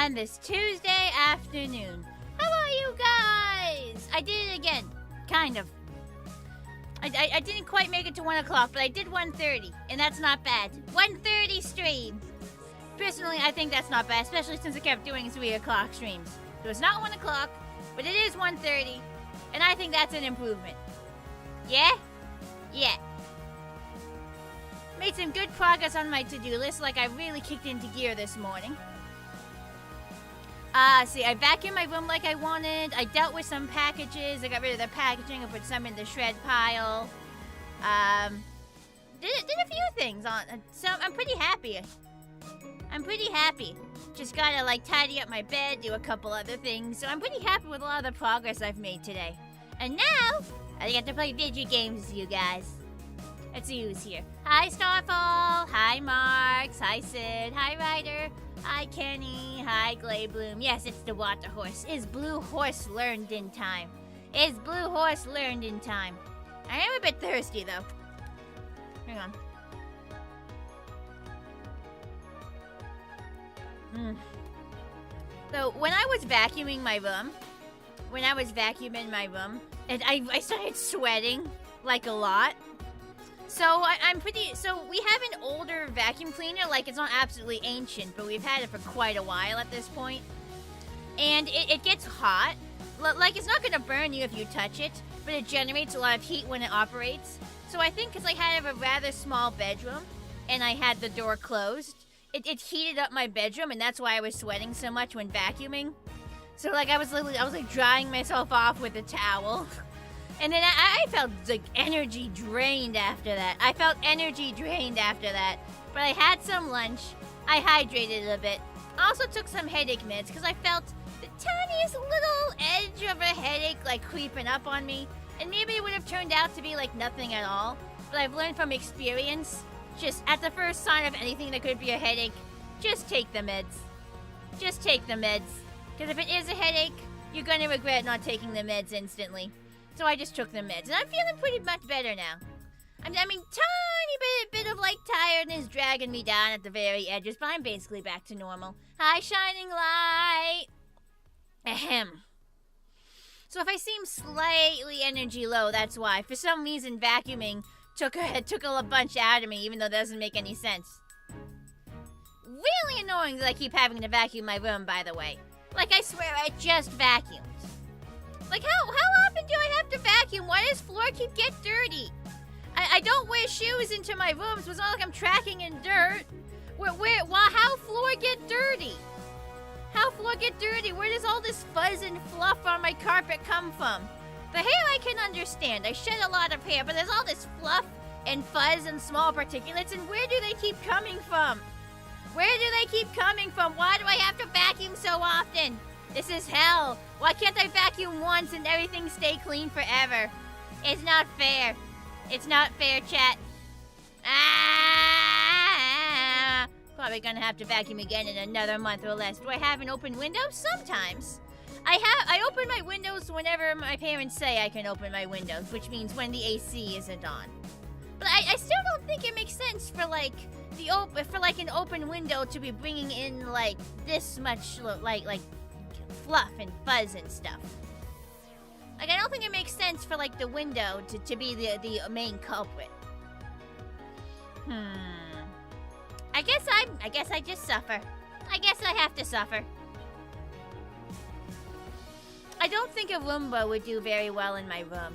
on this Tuesday afternoon. How are you guys? I did it again. Kind of. I didn't quite make it to 1 o'clock, but I did 1:30, and that's not bad. 1:30 stream. Personally, I think that's not bad, especially since I kept doing 3 o'clock streams. So it's not 1 o'clock, but it is 1:30, and I think that's an improvement. Yeah? Yeah. Made some good progress on my to-do list, like I really kicked into gear this morning. See, I vacuumed my room like I wanted. I dealt with some packages. I got rid of the packaging. I put some in the shred pile. Did a few things on. So I'm pretty happy. I'm pretty happy. Just gotta like tidy up my bed, do a couple other things. So I'm pretty happy with a lot of the progress I've made today. And now I get to play video games with you guys. Let's see who's here. Hi Starfall. Hi Marks. Hi Sid. Hi Ryder. Hi Kenny. Hi Glaybloom. Yes, it's the water horse. Is Blue Horse learned in time? Is Blue Horse learned in time? I am a bit thirsty though. Hang on. So when I was vacuuming my room, and I started sweating like a lot. So so we have an older vacuum cleaner, like it's not absolutely ancient, but we've had it for quite a while at this point. And it gets hot. Like it's not gonna burn you if you touch it, but it generates a lot of heat when it operates. So I think because I had a rather small bedroom and I had the door closed, it heated up my bedroom, and that's why I was sweating so much when vacuuming. So like I was like drying myself off with a towel. And then I felt like energy drained after that. But I had some lunch. I hydrated a bit. I also took some headache meds because I felt the tiniest little edge of a headache like creeping up on me. And maybe it would have turned out to be like nothing at all. But I've learned from experience, just at the first sign of anything that could be a headache, just take the meds. Just take the meds. Because if it is a headache, you're going to regret not taking the meds instantly. So I just took the meds, and I'm feeling pretty much better now. I mean, tiny bit of like tiredness dragging me down at the very edges, but I'm basically back to normal. Hi, Shining Light. Ahem. So if I seem slightly energy low, that's why. For some reason, vacuuming took a bunch out of me, even though that doesn't make any sense. really annoying that I keep having to vacuum my room, by the way. Like, I swear I just vacuumed. Like, how often do I have to vacuum? Why does floor get dirty? I don't wear shoes into my room, so it's not like I'm tracking in dirt. How floor get dirty? How floor get dirty? Where does all this fuzz and fluff on my carpet come from? The hair I can understand. I shed a lot of hair, but there's all this fluff and fuzz and small particulates, and where do they keep coming from? Where do they keep coming from? Why do I have to vacuum so often? This is hell. Why can't I vacuum once and everything stay clean forever? It's not fair. It's not fair, chat. Probably gonna have to vacuum again in another month or less. Do I have an open window? Sometimes. I open my windows whenever my parents say I can open my windows, which means when the AC isn't on. But I still don't think it makes sense for like an open window to be bringing in like this much like fluff and fuzz and stuff. Like, I don't think it makes sense for like the window to be the main culprit. I guess I just suffer. I guess I have to suffer. I don't think a Roomba would do very well in my room.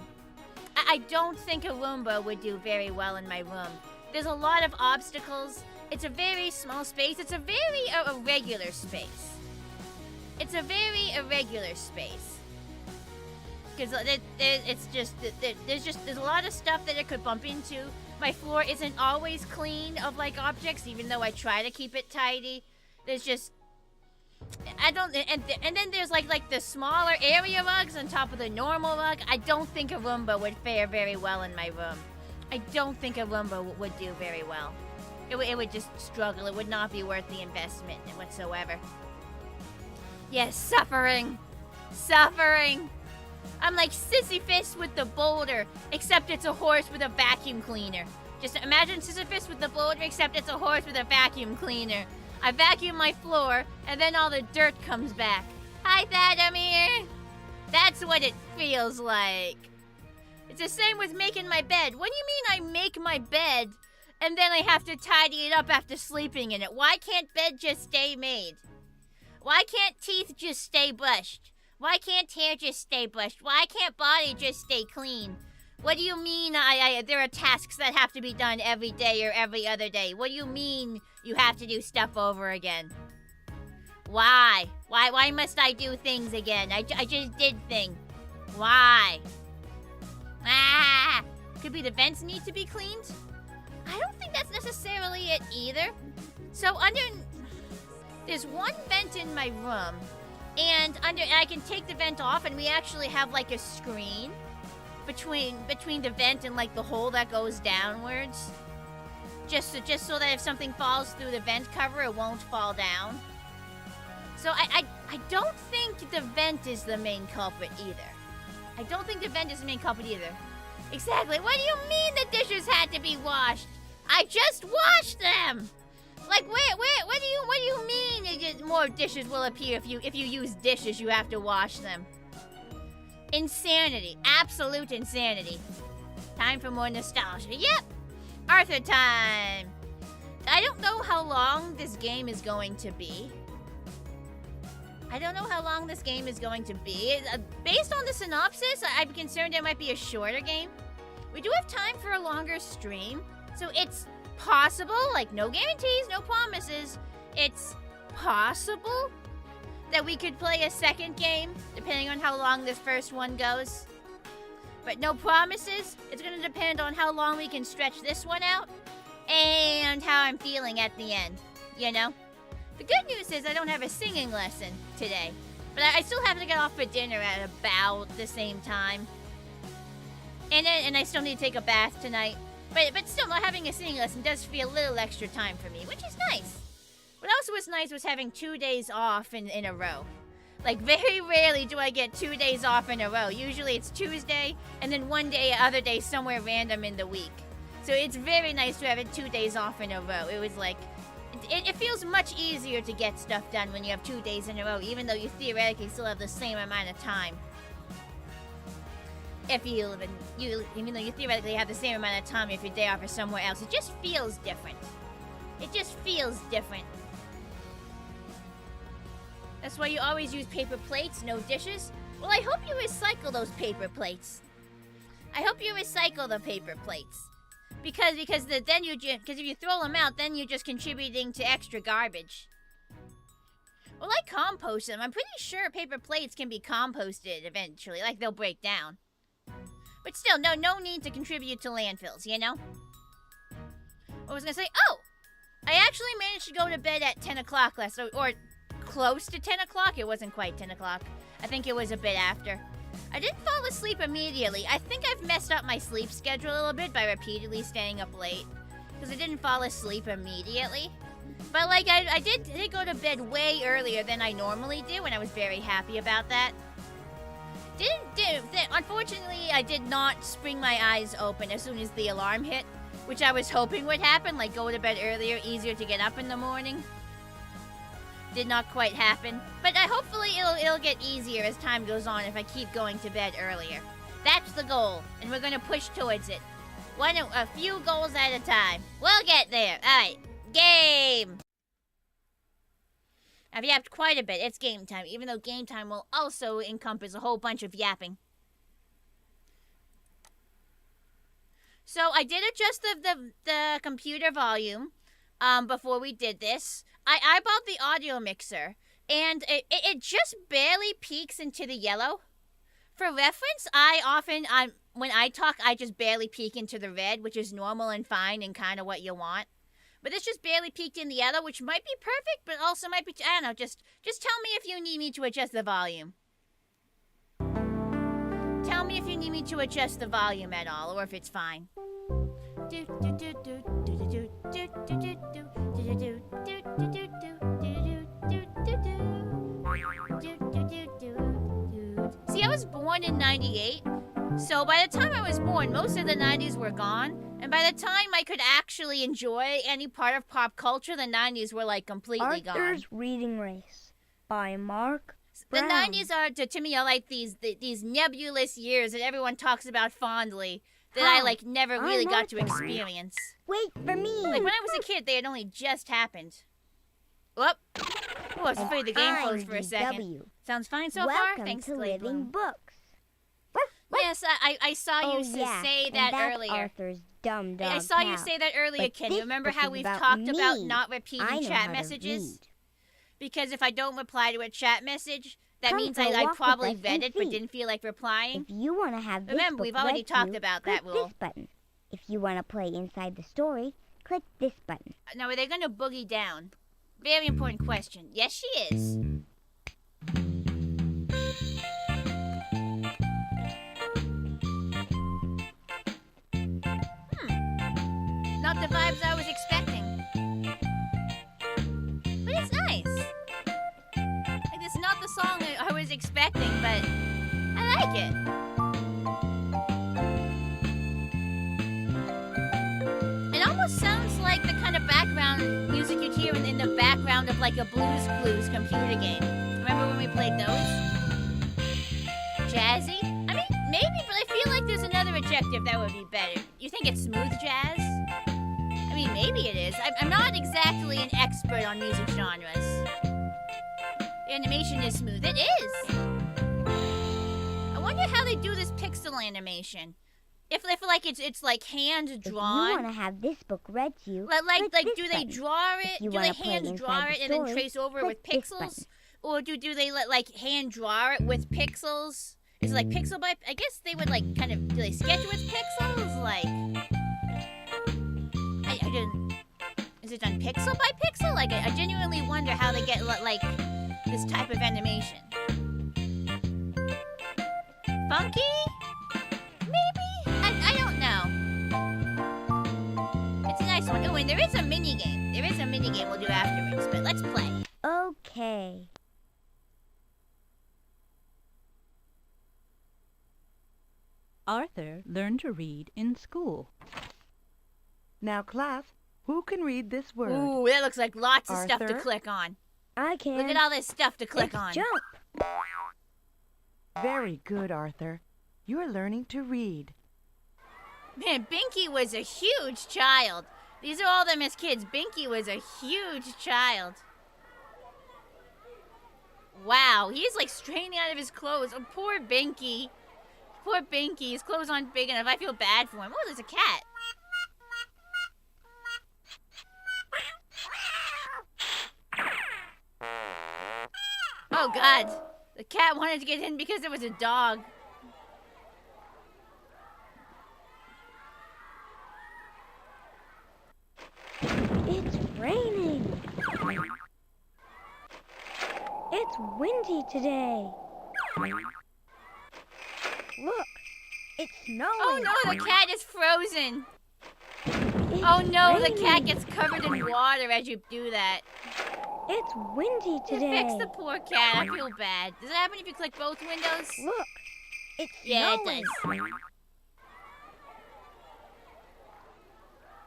I don't think a Roomba would do very well in my room. There's a lot of obstacles. It's a very small space. It's a very irregular space. It's a very irregular space. Because there's a lot of stuff that it could bump into. My floor isn't always clean of like objects, even though I try to keep it tidy. There's just and then there's like the smaller area rugs on top of the normal rug. I don't think a Roomba would fare very well in my room. I don't think a Roomba would do very well. It would just struggle. It would not be worth the investment whatsoever. Yes, suffering. Suffering. I'm like Sisyphus with the boulder, except it's a horse with a vacuum cleaner. Just imagine Sisyphus with the boulder, except it's a horse with a vacuum cleaner. I vacuum my floor, and then all the dirt comes back. Hi, Thadamir! That's what it feels like. It's the same with making my bed. What do you mean I make my bed, and then I have to tidy it up after sleeping in it? Why can't bed just stay made? Why can't teeth just stay brushed? Why can't hair just stay brushed? Why can't body just stay clean? What do you mean there are tasks that have to be done every day or every other day? What do you mean you have to do stuff over again? Why? Why must I do things again? I just did things. Why? Could be the vents need to be cleaned? I don't think that's necessarily it either. So there's one vent in my room, and I can take the vent off, and we actually have like a screen between the vent and like the hole that goes downwards, just so that if something falls through the vent cover, it won't fall down. So I don't think the vent is the main culprit either. I don't think the vent is the main culprit either. Exactly. What do you mean the dishes had to be washed? I just washed them. Like, wait, what do you mean more dishes will appear if you use dishes, you have to wash them? Insanity. Absolute insanity. Time for more nostalgia. Yep. Arthur time. I don't know how long this game is going to be. Based on the synopsis, I'm concerned it might be a shorter game. We do have time for a longer stream, so it's possible, like no guarantees, no promises, it's possible that we could play a second game, depending on how long this first one goes. But no promises. It's going to depend on how long we can stretch this one out, and how I'm feeling at the end, you know? The good news is I don't have a singing lesson today, but I still have to get off for dinner at about the same time. And I still need to take a bath tonight. But still, not having a singing lesson does free a little extra time for me, which is nice. What also was nice was having 2 days off in a row. Like, very rarely do I get 2 days off in a row. Usually it's Tuesday, and then one day, other day, somewhere random in the week. So it's very nice to have it 2 days off in a row. It was like, it feels much easier to get stuff done when you have 2 days in a row, even though you theoretically still have the same amount of time. Even though you theoretically have the same amount of time if your day off is somewhere else, it just feels different. It just feels different. That's why you always use paper plates, no dishes. Well, I hope you recycle those paper plates. I hope you recycle the paper plates. Because if you throw them out, then you're just contributing to extra garbage. Well, I compost them. I'm pretty sure paper plates can be composted eventually, like they'll break down. But still, no need to contribute to landfills, you know? What was I gonna say? Oh! I actually managed to go to bed at 10 o'clock last night, or close to 10 o'clock. It wasn't quite 10 o'clock. I think it was a bit after. I didn't fall asleep immediately. I think I've messed up my sleep schedule a little bit by repeatedly staying up late. Because I didn't fall asleep immediately. But, like, I did go to bed way earlier than I normally do, and I was very happy about that. Unfortunately, I did not spring my eyes open as soon as the alarm hit, which I was hoping would happen, like go to bed earlier, easier to get up in the morning. Did not quite happen, but hopefully it'll get easier as time goes on if I keep going to bed earlier. That's the goal, and we're gonna push towards it. A few goals at a time. We'll get there. All right, game. I've yapped quite a bit. It's game time, even though game time will also encompass a whole bunch of yapping. So I did adjust the computer volume before we did this. I bought the audio mixer, and it just barely peaks into the yellow. For reference, when I talk, I just barely peek into the red, which is normal and fine and kind of what you want. But this just barely peaked in the yellow, which might be perfect, but also might be, I don't know, just tell me if you need me to adjust the volume. Tell me if you need me to adjust the volume at all, or if it's fine. See, I was born in 98, so by the time I was born, most of the 90s were gone, and by the time I could actually enjoy any part of pop culture, the 90s were, like, completely gone. Arthur's Reading Race by Mark Brown. The 90s are, to me, are like these nebulous years that everyone talks about fondly, that I, like, never really got to experience. Wait for me! Like, when I was a kid, they had only just happened. Whoop! Oh, I was afraid the game closed for a second. Sounds fine so far? Thanks, Welcome to Living Books. Yes, I saw you say that earlier. Arthur's dumb dog I saw you say that earlier, Ken. You remember how we've talked about not repeating chat messages? Because if I don't reply to a chat message, that means I probably read it but didn't feel like replying. If you want to have this Remember, we've already talked about that rule. This button. If you want to play inside the story, click this button. Now, are they going to boogie down? Very important question. Yes, she is. Not the vibes I was expecting. But it's nice. Like, it's not the song I was expecting, but I like it. It almost sounds like the kind of background music you'd hear in the background of, like, a Blues Clues computer game. Remember when we played those? Jazzy? I mean, maybe, but I feel like there's another adjective that would be better. You think it's smooth jazz? I mean, maybe it is. I'm not exactly an expert on music genres. The animation is smooth. It is! I wonder how they do this pixel animation. If like it's like hand drawn. If you want to have this book read to you, like do they button. draw it? Do they hand draw it and then trace over it with pixels? Or do they like hand draw it with pixels? Is it like pixel by? I guess they would like kind of. Do they sketch with pixels? Like, I didn't. Is it done pixel by pixel? Like, I genuinely wonder how they get like this type of animation. Funky? Maybe? I don't know. It's a nice one. Oh, and there is a mini game. There is a mini game we'll do afterwards, but let's play. Okay. Arthur learned to read in school. Now, class, who can read this word? Ooh, that looks like lots of stuff to Arthur? click on. I can. Look at all this stuff to click on. Jump. Very good, Arthur. You're learning to read. Man, Binky was a huge child. These are all them as kids. Binky was a huge child. Wow, he's like straining out of his clothes. Oh, poor Binky. Poor Binky. His clothes aren't big enough. I feel bad for him. Oh, there's a cat. Oh, God. The cat wanted to get in because there was a dog. It's raining. It's windy today. Look, it's snowing. Oh, no, the cat is frozen. It's Oh, no, the raining. cat gets covered in water as you do that. It's windy today. Fix the poor cat. I feel bad. Does that happen if you click both windows? Look, it's Yeah, snowing. it does.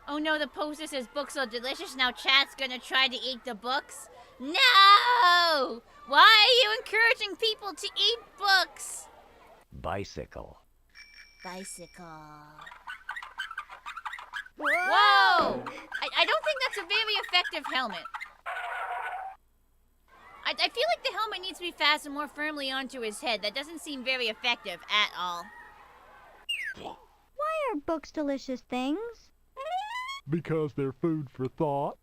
Oh no, the poster says books are delicious. Now chat's gonna try to eat the books. No! Why are you encouraging people to eat books? Bicycle. Bicycle. Whoa! Whoa! I don't think that's a very effective helmet. I feel like the helmet needs to be fastened more firmly onto his head. That doesn't seem very effective at all. Why are books delicious things? Because they're food for thought.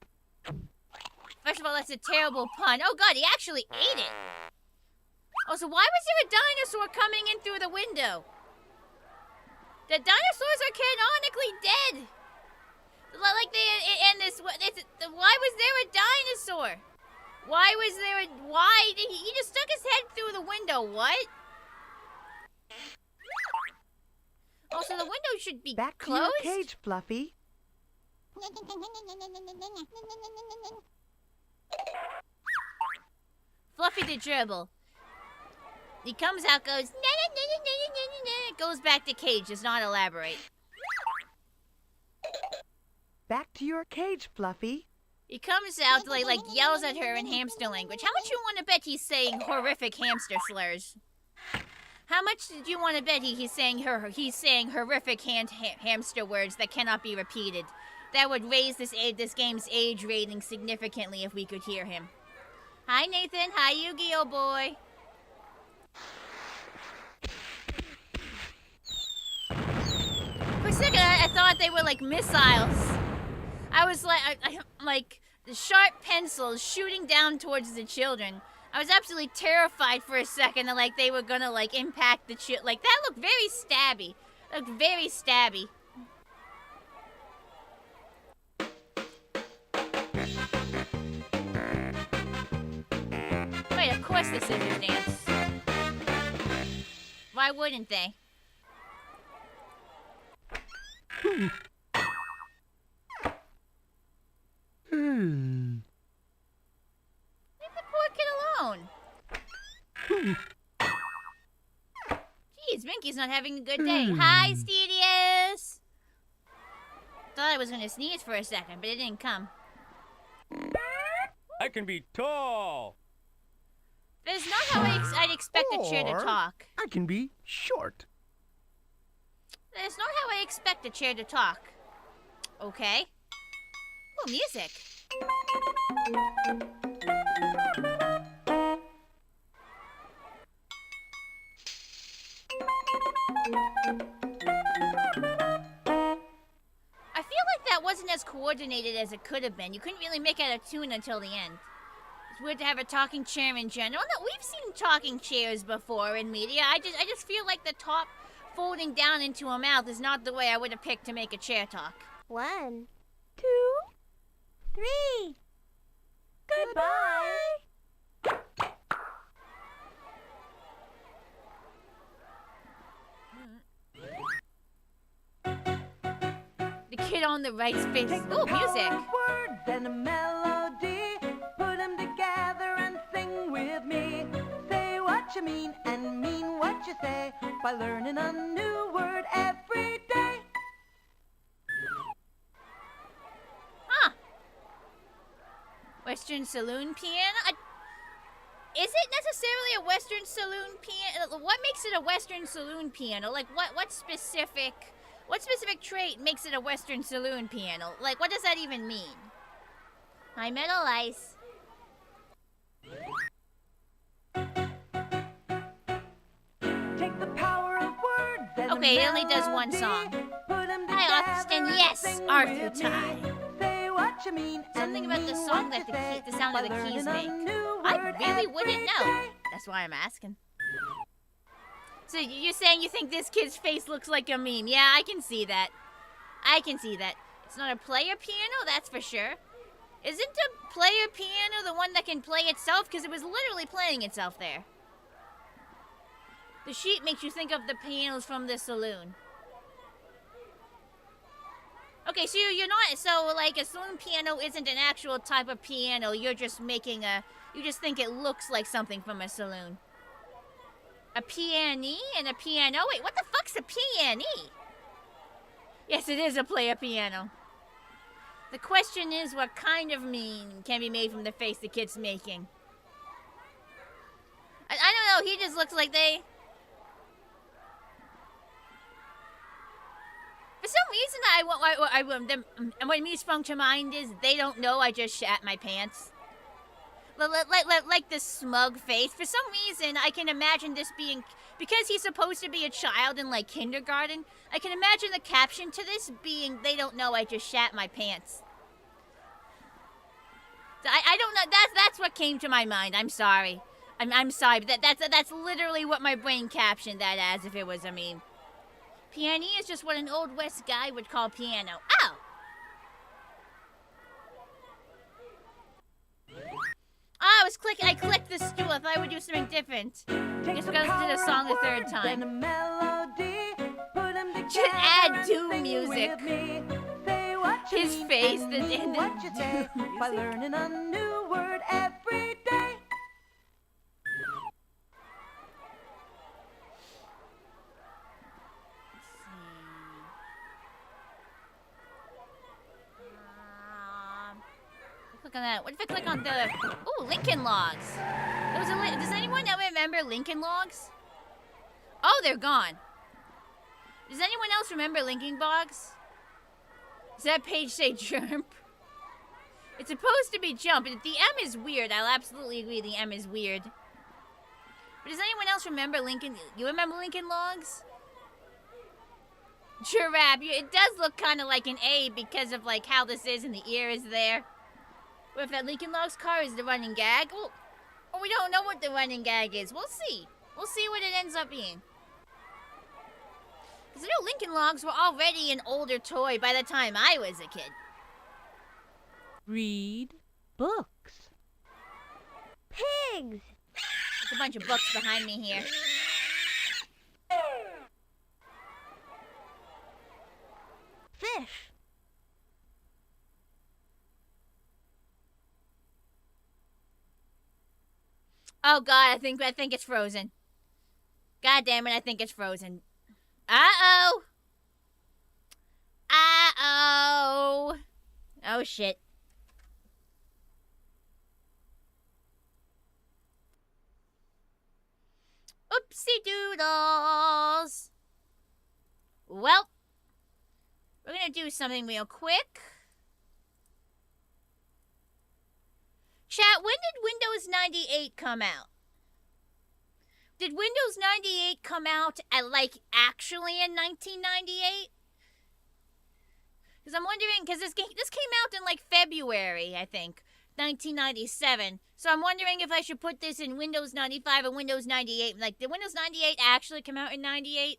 First of all, that's a terrible pun. Oh god, he actually ate it. Oh, so why was there a dinosaur coming in through the window? The dinosaurs are canonically dead. Like they in this. Why was there a dinosaur? Why was there a? Why did he just stuck his head through the window? What? Oh, so the window should be Back to closed. your cage, Fluffy. Fluffy the gerbil. He comes out, goes, goes back to cage, does not elaborate. Back to your cage, Fluffy. He comes out, like yells at her in hamster language. How much you want to bet he's saying horrific hamster slurs? How much did you want to bet he's saying horrific hamster words that cannot be repeated? That would raise this game's age rating significantly if we could hear him. Hi, Nathan. Hi, Yu-Gi-Oh boy. For a second, I thought they were like missiles. I was like, like the sharp pencils shooting down towards the children. I was absolutely terrified for a second that like they were gonna like impact the like that looked very stabby. Looked very stabby. Wait, of course the scissors dance. Why wouldn't they? Leave the poor kid alone. Jeez, Minky's not having a good day. Hi, Stedius! Thought I was gonna sneeze for a second, but it didn't come. I can be tall. That is not how I'd expect a chair to Or talk. I can be short. That is not how I expect a chair to talk. Okay. Oh, music. I feel like that wasn't as coordinated as it could have been. You couldn't really make out a tune until the end. It's weird to have a talking chair in general. No, we've seen talking chairs before in media. I just feel like the top folding down into a mouth is not the way I would have picked to make a chair talk. 1, 2, 3. Goodbye. The kid on the right space. Take Oh, the music. power of words and a melody. Put them together and sing with me. Say what you mean and mean what you say by learning a new word every day. Huh. Western saloon piano? Is it necessarily a Western saloon piano? What makes it a Western saloon piano? Like, what specific trait makes it a Western saloon piano? Like, what does that even mean? Hi, Metal Ice. Wait, it only does one song. Hi, Austin. Yes, Arthur Ty. Say what you mean. Something about the song that the sound of the keys make. I really wouldn't know. That's why I'm asking. So you're saying you think this kid's face looks like a meme? Yeah, I can see that. I can see that. It's not a player piano, that's for sure. Isn't a player piano the one that can play itself? Because it was literally playing itself there. The sheet makes you think of the pianos from the saloon. Okay, so you're not, so like a saloon piano isn't an actual type of piano. You're just making a, you just think it looks like something from a saloon. A piano and a piano? Wait, what the fuck's a piano? Yes, it is a player piano. The question is, what kind of meme can be made from the face the kid's making? I don't know, he just looks like they... For some reason, and what me sprung to mind is, they don't know I just shat my pants. Like this smug face. For some reason, I can imagine this being... Because he's supposed to be a child in, like, kindergarten, I can imagine the caption to this being, they don't know I just shat my pants. So I don't know, that's what came to my mind. I'm sorry. I'm sorry, but that's literally what my brain captioned that as if it was a meme. Piano is just what an Old West guy would call piano. Oh! Oh, I clicked the stool. I thought I would do something different. Guess we gotta listen to the song a third time. Should add Doom music. His face, the music. By learning a new word every day. Click on that. What if I click on the... Ooh, Lincoln Logs. Does anyone remember Lincoln Logs? Oh, they're gone. Does anyone else remember Lincoln Logs? Does that page say jump? It's supposed to be jump. The M is weird. I'll absolutely agree the M is weird. But does anyone else remember Lincoln? You remember Lincoln Logs? Giraffe. It does look kind of like an A because of like how this is and the ear is there. What if that Lincoln Logs car is the running gag? Well, we don't know what the running gag is. We'll see. We'll see what it ends up being. Because I know Lincoln Logs were already an older toy by the time I was a kid. Read books. Pigs! There's a bunch of books behind me here. Fish! Oh god, I think it's frozen. God damn it, I think it's frozen. Uh-oh! Uh-oh! Oh shit. Oopsie doodles! Well, we're gonna do something real quick. Chat, when did Windows 98 come out? Did Windows 98 come out at, like, actually in 1998? Because I'm wondering, because this came out in, like, February, I think, 1997. So I'm wondering if I should put this in Windows 95 or Windows 98. Like, did Windows 98 actually come out in 98?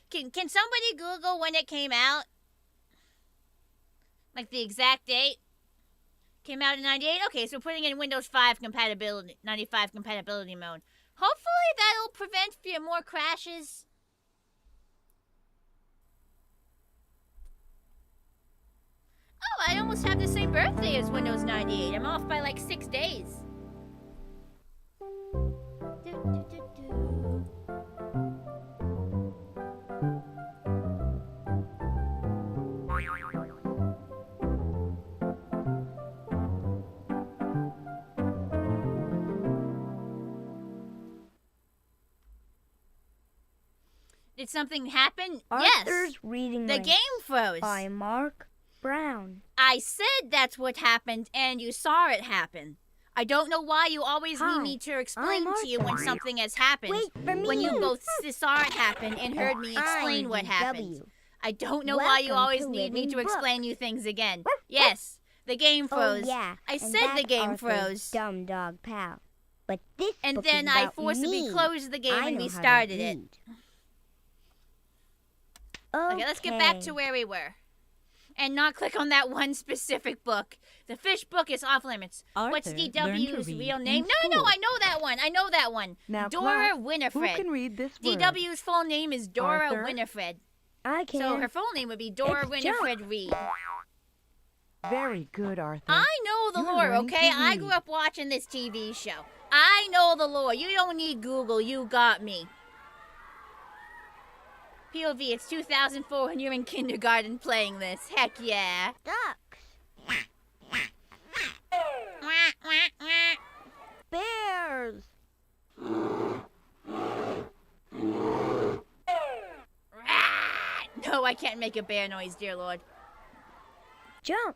Can somebody Google when it came out? Like, the exact date? Came out in 98? Okay, so putting in Windows 5 compatibility, 95 compatibility mode. Hopefully that'll prevent more crashes. Oh, I almost have the same birthday as Windows 98. I'm off by like 6 days. Did something happen? Arthur's Yes. Reading The List game froze. by Mark Brown. I said that's what happened, and you saw it happen. I don't know why you always need Hi, me to explain I'm to you when Arthur. something has happened. Wait for me. When you both saw it happen and heard me explain I'm what happened. DW. I don't know why you Welcome always to need me to Living explain you things again. Yes, the game froze. Oh, yeah. I and said that's the game Arthur's froze. dumb dog pal. But this And book then is I about forcibly me. closed the game I and know we how to started it. read. Okay, let's get back to where we were. And not click on that one specific book. The fish book is off limits. What's Arthur learned to DW's read real in name? No, school. I know that one. I know that one. Now, Dora class, Winifred. who can read this word? DW's full name is Dora Arthur? Winifred. I can. So her full name would be Dora It's Winifred Reed. Very good, Arthur. I know the You're lore, learning okay? to I grew read. up watching this TV show. I know the lore. You don't need Google. You got me. POV, it's 2004 and you're in kindergarten playing this. Heck yeah. Ducks. Bears. No, I can't make a bear noise, dear Lord. Jump.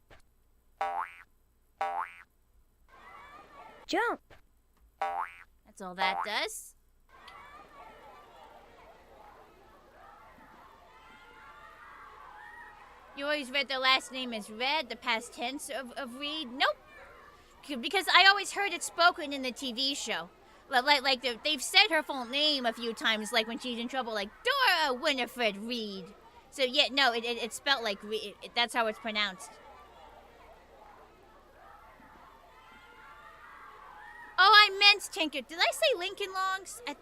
Jump. That's all that does. You always read their last name as Red, the past tense of Reed? Nope. Because I always heard it spoken in the TV show. Like they've said her full name a few times, like when she's in trouble, like Dora Winifred Reed. So yeah, no, it's spelled like Reed. That's how it's pronounced. Oh, I meant Tinker. Did I say Lincoln Logs? Did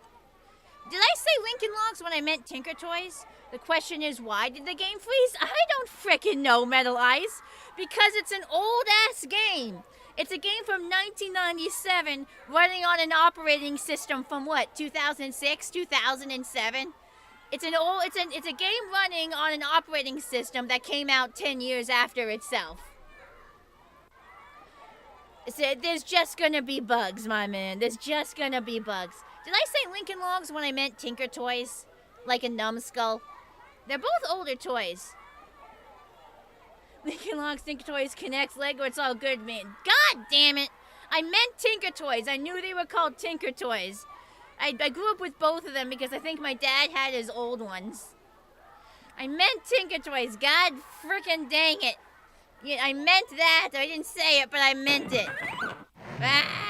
I say Lincoln Logs when I meant Tinker Toys? The question is, why did the game freeze? I don't frickin' know, Metal Eyes. Because it's an old-ass game. It's a game from 1997 running on an operating system from what, 2006, 2007? It's a game running on an operating system that came out 10 years after itself. So there's just gonna be bugs, my man. There's just gonna be bugs. Did I say Lincoln Logs when I meant Tinker Toys? Like a numbskull? They're both older toys. Lincoln Logs, Tinker Toys, Connects, Lego, it's all good, man. God damn it! I meant Tinker Toys. I knew they were called Tinker Toys. I grew up with both of them because I think my dad had his old ones. I meant Tinker Toys. God frickin' dang it. Yeah, I meant that. I didn't say it, but I meant it. Ah!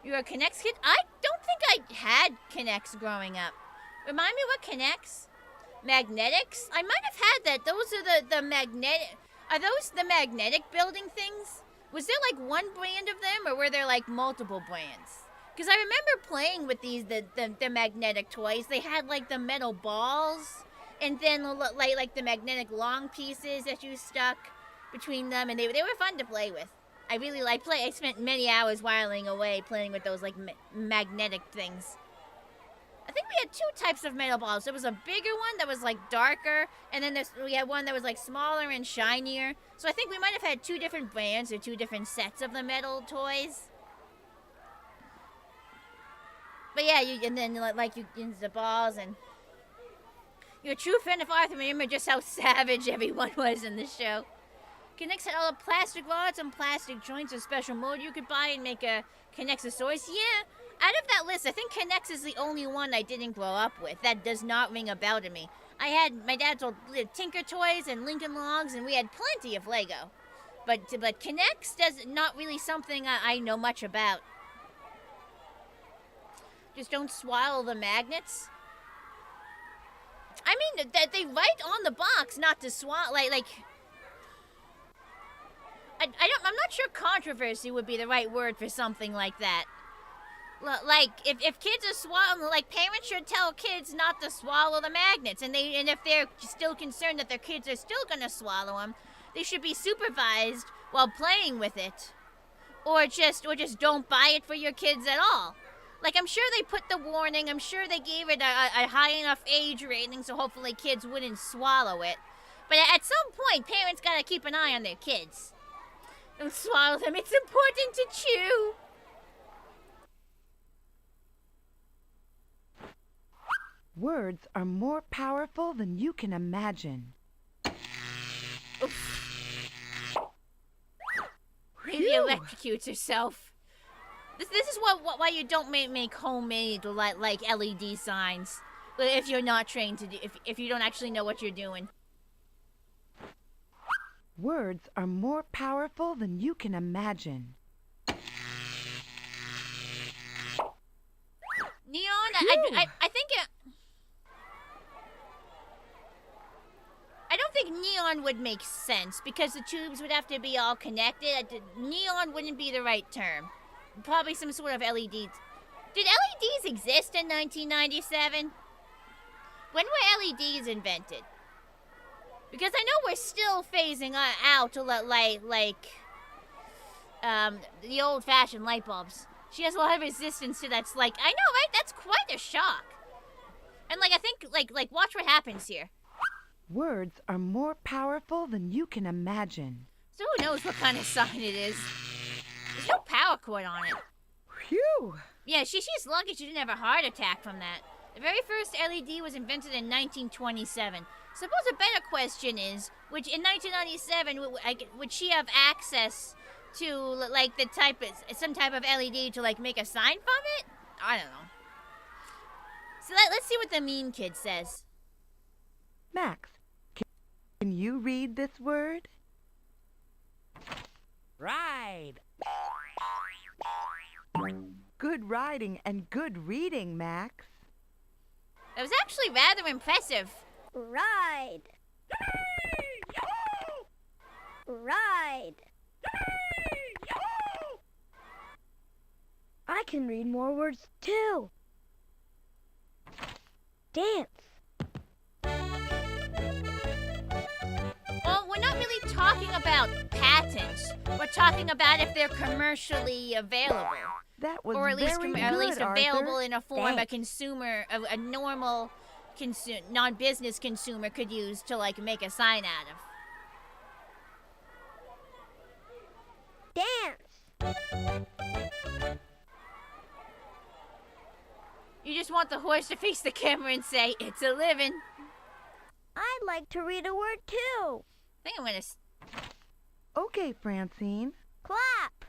You're a Connects kid? I don't think I had Connects growing up. Remind me what Connects? Magnetics? I might have had that. Those are the magnetic... Are those the magnetic building things? Was there like one brand of them, or were there like multiple brands? Because I remember playing with these, the magnetic toys. They had like the metal balls, and then like the magnetic long pieces that you stuck between them, and they were fun to play with. I really like play. I spent many hours whiling away playing with those like magnetic things. I think we had two types of metal balls. There was a bigger one that was like darker, and then we had one that was like smaller and shinier. So I think we might have had two different brands or two different sets of the metal toys. But yeah, and then like you use the balls, and you're a true fan of Arthur. Remember just how savage everyone was in the show. Connects had all the plastic rods and plastic joints, a special mode you could buy and make a Connexosaurus. Yeah. Out of that list, I think Connects is the only one I didn't grow up with. That does not ring a bell to me. My dad sold Tinker Toys and Lincoln Logs, and we had plenty of Lego. But Connects does not really something I know much about. Just don't swallow the magnets. I mean, they write on the box not to swallow, like... I'm not sure controversy would be the right word for something like that. Like, if kids are swallowing, like, parents should tell kids not to swallow the magnets. And if they're still concerned that their kids are still gonna swallow them, they should be supervised while playing with it. Or just don't buy it for your kids at all. Like, I'm sure they put the warning, I'm sure they gave it a high enough age rating so hopefully kids wouldn't swallow it. But at some point, parents gotta keep an eye on their kids. Don't swallow them, it's important to chew. Words are more powerful than you can imagine. electrocutes herself. This is why you don't make homemade like LED signs if you're not trained to do if you don't actually know what you're doing. Words are more powerful than you can imagine. Neon, I think I don't think neon would make sense because the tubes would have to be all connected. Neon wouldn't be the right term. Probably some sort of LEDs. Did LEDs exist in 1997? When were LEDs invented? Because I know we're still phasing out to the old-fashioned light bulbs. She has a lot of resistance to that. I know, right? That's quite a shock. And I think watch what happens here. Words are more powerful than you can imagine. So who knows what kind of sign it is? There's no power cord on it. Phew! Yeah, she's lucky she didn't have a heart attack from that. The very first LED was invented in 1927. Suppose a better question is, which in 1997 would she have access to some type of LED to make a sign from it? I don't know. So let's see what the mean kid says. Max, can you read this word? Ride. Good riding and good reading, Max. That was actually rather impressive. Ride. Ride. I can read more words too. Dance. Well, we're not really talking about patents. We're talking about if they're commercially available. That was or at least very at least good, available Arthur. in a form a consumer, a normal non-business consumer could use to make a sign out of. Dance. You just want the horse to face the camera and say, "It's a living." I'd like to read a word too. I think I'm gonna. Okay, Francine. Clap.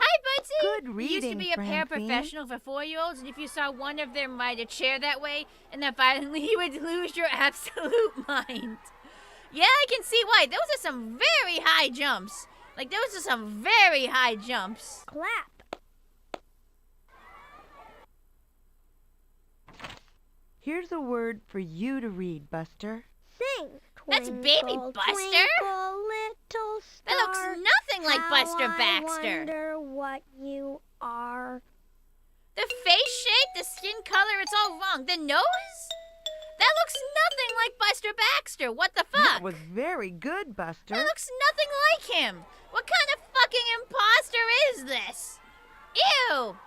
Hi, Budsy! Good You used to reading, be a Francine. paraprofessional for 4-year-olds, and if you saw one of them ride a chair that way, and then violently, you would lose your absolute mind. Yeah, I can see why. Those are some very high jumps. Those are some very high jumps. Clap. Here's a word for you to read, Buster. Sing. That's Baby Twinkle, Buster? twinkle, little star. That looks nothing like Buster How Baxter. I wonder what you are. The face shape, the skin color, it's all wrong. The nose? That looks nothing like Buster Baxter. What the fuck? That was very good, Buster. That looks nothing like him. What kind of fucking imposter is this? Ew.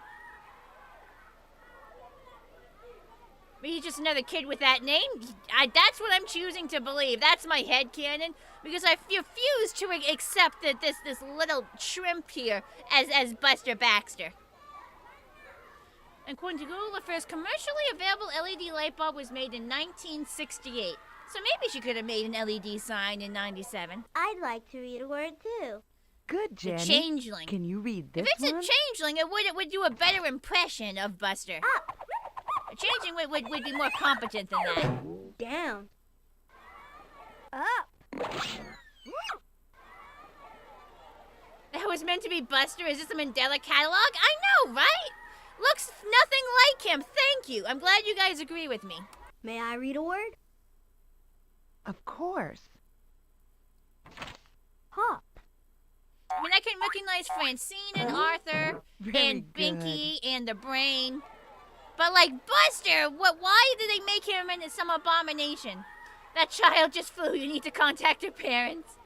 Maybe he's just another kid with that name. That's what I'm choosing to believe. That's my headcanon. Because I refuse to accept that this little shrimp here as Buster Baxter. According to Google, the first commercially available LED light bulb was made in 1968. So maybe she could have made an LED sign in 97. I'd like to read a word too. Good, Jenny. The changeling. Can you read this If it's one? a changeling, it would do a better impression of Buster. Up. A changeling would be more competent than that. Down. Up. That was meant to be Buster? Is this a Mandela catalog? I know, right? Looks nothing like him. Thank you. I'm glad you guys agree with me. May I read a word? Of course. Hop. I mean, I can recognize Francine and Arthur Very and good. Binky and the Brain. But Buster, why did they make him into some abomination? That child just flew. You need to contact her parents.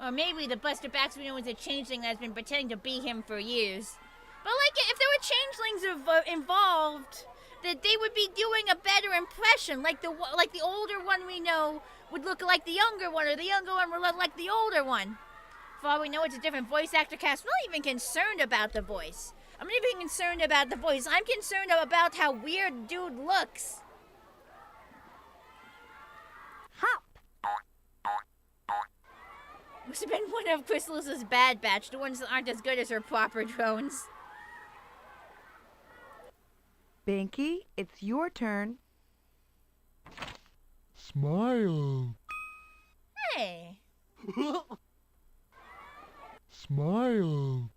Or maybe the Buster Baxter we know is a changeling that's been pretending to be him for years. But if there were changelings involved, that they would be doing a better impression. Like the older one we know would look like the younger one, or the younger one would look like the older one. For all we know, it's a different voice actor cast. I'm not even concerned about the voice. I'm not even concerned about the voice. I'm concerned about how weird dude looks. Hop. Must have been one of Chrysalis's bad batch, the ones that aren't as good as her proper drones. Binky, it's your turn. Smile. Hey. Smile.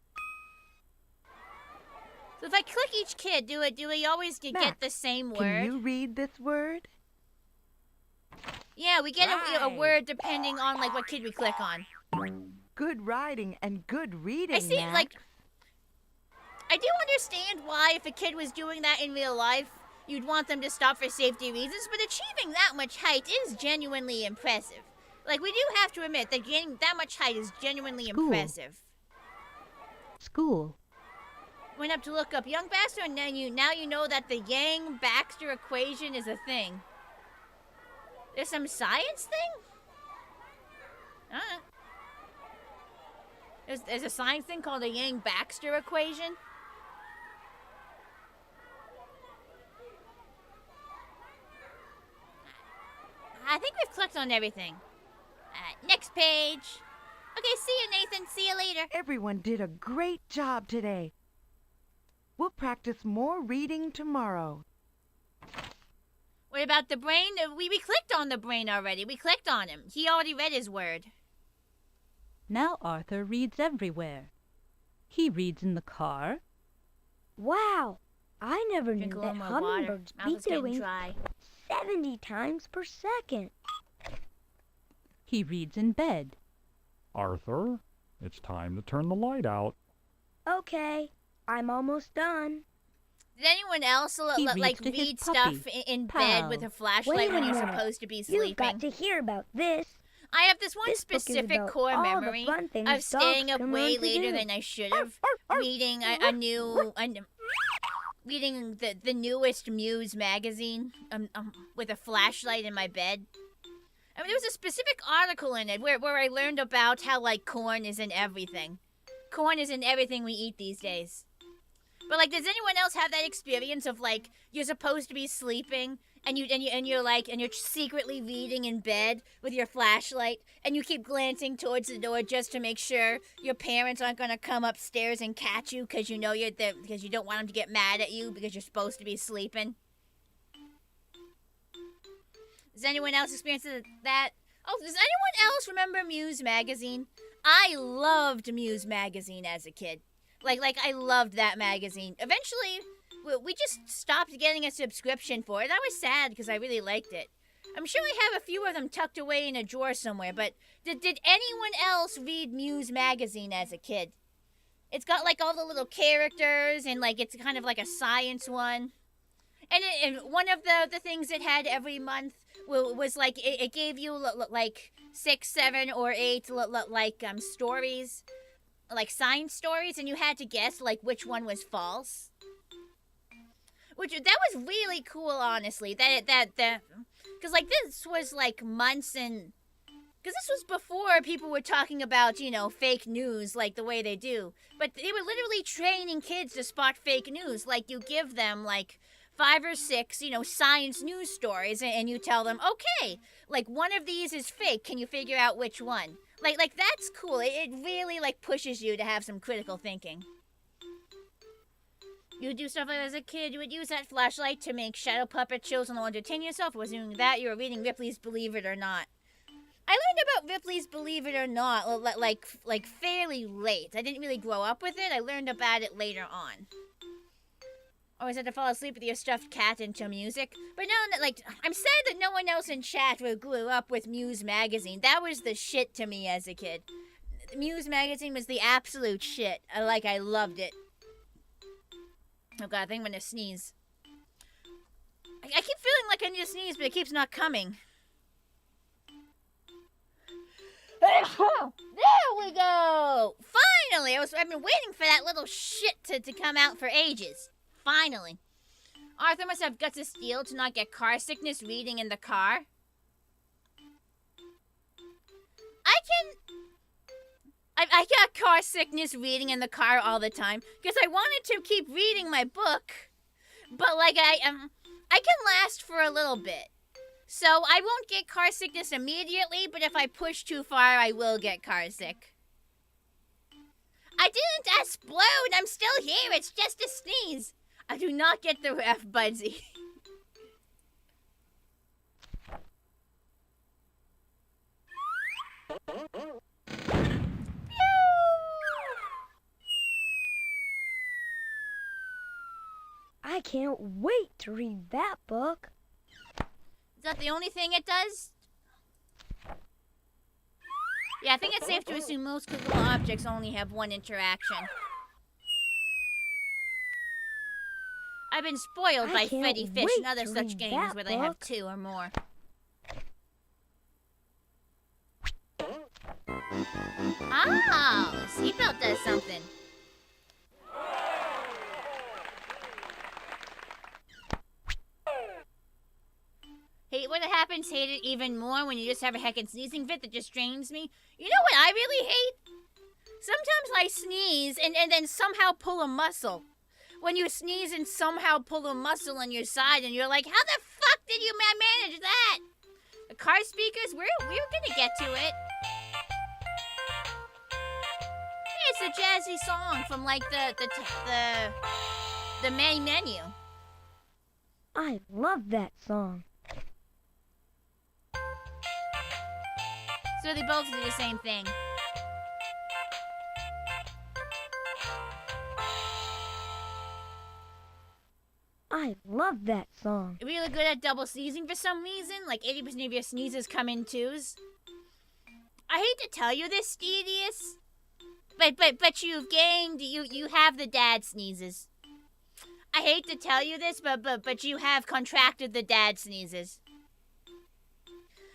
So if I click each kid, do we always get Max, the same word? Can you read this word? Yeah, we get a Right. word depending on like what kid we click on. Good writing and good reading, I see, Max. like, I do understand why if a kid was doing that in real life, you'd want them to stop for safety reasons, but achieving that much height is genuinely impressive. Like, we do have to admit that getting that much height is genuinely School. impressive. School. Went up to look up Young Baxter, and now you know that the Yang-Baxter equation is a thing. There's some science thing? There's a science thing called the Yang-Baxter equation? I think we've clicked on everything. Next page. Okay, see you, Nathan. See you later. Everyone did a great job today. We'll practice more reading tomorrow. What about the brain? We clicked on the brain already. We clicked on him. He already read his word. Now Arthur reads everywhere. He reads in the car. Wow, I never knew Drink a that little more water. hummingbirds Mouth beat is their getting wings dry. 70 times per second. He reads in bed. Arthur, it's time to turn the light out. Okay, I'm almost done. Did anyone else He like reads to his read stuff puppy, in Pal. bed with a flashlight Wait a when you're minute. supposed to be You've sleeping? got to hear about this. I have this one This book is specific about core all the memory fun things of staying dogs up can way learn to later do. than I should have, reading reading the newest Muse magazine with a flashlight in my bed. I mean, there was a specific article in it where I learned about how, like, corn is in everything. Corn is in everything we eat these days. But, like, does anyone else have that experience of, like, you're supposed to be sleeping and you're secretly reading in bed with your flashlight and you keep glancing towards the door just to make sure your parents aren't going to come upstairs and catch you because you know because you don't want them to get mad at you because you're supposed to be sleeping? Does anyone else experience that? Oh, does anyone else remember Muse magazine? I loved Muse magazine as a kid. Like I loved that magazine. Eventually, we just stopped getting a subscription for it. I was sad because I really liked it. I'm sure I have a few of them tucked away in a drawer somewhere, but did anyone else read Muse magazine as a kid? It's got like all the little characters and like it's kind of like a science one. And one of the things it had every month was like it gave you like 6, 7, or 8 stories, like science stories, and you had to guess like which one was false. That was really cool, honestly. Because like this was like months and. Because this was before people were talking about, fake news like the way they do. But they were literally training kids to spot fake news. Like, you give them, like, 5 or 6, science news stories, and you tell them, okay, like, one of these is fake. Can you figure out which one? Like that's cool. It really, like, pushes you to have some critical thinking. You would do stuff like that as a kid. You would use that flashlight to make shadow puppet shows and entertain yourself. Was doing that, you were reading Ripley's Believe It or Not. I learned about Ripley's Believe It or Not, like fairly late. I didn't really grow up with it. I learned about it later on. Always had to fall asleep with your stuffed cat into music. But now that, I'm sad that no one else in chat grew up with Muse magazine. That was the shit to me as a kid. Muse magazine was the absolute shit. I loved it. Oh god, I think I'm gonna sneeze. I keep feeling like I need to sneeze, but it keeps not coming. There we go! Finally! I've been waiting for that little shit to come out for ages. Finally. Arthur must have guts of steel to not get car sickness reading in the car. I got car sickness reading in the car all the time because I wanted to keep reading my book, but I can last for a little bit. So I won't get car sickness immediately, but if I push too far, I will get car sick. I didn't explode. I'm still here. It's just a sneeze. I do not get the ref, Budsy. I can't wait to read that book. Is that the only thing it does? Yeah, I think it's safe to assume most Google objects only have one interaction. I've been spoiled by Freddy Fish and other such games where they have 2 or more. Oh, seatbelt does something. Hate when it happens, hate it even more when you just have a heckin' sneezing fit that just drains me. You know what I really hate? Sometimes I sneeze and then somehow pull a muscle. When you sneeze and somehow pull a muscle on your side and you're like, how the fuck did you manage that? The car speakers, we're gonna get to it. It's a jazzy song from like the main menu. I love that song. So they both do the same thing. I love that song. Really good at double sneezing for some reason. Like 80% of your sneezes come in 2s. I hate to tell you this, Stedius, but you've gained. You have the dad sneezes. I hate to tell you this, but you have contracted the dad sneezes.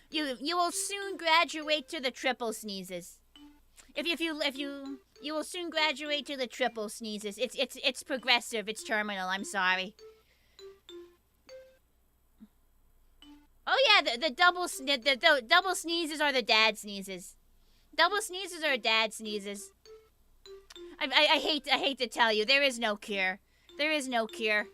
You will soon graduate to the triple sneezes. You will soon graduate to the triple sneezes. It's progressive. It's terminal. I'm sorry. Oh yeah, the double sneezes are the dad sneezes. Double sneezes are dad sneezes. I hate to tell you, there is no cure. There is no cure.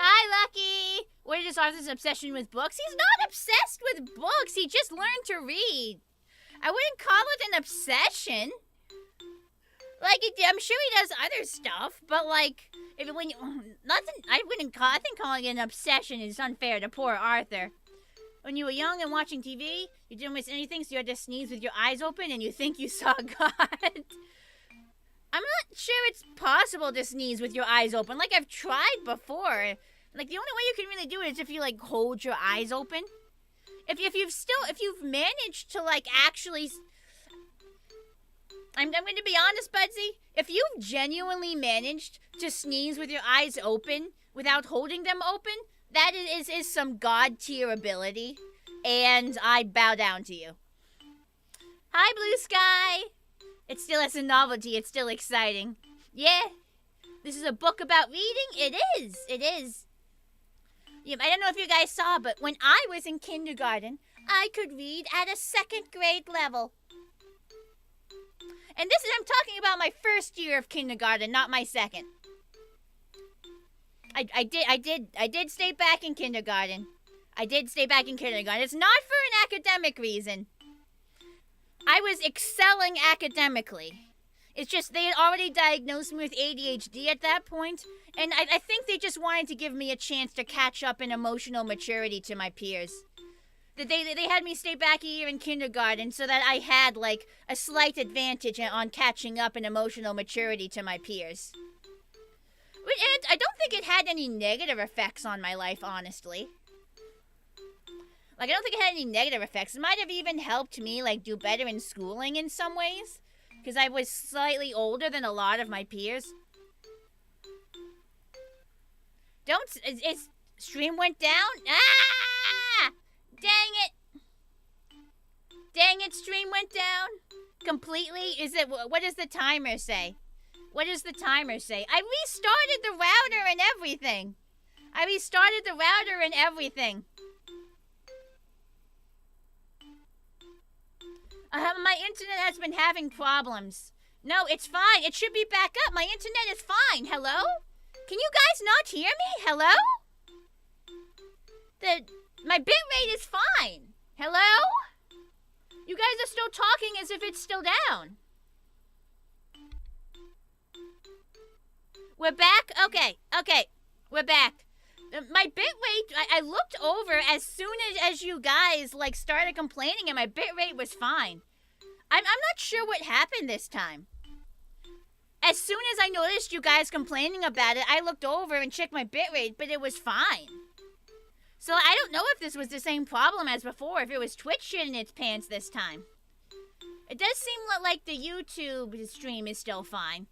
Hi, Lucky! Where does Arthur's obsession with books? He's not obsessed with books. He just learned to read. I wouldn't call it an obsession. Like, I'm sure he does other stuff, but like, I think calling it an obsession is unfair to poor Arthur. When you were young and watching TV, you didn't miss anything, so you had to sneeze with your eyes open and you think you saw God. I'm not sure it's possible to sneeze with your eyes open. Like, I've tried before. Like, the only way you can really do it is if you, like, hold your eyes open. If you've managed to, like, actually... I'm going to be honest, Budsy. If you've genuinely managed to sneeze with your eyes open without holding them open, that is some God-tier ability. And I bow down to you. Hi, Blue Sky! It still has a novelty. It's still exciting. Yeah. This is a book about reading? It is. It is. Yeah, I don't know if you guys saw, but when I was in kindergarten, I could read at a 2nd grade level. And I'm talking about my first year of kindergarten, not my 2nd. I did stay back in kindergarten. I did stay back in kindergarten. It's not for an academic reason. I was excelling academically. It's just they had already diagnosed me with ADHD at that point, and I think they just wanted to give me a chance to catch up in emotional maturity to my peers. They had me stay back a year in kindergarten so that I had, like, a slight advantage on catching up in emotional maturity to my peers. And I don't think it had any negative effects on my life, honestly. Like, I don't think it had any negative effects. It might have even helped me, like, do better in schooling in some ways. Because I was slightly older than a lot of my peers. Stream went down? Ah! Dang it! Dang it, stream went down? Completely? What does the timer say? What does the timer say? I restarted the router and everything. My internet has been having problems. No, it's fine. It should be back up. My internet is fine. Hello? Can you guys not hear me? Hello? My bitrate is fine. Hello? You guys are still talking as if it's still down. We're back? Okay. We're back. My bitrate, I looked over as soon as you guys, like, started complaining and my bitrate was fine. I'm not sure what happened this time. As soon as I noticed you guys complaining about it, I looked over and checked my bitrate, but it was fine. So I don't know if this was the same problem as before, if it was Twitch shitting its pants this time. It does seem like the YouTube stream is still fine.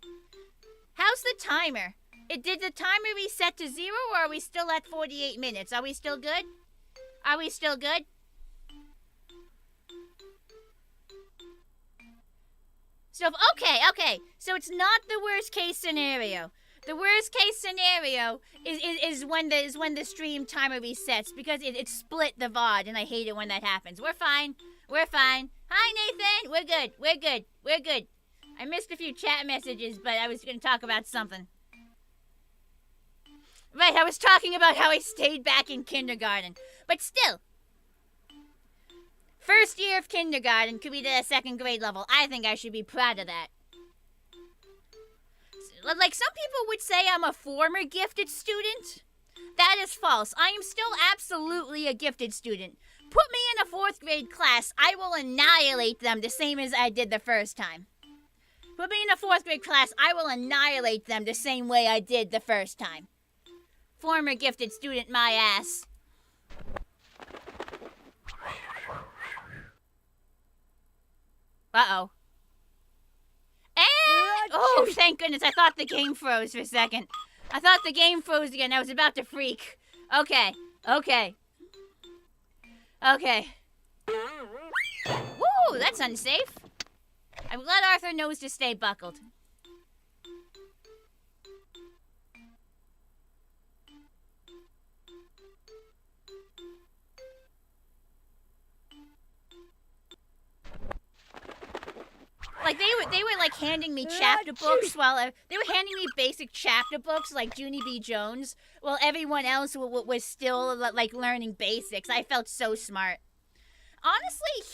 How's the timer? Did the timer reset to 0 or are we still at 48 minutes? Are we still good? Are we still good? So, okay. So it's not the worst case scenario. The worst case scenario is when the stream timer resets because it split the VOD and I hate it when that happens. We're fine. Hi Nathan. We're good. I missed a few chat messages, but I was going to talk about something. Right, I was talking about how I stayed back in kindergarten. But still. First year of kindergarten could be to a 2nd grade level. I think I should be proud of that. Like, some people would say I'm a former gifted student. That is false. I am still absolutely a gifted student. Put me in a 4th grade class, I will annihilate them the same as I did the first time. Put me in a 4th grade class, I will annihilate them the same way I did the first time. Former gifted student, my ass. Uh-oh. And... Oh, thank goodness. I thought the game froze for a second. I thought the game froze again. I was about to freak. Okay. Woo, that's unsafe. I'm glad Arthur knows to stay buckled. Like, they were like handing me chapter books while they were handing me basic chapter books like Junie B. Jones while everyone else was still like learning basics. I felt so smart. Honestly,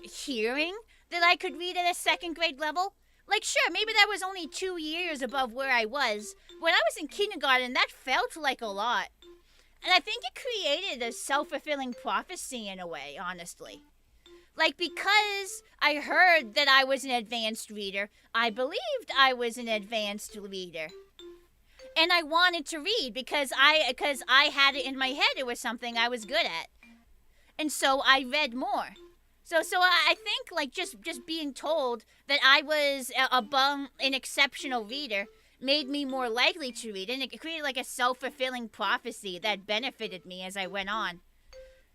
hearing that I could read at a 2nd grade level, like, sure, maybe that was only 2 years above where I was. When I was in kindergarten, that felt like a lot. And I think it created a self-fulfilling prophecy in a way, honestly. Like, because I heard that I was an advanced reader, I believed I was an advanced reader. And I wanted to read because I had it in my head it was something I was good at. And so I read more. So I think, like, just being told that I was an exceptional reader made me more likely to read. And it created, like, a self-fulfilling prophecy that benefited me as I went on.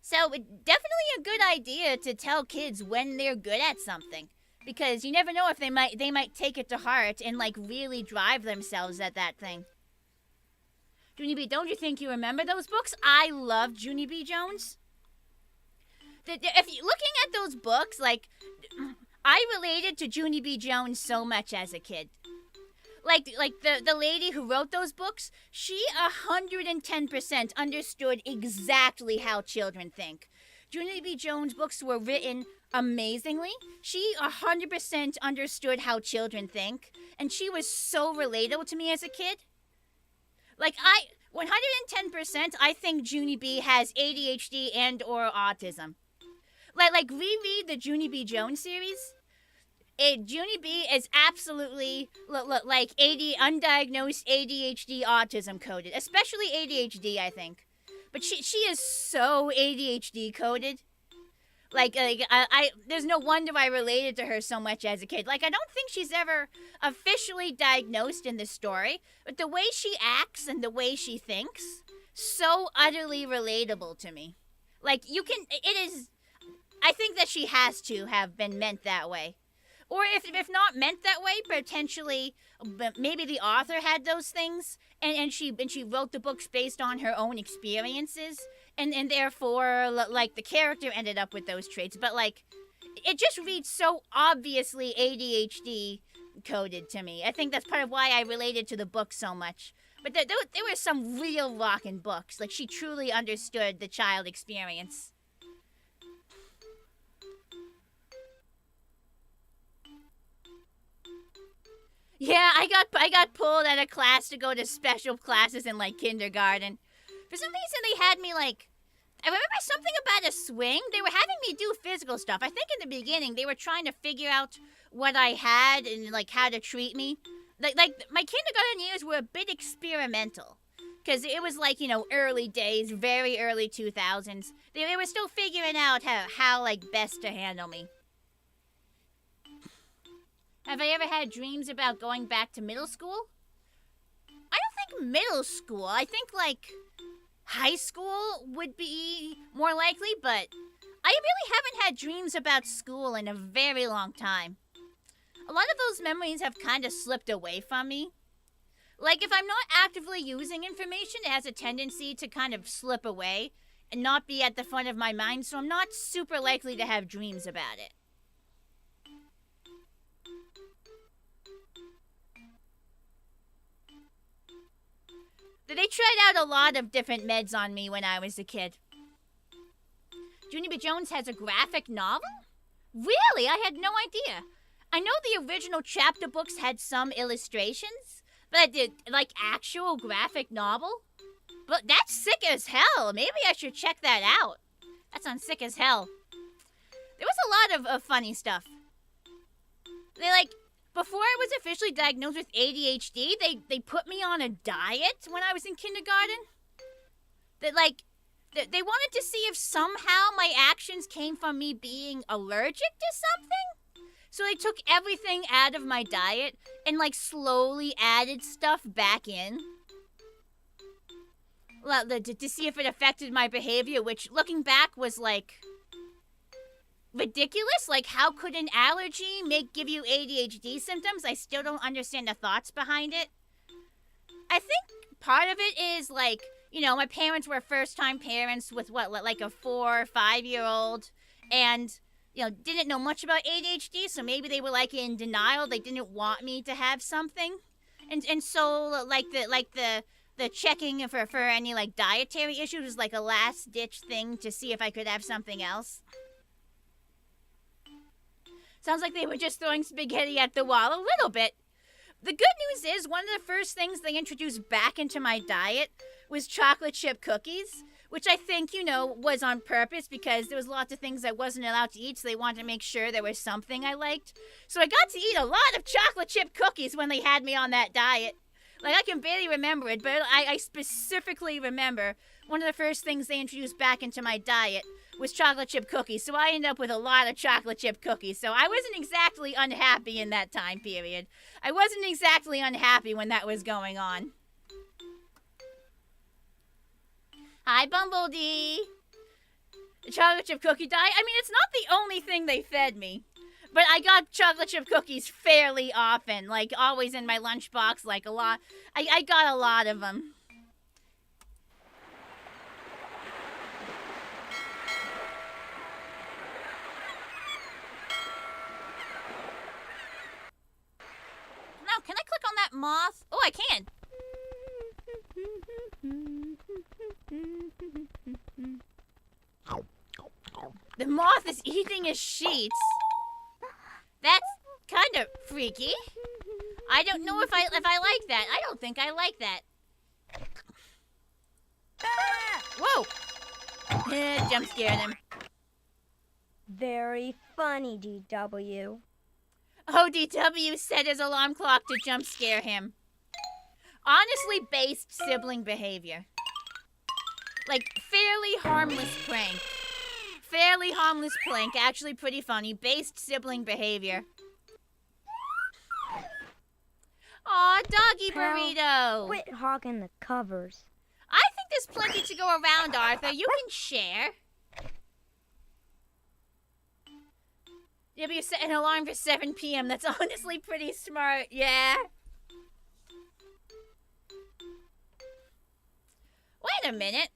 So, definitely a good idea to tell kids when they're good at something. Because you never know if they might take it to heart and, like, really drive themselves at that thing. Junie B., don't you think you remember those books? I loved Junie B. Jones. If you're looking at those books, like, I related to Junie B. Jones so much as a kid. Like the lady who wrote those books, she 110% understood exactly how children think. Junie B. Jones' books were written amazingly. She 100% understood how children think, and she was so relatable to me as a kid. Like, 110%, I think Junie B. has ADHD and or autism. Like reread the Junie B. Jones series. Junie B. is absolutely like undiagnosed ADHD autism coded, especially ADHD, I think. But she is so ADHD coded. Like there's no wonder I related to her so much as a kid. Like, I don't think she's ever officially diagnosed in this story, but the way she acts and the way she thinks, so utterly relatable to me. Like, I think that she has to have been meant that way. Or if not meant that way, potentially, maybe the author had those things, and she wrote the books based on her own experiences, and therefore, like, the character ended up with those traits. But, like, it just reads so obviously ADHD coded to me. I think that's part of why I related to the book so much. But there were some real rockin' books. Like, she truly understood the child experience. Yeah, I got pulled out of class to go to special classes in, like, kindergarten. For some reason, they had me, like... I remember something about a swing. They were having me do physical stuff. I think in the beginning, they were trying to figure out what I had and, like, how to treat me. Like my kindergarten years were a bit experimental. Because it was, like, you know, early days, very early 2000s. They were still figuring out how, like, best to handle me. Have I ever had dreams about going back to middle school? I don't think middle school. I think, like, high school would be more likely, but I really haven't had dreams about school in a very long time. A lot of those memories have kind of slipped away from me. Like, if I'm not actively using information, it has a tendency to kind of slip away and not be at the front of my mind, so I'm not super likely to have dreams about it. They tried out a lot of different meds on me when I was a kid. Junior B. Jones has a graphic novel? Really? I had no idea. I know the original chapter books had some illustrations, but like actual graphic novel? But that's sick as hell. Maybe I should check that out. That sounds sick as hell. There was a lot of funny stuff. Before I was officially diagnosed with ADHD, they put me on a diet when I was in kindergarten. They wanted to see if somehow my actions came from me being allergic to something. So they took everything out of my diet and, slowly added stuff back in. To see if it affected my behavior, which, looking back, was, ridiculous. How could an allergy give you ADHD symptoms? I still don't understand the thoughts behind it. I think part of it is, my parents were first-time parents with, a 4 or 5-year-old, and, didn't know much about ADHD, so maybe they were, in denial. They didn't want me to have something. And so, the checking for any, dietary issues was, a last-ditch thing to see if I could have something else. Sounds like they were just throwing spaghetti at the wall a little bit. The good news is, one of the first things they introduced back into my diet was chocolate chip cookies, which I think, was on purpose because there was lots of things I wasn't allowed to eat, so they wanted to make sure there was something I liked. So I got to eat a lot of chocolate chip cookies when they had me on that diet. I can barely remember it, but I specifically remember one of the first things they introduced back into my diet was chocolate chip cookies, so I ended up with a lot of chocolate chip cookies. So I wasn't exactly unhappy in that time period. I wasn't exactly unhappy when that was going on. Hi, Bumblebee. The chocolate chip cookie diet, it's not the only thing they fed me. But I got chocolate chip cookies fairly often, always in my lunchbox, a lot. I got a lot of them. Now, can I click on that moth? Oh, I can. The moth is eating his sheets. That's kind of freaky. I don't know if I like that. I don't think I like that. Whoa! Jump scared him. Very funny, DW. Oh, DW set his alarm clock to jump scare him. Honestly based sibling behavior. Fairly harmless prank. Fairly harmless prank, actually pretty funny. Based sibling behavior. Aw, doggy burrito. Quit hogging the covers. I think there's plenty to go around, Arthur. You can share. You set an alarm for 7 p.m. That's honestly pretty smart, yeah. Wait a minute.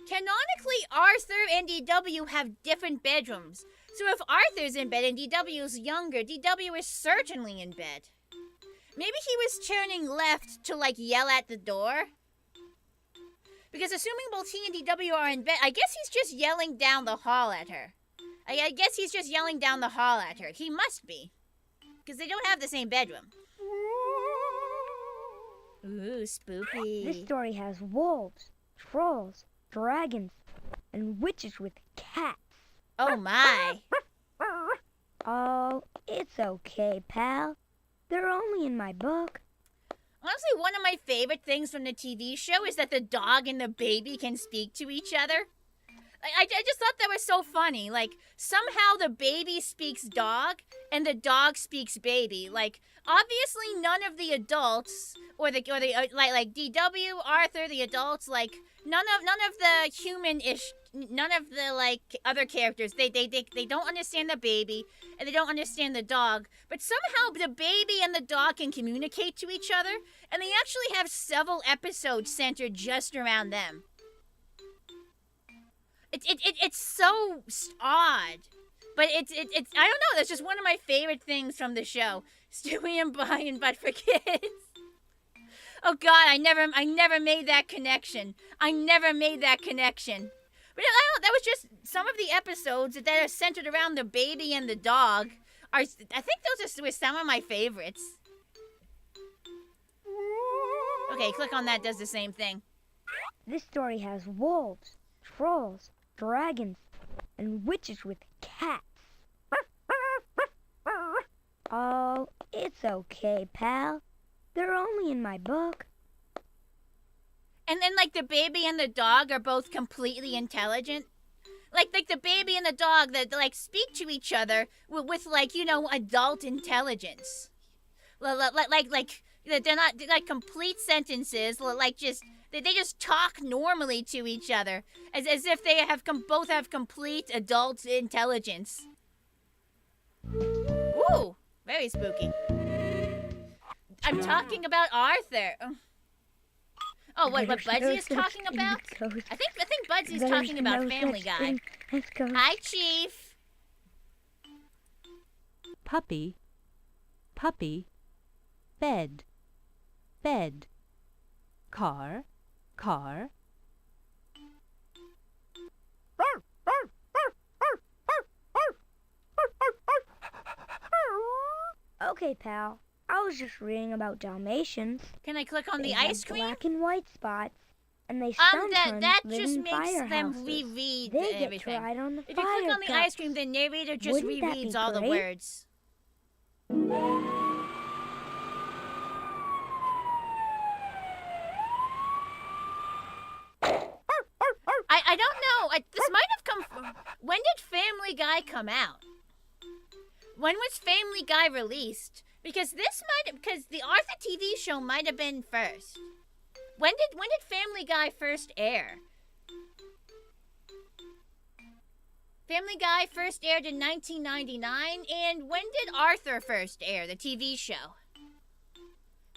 Canonically, Arthur and DW have different bedrooms. So if Arthur's in bed and DW's younger, DW is certainly in bed. Maybe he was turning left to, like, yell at the door? Because assuming both he and DW are in bed, I guess he's just yelling down the hall at her. I guess he's just yelling down the hall at her. He must be. Because they don't have the same bedroom. Ooh, spooky. This story has wolves, trolls, dragons, and witches with cats. Oh my. Oh, it's okay, pal. They're only in my book. Honestly, one of my favorite things from the TV show is that the dog and the baby can speak to each other. I just thought that was so funny. Like, somehow the baby speaks dog and the dog speaks baby. Like, obviously none of the adults or the like DW, Arthur, the adults, like none of the human-ish, none of the like other characters. They don't understand the baby and they don't understand the dog. But somehow the baby and the dog can communicate to each other, and they actually have several episodes centered just around them. It's so odd, but it's I don't know. That's just one of my favorite things from the show. Stewie and Brian, but for kids. Oh God, I never made that connection. I never made that connection. But I don't know, that was just some of the episodes that are centered around the baby and the dog. I think those were some of my favorites. Okay, click on that. Does the same thing. This story has wolves, trolls, dragons, and witches with cats. Oh, it's okay, pal. They're only in my book. And then, like, the baby and the dog are both completely intelligent. Like the baby and the dog that, like, speak to each other with like, you know, adult intelligence. Like, they're not, like, complete sentences, like, just... They just talk normally to each other, as if they both have complete adult intelligence. Ooh, very spooky. I'm talking about Arthur. Oh, what Budsy is talking about? I think Budsy's talking about Family Guy. Hi, Chief. Puppy, puppy, bed, bed, car, car. Okay, pal. I was just reading about Dalmatians. Can I click on They the have ice cream? black and white spots, and they sometimes that live just in makes them firehouses. reread They get to everything. ride on the If you click on the fire ice cream, the narrator just Wouldn't that rereads be all the great? words. I don't know. This might have come from... When did Family Guy come out? When was Family Guy released? Because because the Arthur TV show might have been first. When did Family Guy first air? Family Guy first aired in 1999, and when did Arthur first air, the TV show?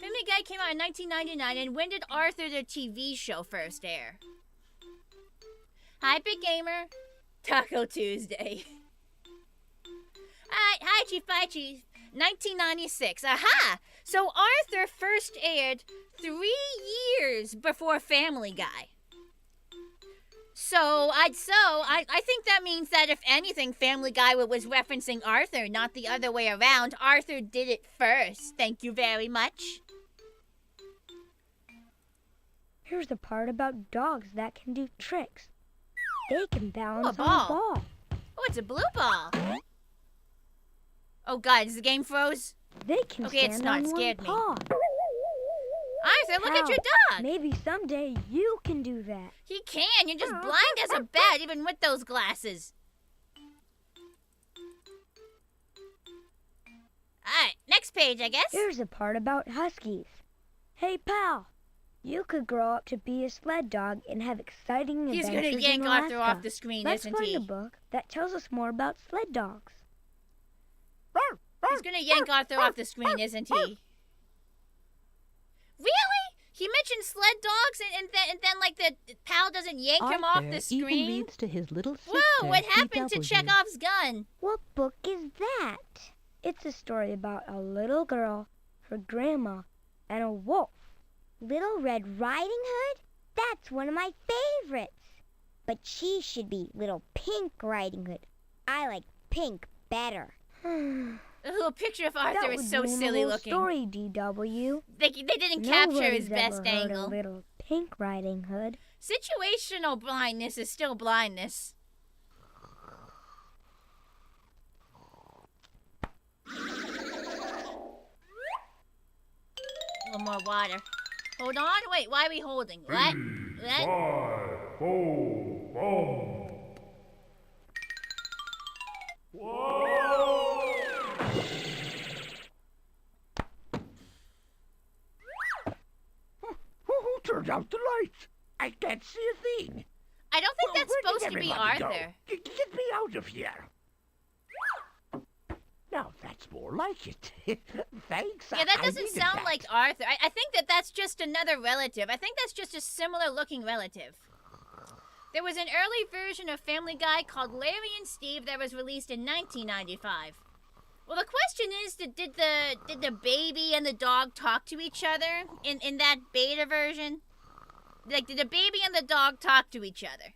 Family Guy came out in 1999, and when did Arthur the TV show first air? Hi, Big Gamer. Taco Tuesday. Hi, Chief. Bye, Chief. 1996. Aha! So Arthur first aired 3 years before Family Guy. So I think that means that if anything, Family Guy was referencing Arthur, not the other way around. Arthur did it first. Thank you very much. Here's the part about dogs that can do tricks. They can balance a on a ball. Oh, it's a blue ball. Oh God, is the game froze? They can Okay, stand it's not. on It scared one me. paw. Arthur, look at your dog. Maybe someday you can do that. He can. You're just blind as a bat, even with those glasses. Alright, next page, I guess. Here's a part about huskies. Hey, pal. You could grow up to be a sled dog and have exciting He's adventures gonna yank in Arthur Alaska. off the screen, Let's isn't find he? a book that tells us more about sled dogs. He's gonna yank Arthur off the screen, isn't he? Really? He mentioned sled dogs, and then like the pal doesn't yank him off Arthur the screen. even reads to his little sister, Whoa, what happened to CW. Chekhov's gun? What book is that? It's a story about a little girl, her grandma, and a wolf. Little Red Riding Hood? That's one of my favorites. But she should be Little Pink Riding Hood. I like pink better. The little picture of Arthur That is would so ruin the silly whole looking. Story, DW. They didn't capture his Nobody's best ever heard angle. of Little Pink Riding Hood. Situational blindness is still blindness. A little more water. Hold on, wait, why are we holding? What? Who turned out the lights? I can't see a thing. I don't think that's Where did supposed to be everybody go? Arthur. Get me out of here. Now that's more like it. Thanks. Yeah, that I doesn't needed sound that. like Arthur. I think that's just another relative. I think that's just a similar looking relative. There was an early version of Family Guy called Larry and Steve that was released in 1995. Well, the question is, did the baby and the dog talk to each other in that beta version? Like, did the baby and the dog talk to each other?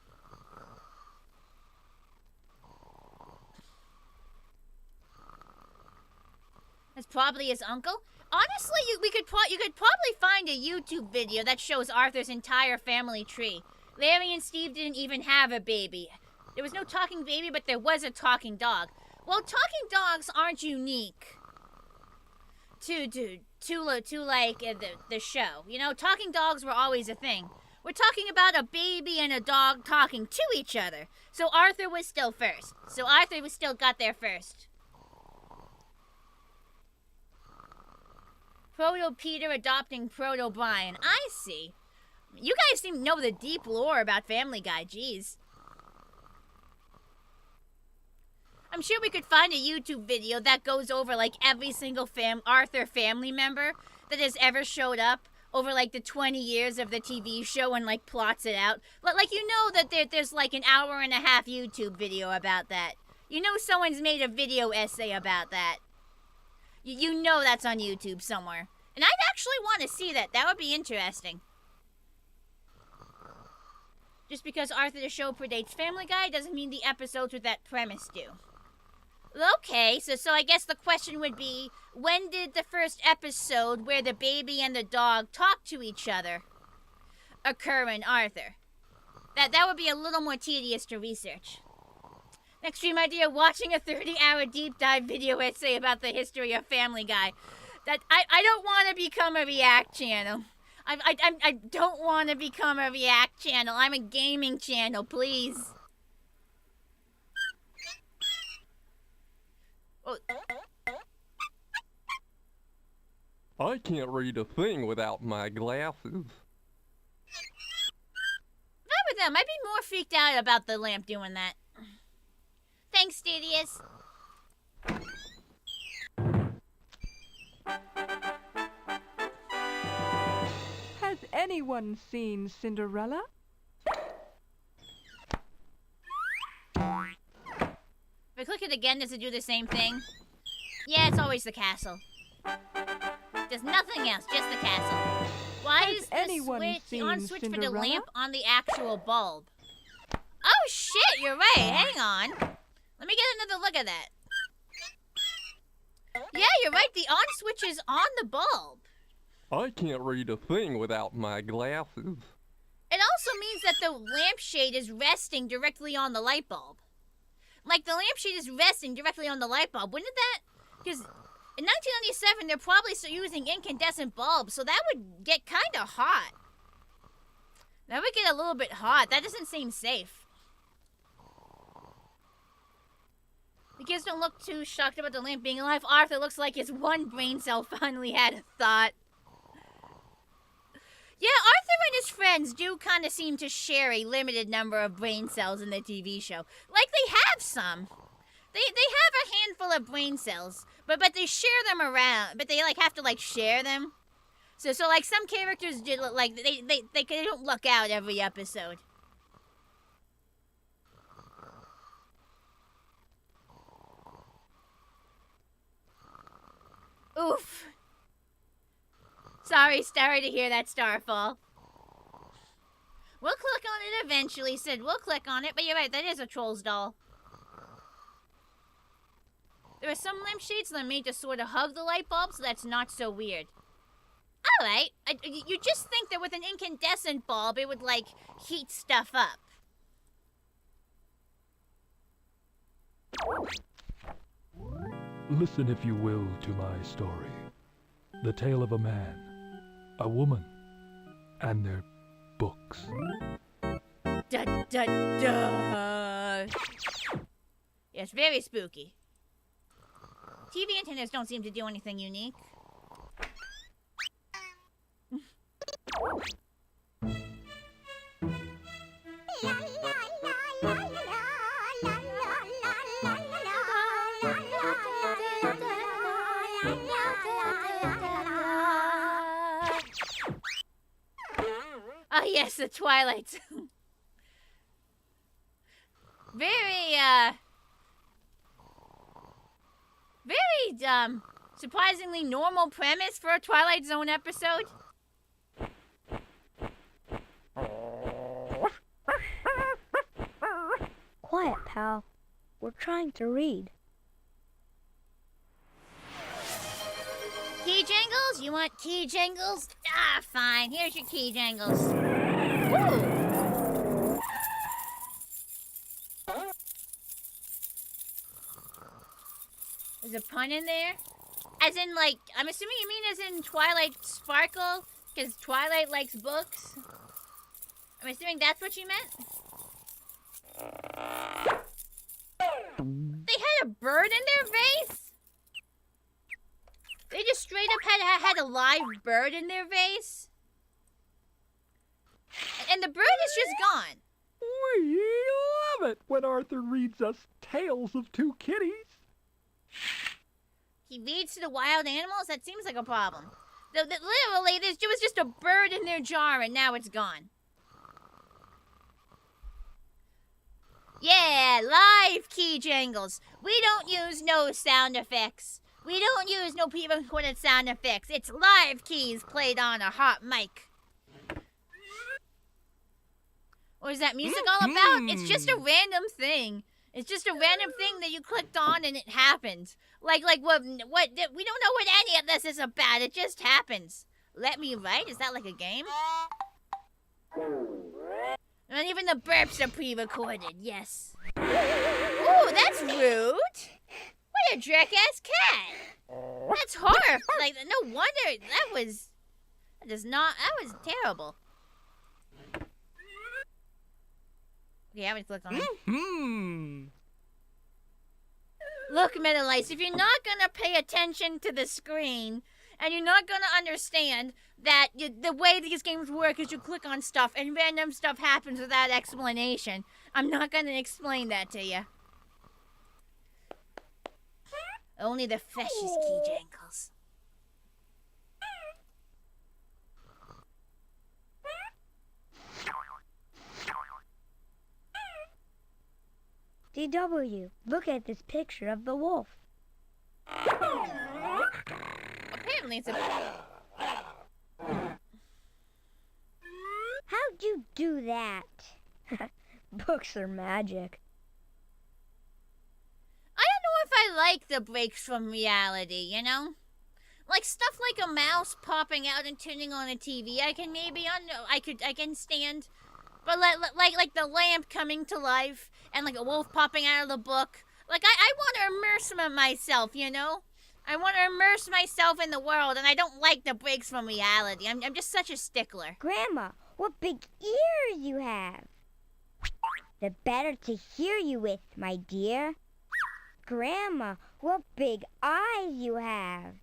That's probably his uncle. Honestly, you could probably find a YouTube video that shows Arthur's entire family tree. Larry and Steve didn't even have a baby. There was no talking baby, but there was a talking dog. Well, talking dogs aren't unique to like the show. You know, talking dogs were always a thing. We're talking about a baby and a dog talking to each other. So Arthur was still first. So Arthur was still got there first. Proto Peter adopting Proto Brian. I see. You guys seem to know the deep lore about Family Guy. Jeez. I'm sure we could find a YouTube video that goes over like every single Arthur family member that has ever showed up over like the 20 years of the TV show and like plots it out. Like, you know that there's like an hour and a half YouTube video about that. You know someone's made a video essay about that. You know that's on YouTube somewhere. And I'd actually want to see that. That would be interesting. Just because Arthur the Show predates Family Guy doesn't mean the episodes with that premise do. Okay, so I guess the question would be, when did the first episode where the baby and the dog talk to each other occur in Arthur? That would be a little more tedious to research. Next stream idea, watching a 30-hour deep dive video essay about the history of Family Guy. That I don't want to become a React channel. I don't want to become a React channel. I'm a gaming channel, please. Oh. I can't read a thing without my glasses. Not with them. I'd be more freaked out about the lamp doing that. Thanks, Studious. Has anyone seen Cinderella? If I click it again, does it do the same thing? Yeah, it's always the castle. There's nothing else, just the castle. Why Has is the anyone switch, the on seen switch for the Cinderella? lamp on the actual bulb? Oh shit, you're right, hang on. Let me get another look at that. Yeah, you're right, the on switch is on the bulb. I can't read a thing without my glasses. It also means that the lampshade is resting directly on the light bulb. Like, the lampshade is resting directly on the light bulb. Wouldn't that... Because in 1997, they're probably still using incandescent bulbs, so that would get kind of hot. That would get a little bit hot. That doesn't seem safe. The kids don't look too shocked about the lamp being alive. Arthur looks like his one brain cell finally had a thought. Yeah, Arthur and his friends do kind of seem to share a limited number of brain cells in the TV show. Like, they have some. They have a handful of brain cells, but they share them around. But they, like, have to, like, share them. So like some characters did like they don't luck out every episode. Oof. Sorry to hear that Starfall. We'll click on it eventually, Sid. We'll click on it, but you're right, that is a Trolls doll. There are some lampshades that are made to sort of hug the light bulb, so that's not so weird. Alright, you just think that with an incandescent bulb, it would, like, heat stuff up. Listen, if you will, to my story. The tale of a man, a woman, and their books. Da da da. Yes, very spooky. TV antennas don't seem to do anything unique. Oh yes, the Twilight. Very surprisingly normal premise for a Twilight Zone episode. Quiet, pal. We're trying to read. Key jingles? You want key jingles? Ah, fine. Here's your key jingles. Ooh. There's a pun in there? As in, like, I'm assuming you mean as in Twilight Sparkle? Because Twilight likes books? I'm assuming that's what you meant? They had a bird in their vase? They just straight up had a live bird in their vase? And the bird is just gone. We love it when Arthur reads us tales of two kitties. He reads to the wild animals? That seems like a problem. Literally, there was just a bird in their jar and now it's gone. Yeah, live key jingles. We don't use no sound effects. We don't use no pre-recorded sound effects. It's live keys played on a hot mic. What is that music all about? It's just a random thing. It's just a random thing that you clicked on and it happened. Like what? We don't know what any of this is about. It just happens. Let me write? Is that like a game? Not even the burps are pre-recorded. Yes. Ooh, that's rude. What a jerk-ass cat. That's horrible. Like, no wonder that was terrible. Okay, I'm gonna click on it. Look, Middle-Ice, if you're not gonna pay attention to the screen, and you're not gonna understand that the way these games work is you click on stuff and random stuff happens without explanation, I'm not gonna explain that to you. Only the freshest key jangles. DW, look at this picture of the wolf. Apparently it's a... How'd you do that? Books are magic. I don't know if I like the breaks from reality, you know? Like stuff like a mouse popping out and turning on a TV, I can maybe I can stand. But like the lamp coming to life and like a wolf popping out of the book. Like I want to immerse myself, you know? I want to immerse myself in the world and I don't like the breaks from reality. I'm just such a stickler. Grandma, what big ears you have. The better to hear you with, my dear. Grandma, what big eyes you have.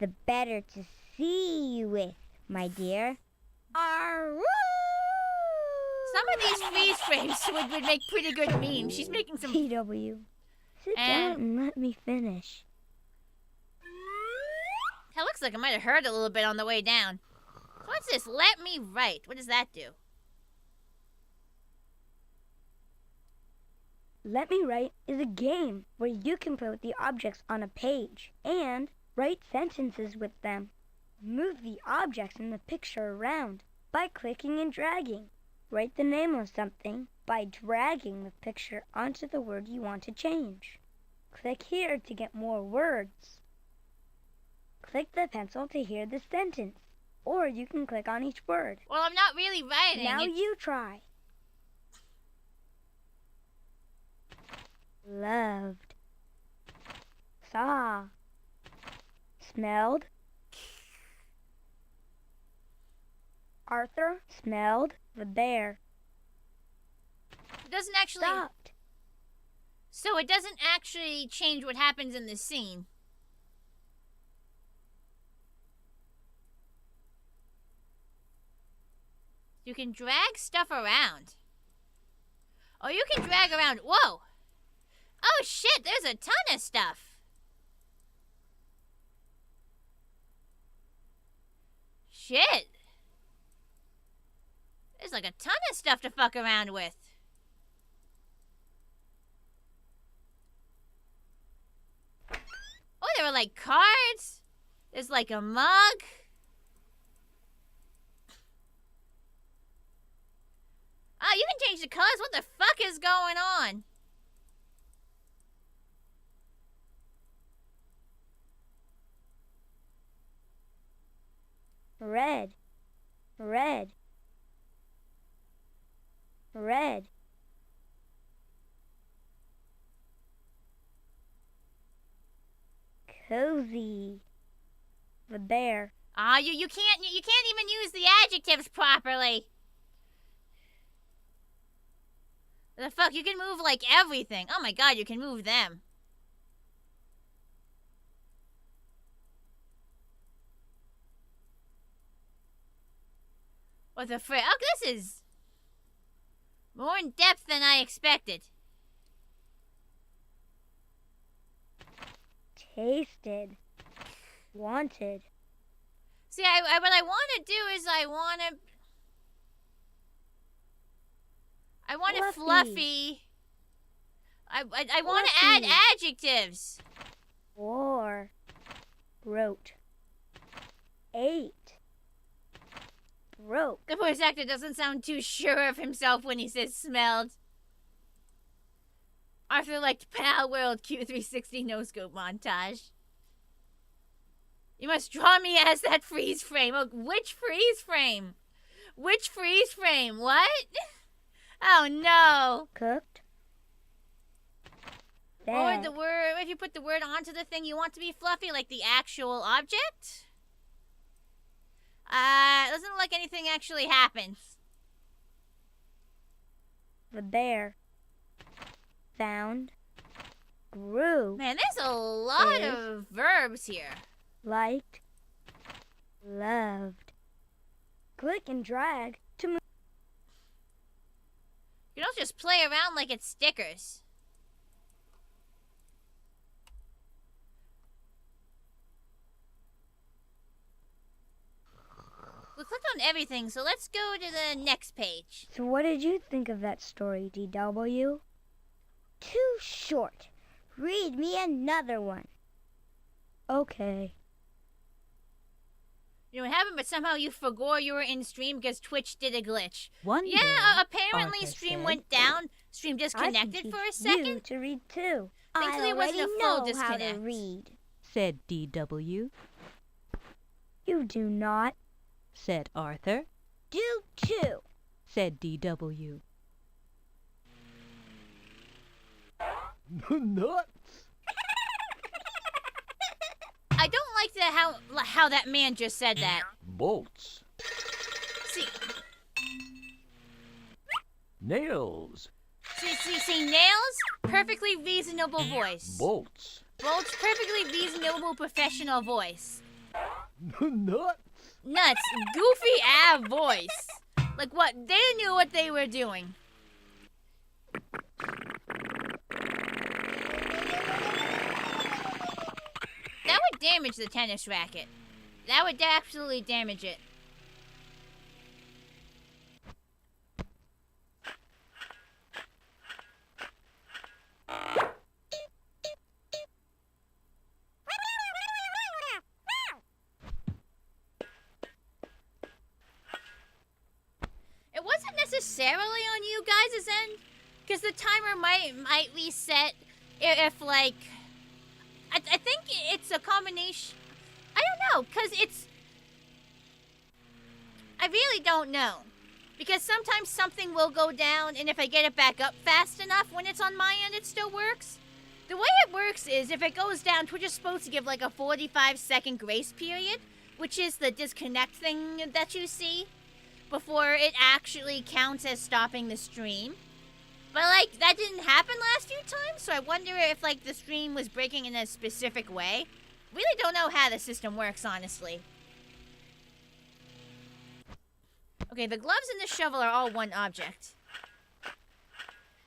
The better to see you with, my dear. Arroo! Some of these freeze frames would make pretty good memes. She's making some... TW, sit down and let me finish. That looks looks like it might have hurt a little bit on the way down. So what's this? Let me write. What does that do? Let Me Write is a game where you can play with the objects on a page and write sentences with them. Move the objects in the picture around by clicking and dragging. Write the name of something by dragging the picture onto the word you want to change. Click here to get more words. Click the pencil to hear the sentence, or you can click on each word. Well, I'm not really writing. Now you try. Loved, saw, smelled. Arthur smelled the bear. It doesn't actually... Stopped. So it doesn't actually change what happens in the scene. You can drag stuff around. Oh, you can drag around... Whoa! Oh, shit, there's a ton of stuff. Shit. There's like a ton of stuff to fuck around with. Oh, there were like cards. There's like a mug. Oh, you can change the colors. What the fuck is going on? Red, red, red. Cozy, the bear. Ah, you can't even use the adjectives properly. The fuck, you can move like everything. Oh my god, you can move them. What the frick? Oh, this is more in depth than I expected. Tasted, wanted. See, what I want to do is I want to fluffy. I want to add adjectives. Wore, wrote, ate, broke. The voice actor doesn't sound too sure of himself when he says smelled. Arthur liked Pal World Q360 no-scope montage. You must draw me as that freeze frame. Oh, which freeze frame? Which freeze frame? What? Oh no. Cooked. Or the word, if you put the word onto the thing you want to be fluffy, like the actual object? Doesn't look like anything actually happens. The bear. Found. Grew. Man, there's a lot of verbs here. Liked. Loved. Click and drag to move. You don't just play around like it's stickers. We clicked on everything, so let's go to the next page. So what did you think of that story, DW? Too short. Read me another one. Okay. You know what happened, but somehow you forgot you were in stream because Twitch did a glitch. One day, Apparently Arthur stream said, went down. Stream I disconnected can for a teach second. you to read too. Thankfully, I it wasn't already a full know disconnect. how to read. said DW, You do not. said Arthur, Do too. said DW. Nuts. I don't like how that man just said that. Bolts. See, Nails. see, nails, perfectly reasonable voice. Bolts. Bolts, perfectly reasonable professional voice. Nuts. Nuts, goofy voice. Like what? They knew what they were doing. That would damage the tennis racket. That would absolutely damage it. It wasn't necessarily on you guys' end, because the timer might reset if like, I think it's a combination. I don't know, because I really don't know. Because sometimes something will go down, and if I get it back up fast enough when it's on my end, it still works. The way it works is, if it goes down, Twitch is supposed to give like a 45-second grace period, which is the disconnect thing that you see, before it actually counts as stopping the stream. But like, that didn't happen last few times, so I wonder if like the stream was breaking in a specific way. Really don't know how the system works, honestly. Okay, the gloves and the shovel are all one object.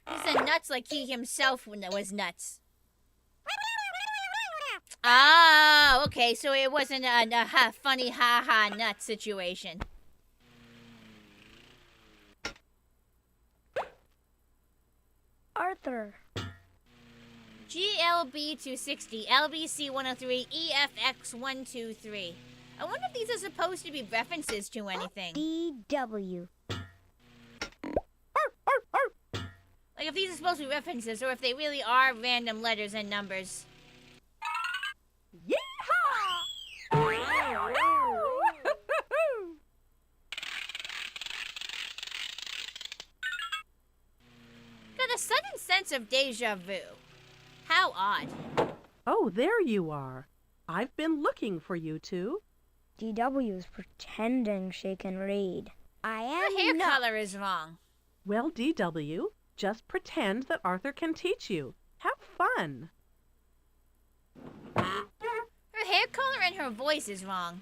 He said nuts like he himself was nuts. Oh, okay, so it wasn't a funny ha-ha nut situation. Arthur. GLB260, LBC103, EFX123. I wonder if these are supposed to be references to anything. DW. Like if these are supposed to be references, or if they really are random letters and numbers. Got a sudden sense of deja vu. How odd. Oh, there you are. I've been looking for you two. DW is pretending she can read. I am Her hair not. color is wrong. Well, DW, just pretend that Arthur can teach you. Have fun. Her hair color and her voice is wrong.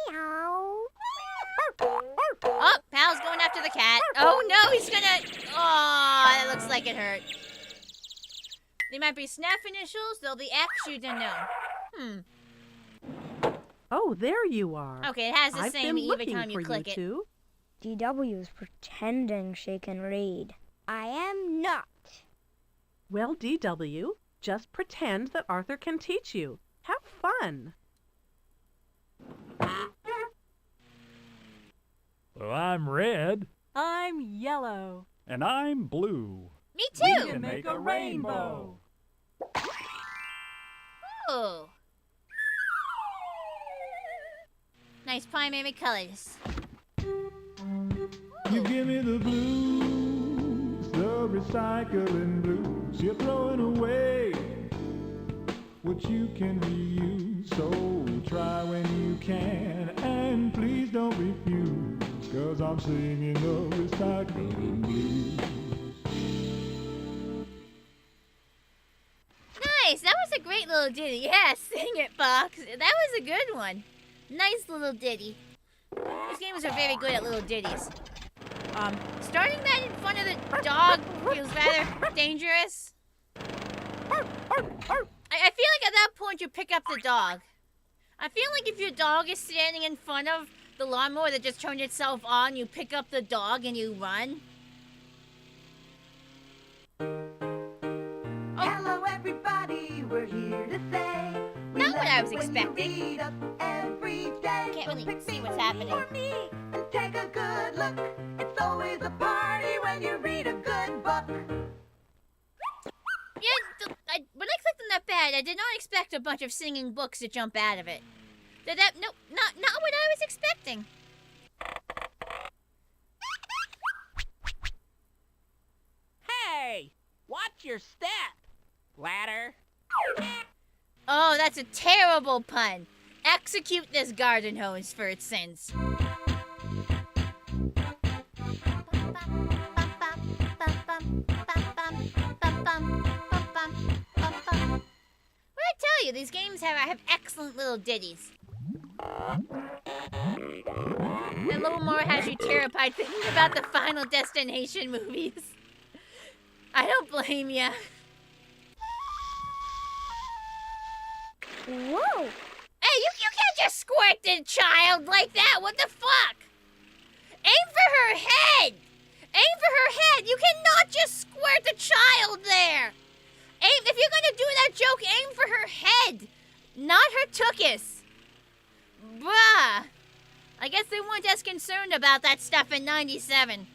Meow. Oh, Pal's going after the cat. Oh no, he's gonna... Oh, that looks like it hurt. They might be snap initials, though the X you don't know. Oh, there you are. Okay, it has the I've same been every looking time you for click you it. two. DW is pretending she can read. I am not. Well, DW, just pretend that Arthur can teach you. Have fun. Well, I'm red. I'm yellow. And I'm blue. Me too! We can make a rainbow. Ooh. Nice primary colors. You give me the blues, the recycling blues. You're throwing away what you can reuse. So try when you can, and please don't refuse, 'cause I'm singing the recycling blues. Nice! That was a great little ditty. Yeah, sing it, Fox. That was a good one. Nice little ditty. These games are very good at little ditties. Starting that in front of the dog feels rather dangerous. I feel like at that point you pick up the dog. I feel like if your dog is standing in front of the lawnmower that just turned itself on, you pick up the dog and you run. Hello everybody, we're here to say we Not what I was love it when expecting. you read us every day. Can't really Pick see me what's or happening. or me, and take a good look. It's always a party when you read a good book. Yeah, when I clicked on that pad, I did not expect a bunch of singing books to jump out of it. Nope, not what I was expecting. Hey, watch your step, ladder. Oh, that's a terrible pun. Execute this garden hose for its sins. What I tell you, these games have excellent little ditties. And little more has you terrified thinking about the Final Destination movies. I don't blame ya. Whoa! Hey, you the child like that. What the fuck? Aim for her head. Aim for her head. You cannot just squirt the child there. Aim. If you're gonna do that joke, aim for her head, not her tuchus. Bruh. I guess they weren't as concerned about that stuff in 97.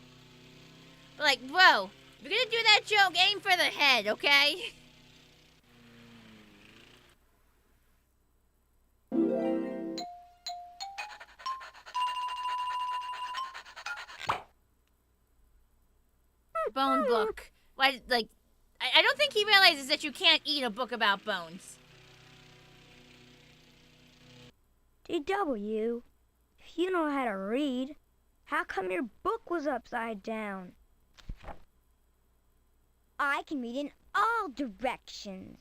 But like, bro, if you're gonna do that joke, aim for the head, okay? Bone book. Why, like, I don't think he realizes that you can't eat a book about bones. DW, if you know how to read, how come your book was upside down? I can read in all directions.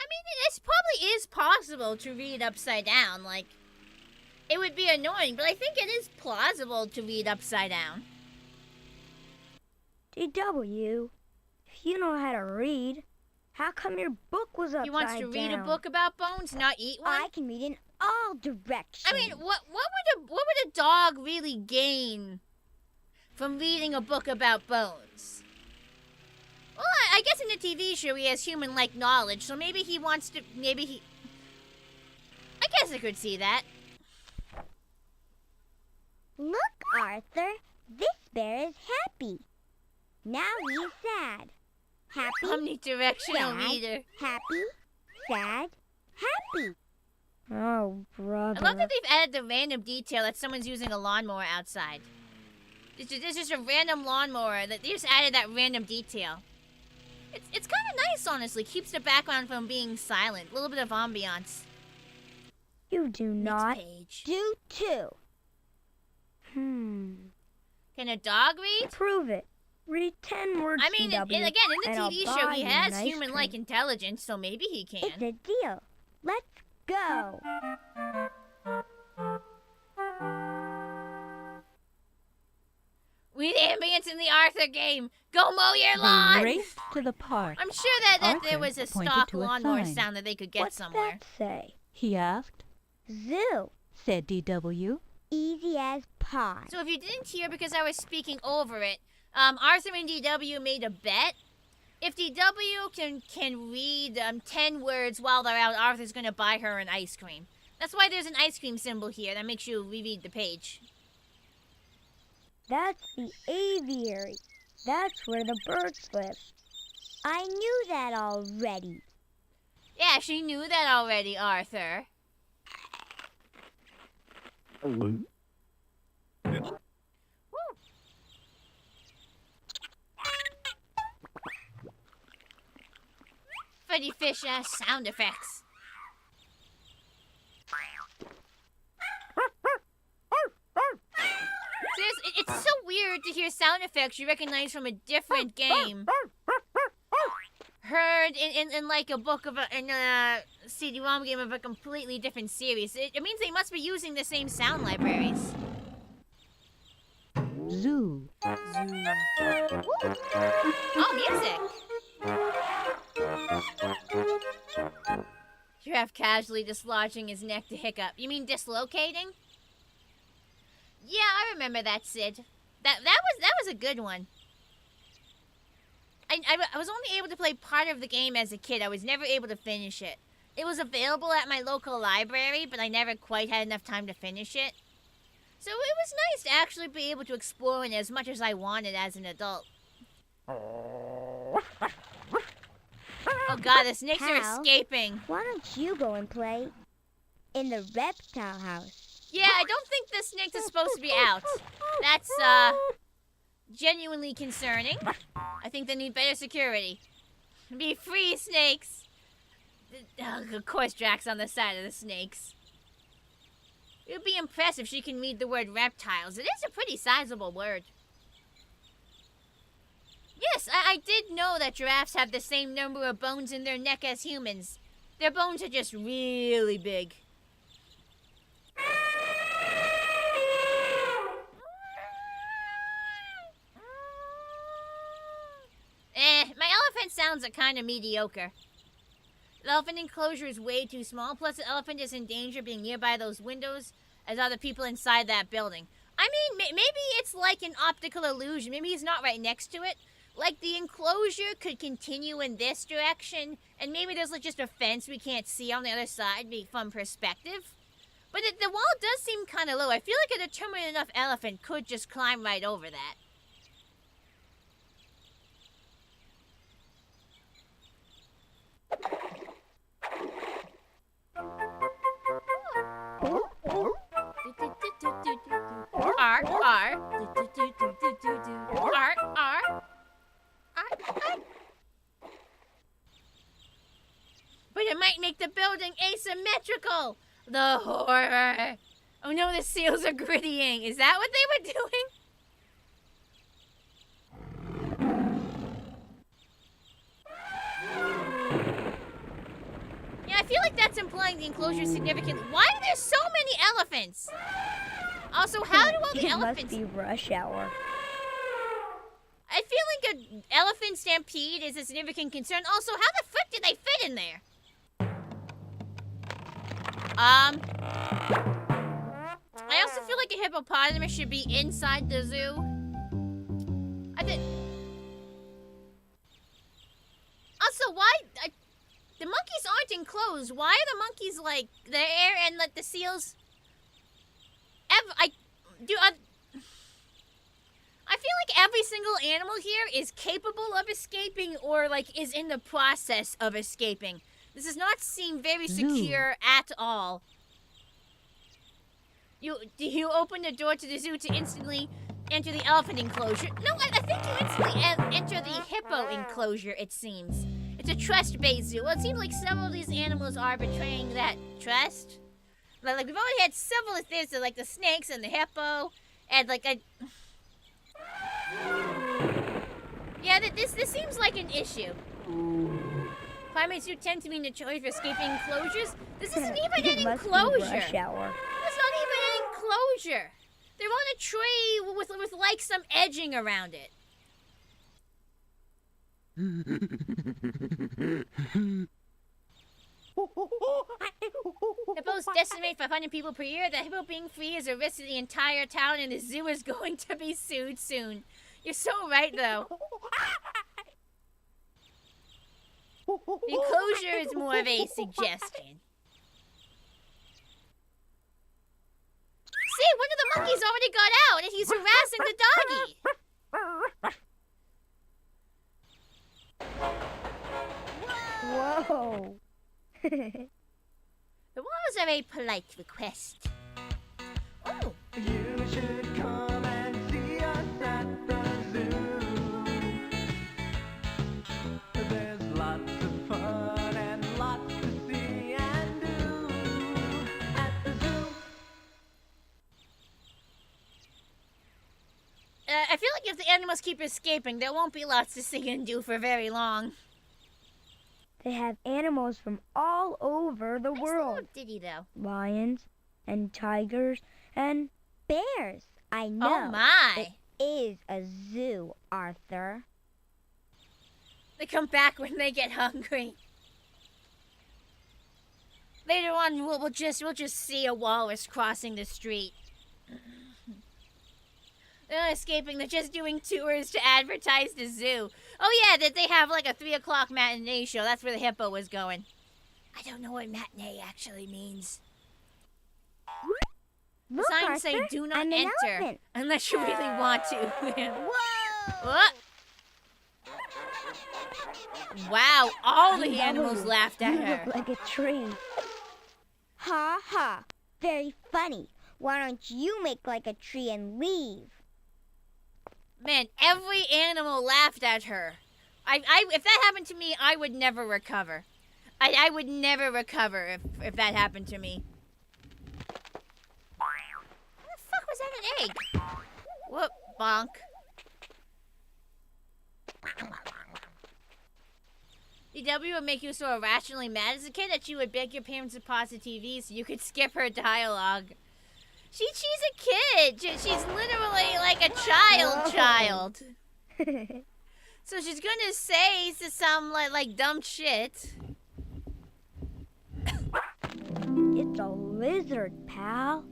I mean, it probably is possible to read upside down. Like, it would be annoying, but I think it is plausible to read upside down. DW, if you know how to read, how come your book was upside down? He wants to read a book about bones, not eat one? I can read in all directions. I mean, what would a dog really gain from reading a book about bones? Well, I guess in the TV show he has human-like knowledge, so maybe he wants to, I guess I could see that. Look, Arthur, this bear is happy. Now he is sad. Happy, Omnidirectional sad, reader. Happy, sad, happy. Oh, brother. I love that they've added the random detail that someone's using a lawnmower outside. It's just a random lawnmower that they just added that random detail. It's kind of nice, honestly. Keeps the background from being silent. A little bit of ambiance. You do not page. do too. Can a dog read? Prove it. Read 10 words. I mean, CW, again, in the and TV I'll show, buy he you has an ice human-like cream. intelligence, so maybe he can. It's a deal. Let's go. Read ambience in the Arthur game. Go mow your lawn. They raced to the park. I'm sure that there Arthur was a pointed stock to a lawnmower sign. sound that they could get What's somewhere. that say? He asked. Zoo. Said DW. Easy as pie. So if you didn't hear because I was speaking over it, Arthur and DW made a bet. If DW can read 10 words while they're out, Arthur's going to buy her an ice cream. That's why there's an ice cream symbol here that makes you reread the page. That's the aviary. That's where the birds live. I knew that already. Yeah, she knew that already, Arthur. Woo. Freddy Fish sound effects. It's so weird to hear sound effects you recognize from a different game. Heard in like a book of in a CD-ROM game of a completely different series. It means they must be using the same sound libraries. Zoo. Oh, music. Giraffe casually dislodging his neck to hiccup. You mean dislocating? Yeah, I remember that, Sid. That was a good one. I was only able to play part of the game as a kid. I was never able to finish it. It was available at my local library, but I never quite had enough time to finish it. So it was nice to actually be able to explore it as much as I wanted as an adult. Oh god, the snakes are Pal, escaping. Why don't you go and play in the reptile house? Yeah, I don't think the snakes are supposed to be out. That's, genuinely concerning. I think they need better security. Be free, snakes! Of course, Drax on the side of the snakes. It would be impressive if she can read the word reptiles. It is a pretty sizable word. Yes, I did know that giraffes have the same number of bones in their neck as humans. Their bones are just really big. My elephant sounds are kind of mediocre. The elephant enclosure is way too small. Plus, the elephant is in danger of being nearby those windows as other people inside that building. I mean, maybe it's like an optical illusion. Maybe he's not right next to it. Like, the enclosure could continue in this direction, and maybe there's like just a fence we can't see on the other side from perspective. But the wall does seem kind of low. I feel like a determined enough elephant could just climb right over that. But it might make the building asymmetrical. The horror. Oh no, the seals are grittying. Is that what they were doing? Yeah, I feel like that's implying the enclosure is significant. Why are there so many elephants? Also, how do all the elephants... It must be rush hour. I feel like an elephant stampede is a significant concern. Also, how the frick did they fit in there? I also feel like a hippopotamus should be inside the zoo. Also, why... the monkeys aren't enclosed. Why are the monkeys, like, there and, like, the seals... I feel like every single animal here is capable of escaping or, like, is in the process of escaping. This does not seem very secure at all. You open the door to the zoo to instantly enter the elephant enclosure. No, I think you instantly enter the hippo enclosure, it seems. It's a trust-based zoo. Well, it seems like several of these animals are betraying that trust. But, like, we've already had several of this, like the snakes and the hippo, and, like, yeah, this seems like an issue. Primates do tend to be notorious for escaping enclosures. This isn't even an enclosure. That's not even an enclosure. They're on a tree with like some edging around it. Hippos decimate 500 people per year. The hippo being free is a risk to the entire town, and the zoo is going to be sued soon. You're so right, though. The enclosure is more of a suggestion. See, one of the monkeys already got out, and he's harassing the doggy. Whoa. The walls are a polite request. Oh. You should come and see us at the zoo. There's lots of fun and lots to see and do at the zoo. I feel like if the animals keep escaping, there won't be lots to see and do for very long. They have animals from all over the world. Did he, though? Lions and tigers and bears. I know. Oh, my. It is a zoo, Arthur. They come back when they get hungry. Later on, we'll just see a walrus crossing the street. They're not escaping. They're just doing tours to advertise the zoo. Oh, yeah, that they have like a 3 o'clock matinee show. That's where the hippo was going. I don't know what matinee actually means. Look, Signs say Arthur, do not I'm an enter elephant. unless you really want to. Whoa! What? Wow, all the No, animals laughed at you her. look like a tree. Ha ha. Very funny. Why don't you make like a tree and leave? Man, every animal laughed at her. If that happened to me, I would never recover. I would never recover if that happened to me. What the fuck was that, an egg? Whoop, bonk. DW would make you so irrationally mad as a kid that you would beg your parents to pause the TV so you could skip her dialogue. She's a kid. She's literally like a child. So she's gonna say some like dumb shit. lizard, pal.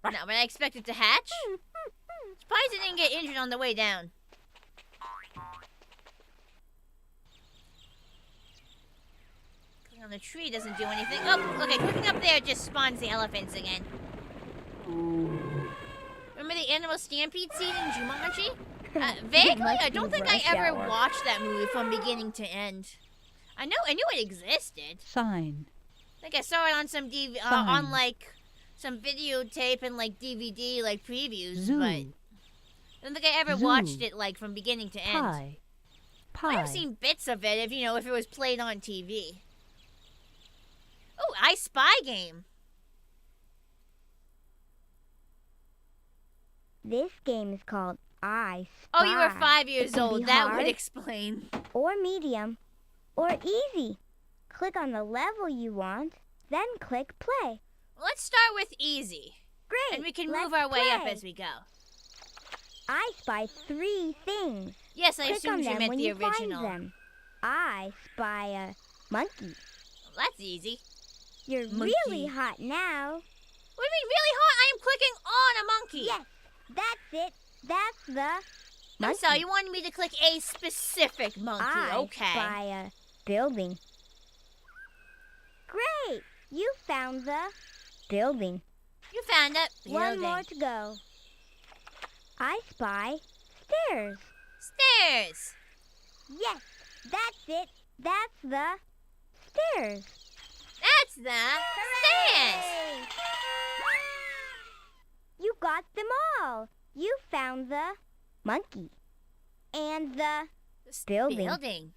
No, but I expect it to hatch. Surprised it didn't get injured on the way down. Clicking on the tree doesn't do anything. Oh, okay, clicking up there just spawns the elephants again. Remember the animal stampede scene in Jumanji? Vaguely, I don't think I ever watched that movie from beginning to end. I knew it existed. Sign. I think I saw it on some on like some videotape and like DVD like previews, Zoo. but I don't think I ever watched it like from beginning to end. Pie. I have seen bits of it if if it was played on TV. Oh, I Spy game. This game is called I Spy. Oh, you were 5 years It can old. be That hard, would explain. or medium, or easy. Click on the level you want, then click play. Let's start with easy. Great. And we can let's move our way up play. as we go. I spy 3 things. Yes, I Click on assumed you them meant when the you original. find them. I spy a monkey. Well, that's easy. You're Monkey. really hot now. What do you mean really hot? I am clicking on a monkey. Yes, that's it. That's the I'm monkey. sorry, you wanted me to click a specific monkey. I Okay. spy a building. Great! You found the building. You found it. One more to go. I spy stairs. Stairs. Yes, that's it. That's the stairs. That's the stairs. Hooray! You got them all. You found the monkey. And the building.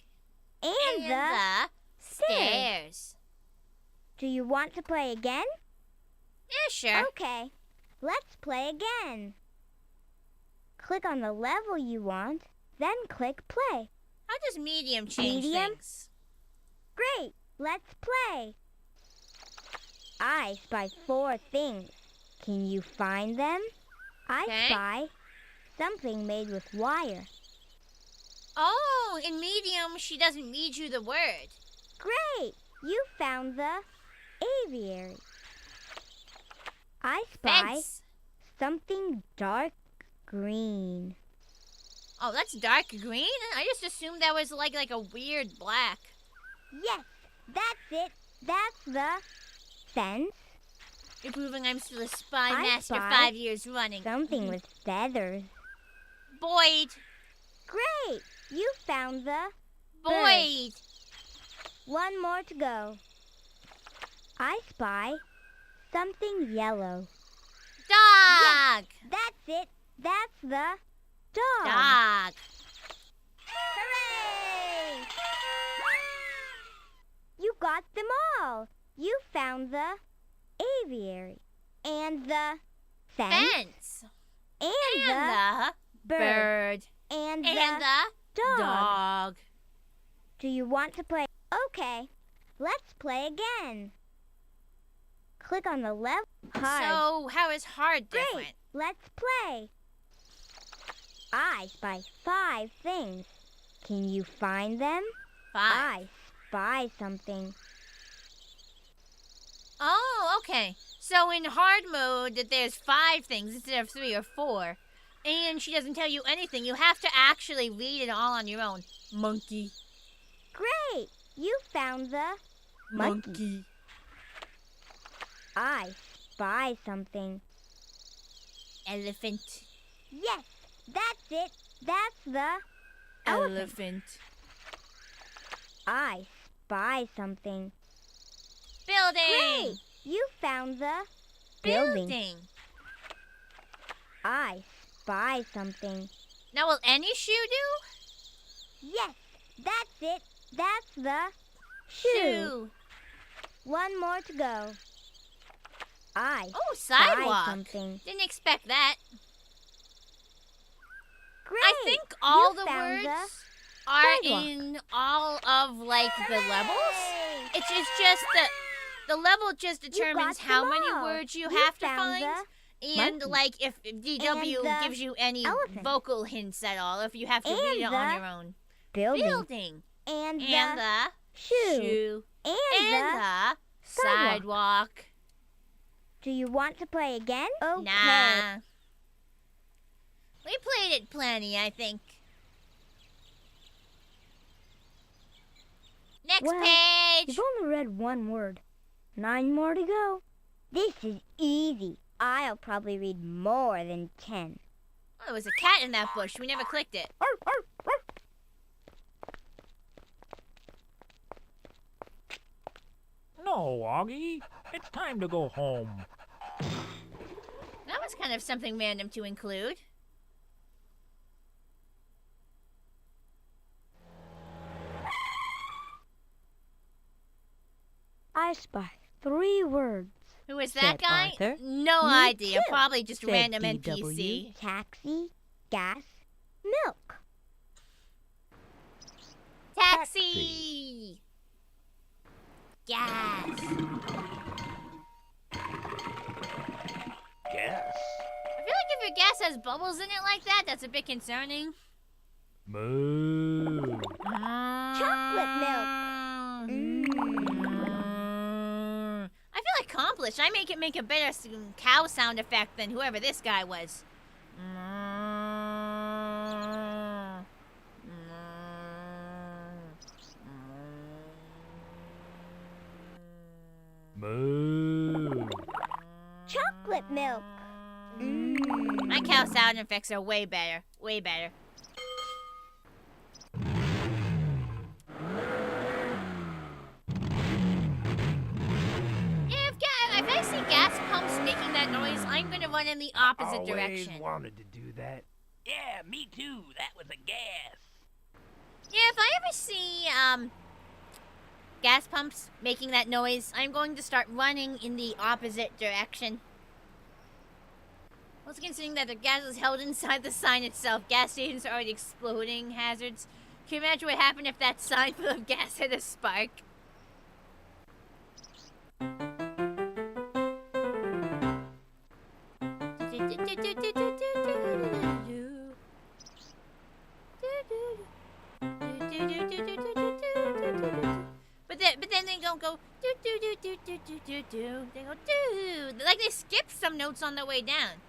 And the stairs. Do you want to play again? Yeah, sure. Okay, let's play again. Click on the level you want, then click play. How does medium change Medium? things? Great, let's play. I spy 4 things. Can you find them? I Okay. spy something made with wire. Oh, in medium, she doesn't read you the word. Great, you found the aviary. I spy Fence. something dark green. Oh, that's dark green? I just assumed that was like a weird black. Yes, that's it. That's the fence. You're proving I'm still a spy I master spy 5 years running. Something with feathers. Boyd. Great, you found the Boyd. One more to go. I spy something yellow. Dog. That's it. That's the dog. Dog. Hooray! You got them all. You found the aviary and the fence, and the bird, and the dog. Do you want to play? Okay, let's play again. Click on the left. Hard. So, how is hard different? Great, let's play. I spy 5 things. Can you find them? 5. I spy something. Oh, okay. So in hard mode, that there's 5 things instead of 3 or 4. And she doesn't tell you anything. You have to actually read it all on your own. Monkey. Great! You found the monkey. I spy something. Elephant. Yes, that's it. That's the elephant. I spy something. Building. Great! You found the building. I spy something. Now, will any shoe do? Yes, that's it. That's the shoe. One more to go. I spy sidewalk. something. Didn't expect that. Great! I think all You the found words are sidewalk. in all of, like, the levels. It's just that the level just determines got how them many all. words you You have to found find. the And, monkey. like, if DW And the gives you any elephant. vocal hints at all, if you have to read And it on the your own. building. And And the the shoe. and And the the sidewalk. Do you want to play again? Okay. Nah. We played it plenty, I think. Next Well, page! You've only read one word. 9 more to go. This is easy. I'll probably read more than 10. Oh, there was a cat in that bush. We never clicked it. No, Augie. It's time to go home. That was kind of something random to include. I spy 3 words. Who is Said that guy? Arthur. No Me idea. too, Probably just said random DW. NPC. Taxi, gas, milk. Taxi! Gas. Yes. I feel like if your gas has bubbles in it like that, that's a bit concerning. Moo. Chocolate milk. I feel accomplished. I make it make a better cow sound effect than whoever this guy was. Moo. Chocolate milk. My cow sound effects are way better. Way better. If I see gas pumps making that noise, I'm gonna run in the opposite Always direction. wanted to do that. Yeah, me too. That was a gas. Yeah, if I ever see gas pumps making that noise, I'm going to start running in the opposite direction. Also considering that the gas is held inside the sign itself, gas stations are already exploding hazards. Can you imagine what happened if that sign full of gas had a spark? But then they don't go do do do do do do do do. They go do. Like they skip some notes on the way down.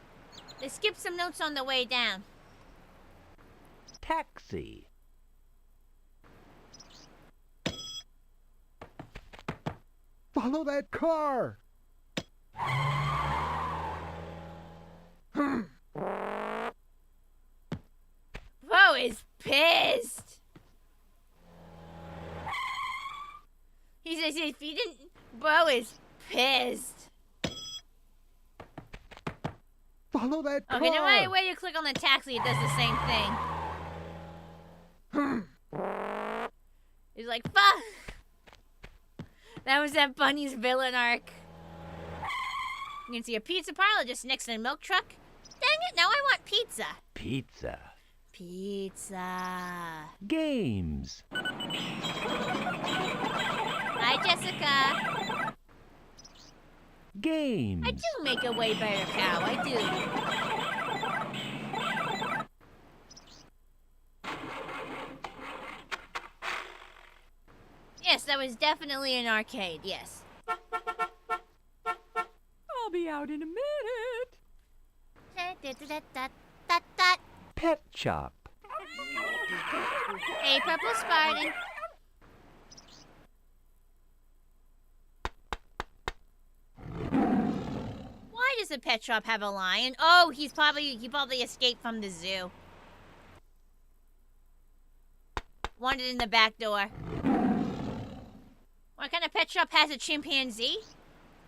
They skip some notes on the way down. Taxi. Follow that car. Bo is pissed. He says if he didn't, Bo is pissed. Follow that car. Okay, no matter where you click on the taxi, it does the same thing. He's like, fuck. That was that Bunny's villain arc. You can see a pizza parlor just next to the milk truck. Dang it, now I want pizza. Pizza. Pizza. Games. Hi, Jessica. Games. I do make a way better cow, I do. Yes, that was definitely an arcade, yes. I'll be out in a minute. Pet shop. Hey, Purple Spartan. Why does the pet shop have a lion? Oh, he probably escaped from the zoo. Wandered in the back door. What kind of pet shop has a chimpanzee?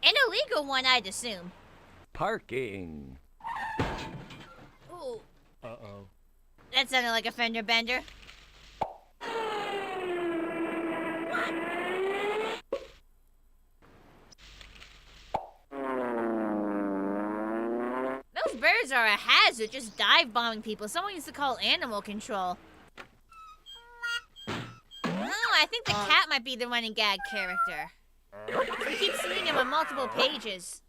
An illegal one, I'd assume. Parking. Ooh, Uh-oh. that sounded like a fender bender. Those birds are a hazard, just dive bombing people. Someone needs to call animal control. Oh, I think the cat might be the running gag character. We keep seeing him on multiple pages.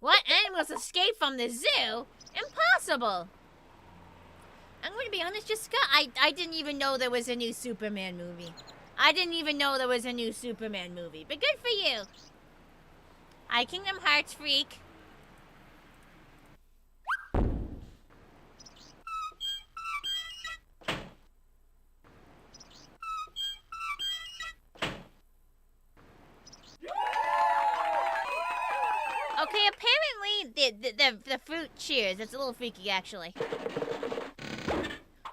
What? Animals escape from the zoo? Impossible! I'm going to be honest, Jessica, I didn't even know there was a new Superman movie. I didn't even know there was a new Superman movie, but good for you. I Kingdom Hearts freak. Okay, apparently the fruit cheers. That's a little freaky, actually.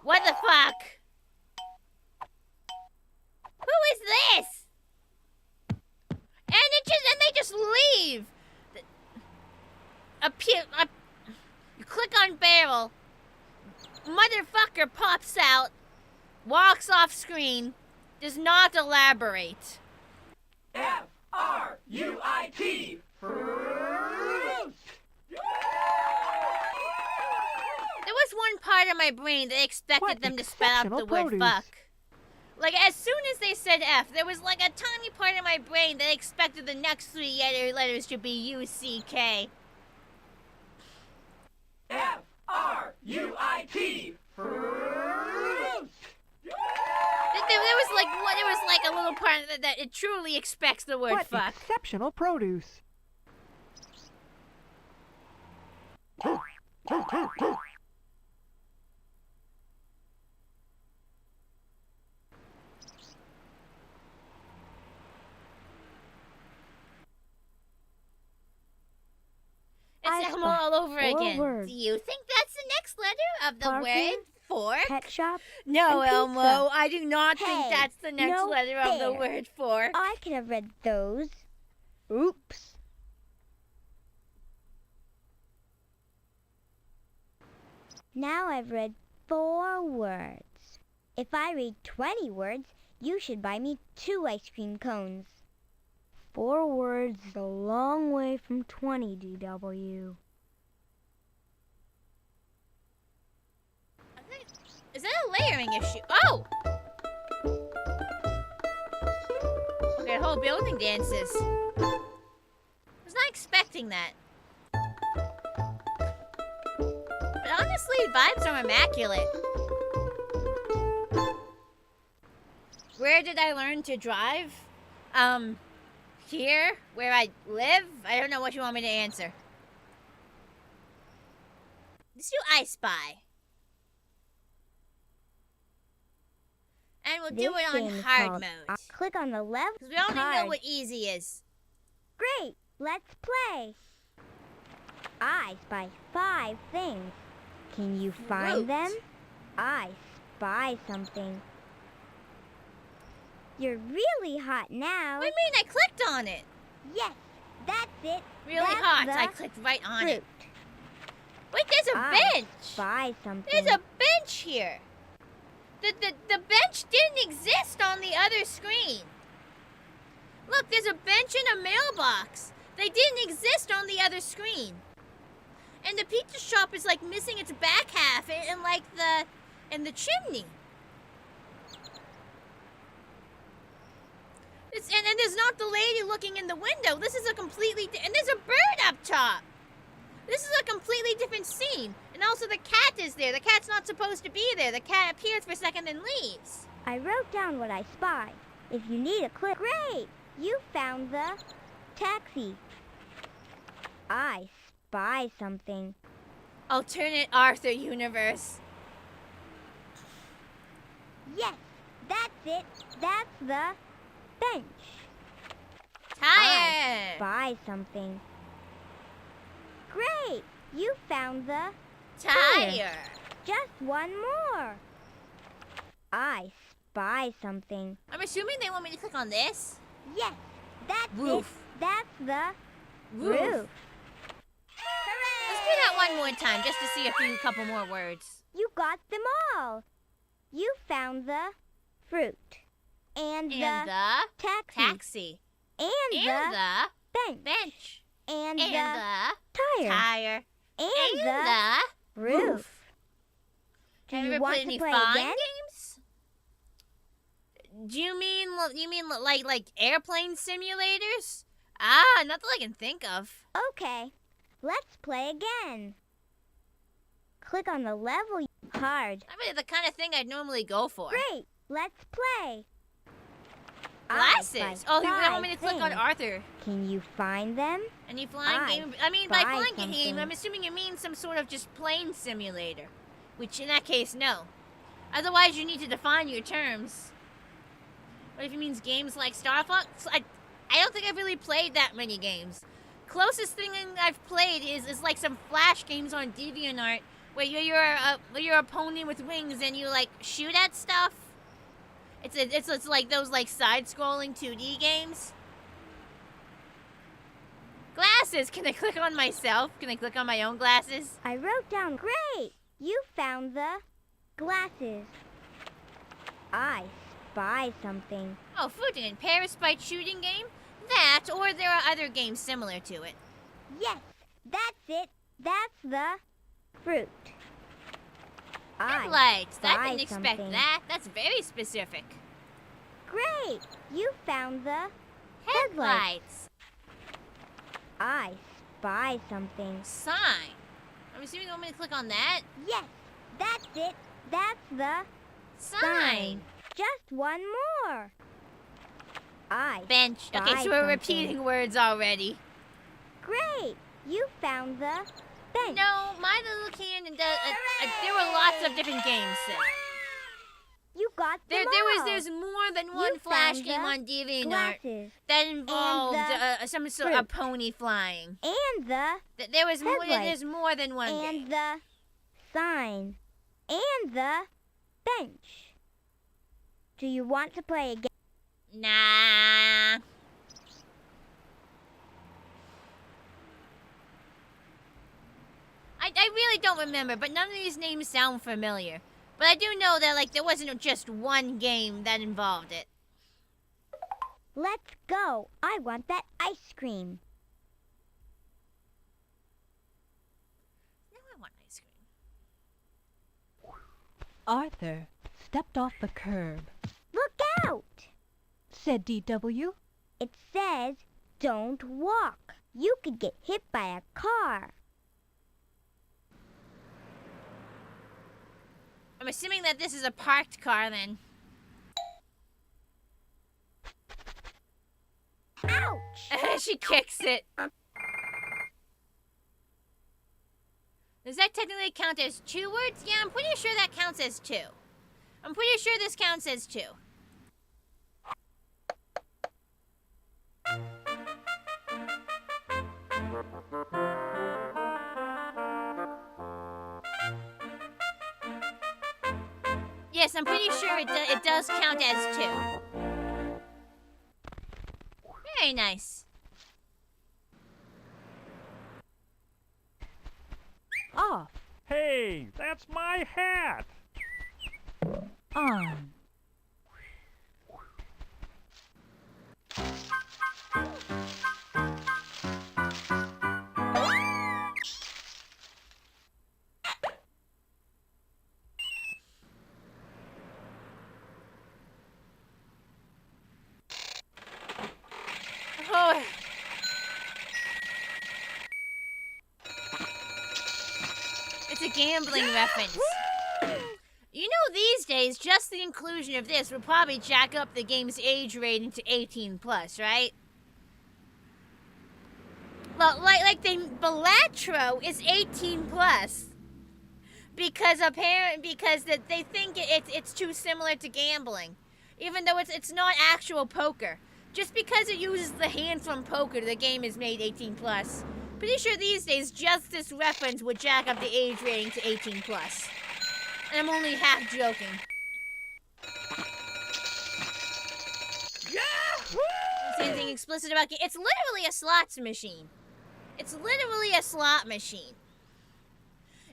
What the fuck? Who is this? And they just leave. You click on barrel. Motherfucker pops out, walks off screen, does not elaborate. F-R-U-I-T. Fruit. There was one part of my brain that expected them to spell out the word fuck. Like, as soon as they said F, there was like a tiny part of my brain that expected the next 3 letters to be U-C-K. F-R-U-I-T. Fruit. There was like a little part that it truly expects the word fuck. What exceptional produce. It's all over again. Words. Do you think that's the next letter of the Parking, word fork? Pet shop. No, and Elmo, pizza. I do not think Hey, that's the next no letter of the fair. word fork. I could have read those. Oops. Now I've read 4 words. If I read 20 words, you should buy me 2 ice cream cones. 4 words is a long way from 20, DW. Is that a layering issue? Oh! Okay, a whole building dances. I was not expecting that. But honestly, vibes are immaculate. Where did I learn to drive? Here, where I live? I don't know what you want me to answer. Let's do I Spy. And we'll do it on hard mode. Click on the left. Because we only know what easy is. Great, let's play. I spy 5 things. Can you find them? I spy something. You're really hot now. What do you mean? I clicked on it. Yes, that's it. Really That's hot. the I clicked right on fruit. it. Wait, there's a I bench. spy something. There's a bench here. The bench didn't exist on the other screen. Look, there's a bench and a mailbox. They didn't exist on the other screen. And the pizza shop is like missing its back half and like the chimney. And there's not the lady looking in the window. This is a completely and there's a bird up top. This is a completely different scene. And also the cat is there. The cat's not supposed to be there. The cat appears for a second and leaves. I wrote down what I spied. If you need a clip, great! You found the taxi. I spy something. Alternate Arthur universe. Yes, that's it. That's the bench. Tire. I spy something. Great! You found the Tire. Just one more. I spy something. I'm assuming they want me to click on this. Yes, that's Roof. it. That's the Roof. roof. Let's do that one more time just to see a couple more words. You got them all. You found the fruit. And the taxi. And the bench. bench. And the tire. tire. And the roof. Do Have you you ever want played to any play fine again? games? Do you mean like airplane simulators? Ah, not that I can think of. Okay, let's play again. Click on the level hard. I mean, the kind of thing I'd normally go for. Great, let's play. Glasses. Oh, you want me to click on things. Arthur. Can you find them? Any flying I game? I mean, by spy flying game, something. I'm assuming you mean some sort of just plane simulator. Which, in that case, no. Otherwise, you need to define your terms. What if it means games like Star Fox? I don't think I've really played that many games. Closest thing I've played is like some Flash games on DeviantArt where you're a pony with wings and you like shoot at stuff. It's like those like side-scrolling 2D games. Glasses. Can I click on myself? Can I click on my own glasses? I wrote down, great! You found the glasses. I spy something. Oh, fruit and Parasite shooting game? That, or there are other games similar to it. Yes, that's it. That's the fruit. Headlights. I spy didn't expect something. that. That's very specific. Great! You found the Headlights. I spy something. Sign. I'm assuming you want me to click on that? Yes, that's it. That's the Sign. Just one more. I Bench. Okay, spy so we're something. repeating words already. Great! You found the bench. No, my little cannon does. There were lots of different games. You got them There's more than one You Flash found game the on DeviantArt glasses that involved the some sort of pony flying. and the There's headlights more than one game. and the sign and the bench. Do you want to play a game? Nah. I really don't remember, but none of these names sound familiar. But I do know that like there wasn't just one game that involved it. Let's go. I want that ice cream. Now I want ice cream. Arthur stepped off the curb, Look out! said DW. It says, don't walk. You could get hit by a car. I'm assuming that this is a parked car then. Ouch! She kicks it. Does that technically count as 2 words? Yeah, I'm pretty sure that counts as 2. I'm pretty sure this counts as 2. Yes, I'm pretty sure it does count as 2. Very nice. Off. Hey, that's my hat. On. Oh. It's a gambling reference. You know, these days, just the inclusion of this would probably jack up the game's age rating to 18+, right? Well, like the Balatro is 18+. Because they think it's too similar to gambling. Even though it's not actual poker. Just because it uses the hand from poker, the game is made 18+. Pretty sure these days just this reference would jack up the age rating to 18+. And I'm only half joking. Is anything explicit about game? It's literally a slots machine. It's literally a slot machine.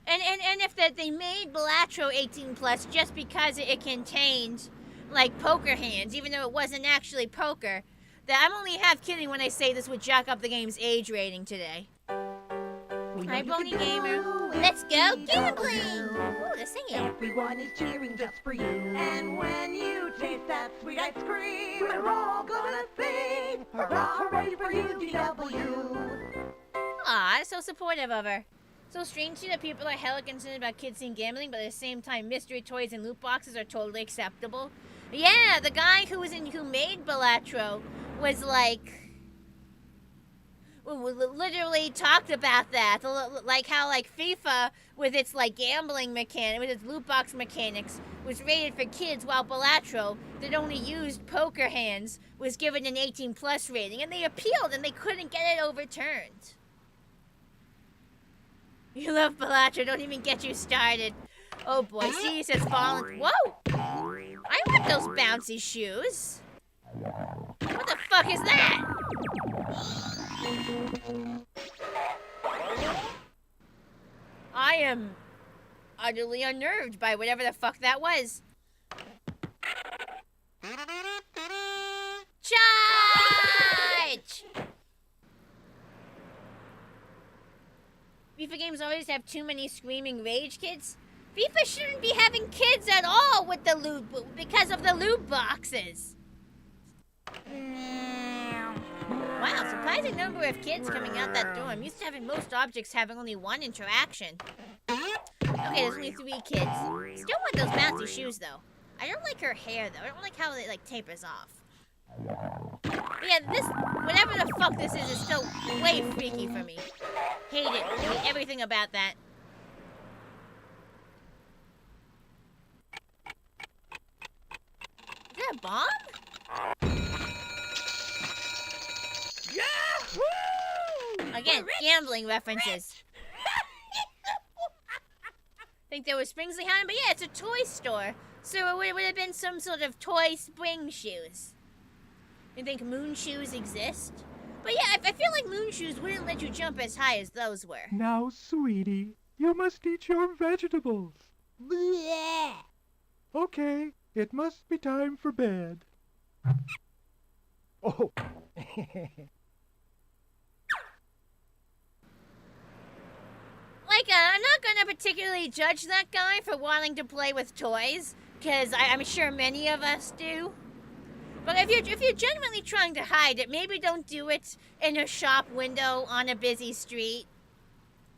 And if they made Balatro 18+ just because it contained like poker hands, even though it wasn't actually poker, that I'm only half kidding when I say this would jack up the game's age rating today. Hi, Bony Gamer. Let's go gambling! Ooh, they're singing. Everyone is cheering just for you. And when you taste that sweet ice cream, we're all gonna sing, hurrah, hooray for you, DW. Aw, so supportive of her. So strange to see that people are hella concerned about kids seeing gambling, but at the same time, mystery toys and loot boxes are totally acceptable. Yeah, the guy who made Balatro was like, literally talked about that, like how like FIFA with its like gambling mechanic, with its loot box mechanics, was rated for kids, while Balatro, that only used poker hands, was given an 18+ rating, and they appealed and they couldn't get it overturned. You love Balatro, don't even get you started. Oh boy, see, it says fallen. Whoa! I want those bouncy shoes. What the fuck is that? I am utterly unnerved by whatever the fuck that was. Charge! FIFA games always have too many screaming rage kids. FIFA shouldn't be having kids at all with the loot because of the loot boxes. Wow, surprising number of kids coming out that door. I'm used to having most objects having only one interaction. Okay, there's only 3 kids. Still want those bouncy shoes though. I don't like her hair though. I don't like how it like tapers off. But yeah, this, whatever the fuck this is still way freaky for me. Hate it. Hate everything about that. Is that a bomb? Yahoo! Again, gambling references. Think there was springs behind him, but yeah, it's a toy store. So it would have been some sort of toy spring shoes. You think moon shoes exist? But yeah, I feel like moon shoes wouldn't let you jump as high as those were. Now, sweetie, you must eat your vegetables. Bleh. Okay, it must be time for bed. Oh. Like, I'm not gonna particularly judge that guy for wanting to play with toys, because I'm sure many of us do. But if you're genuinely trying to hide it, maybe don't do it in a shop window on a busy street.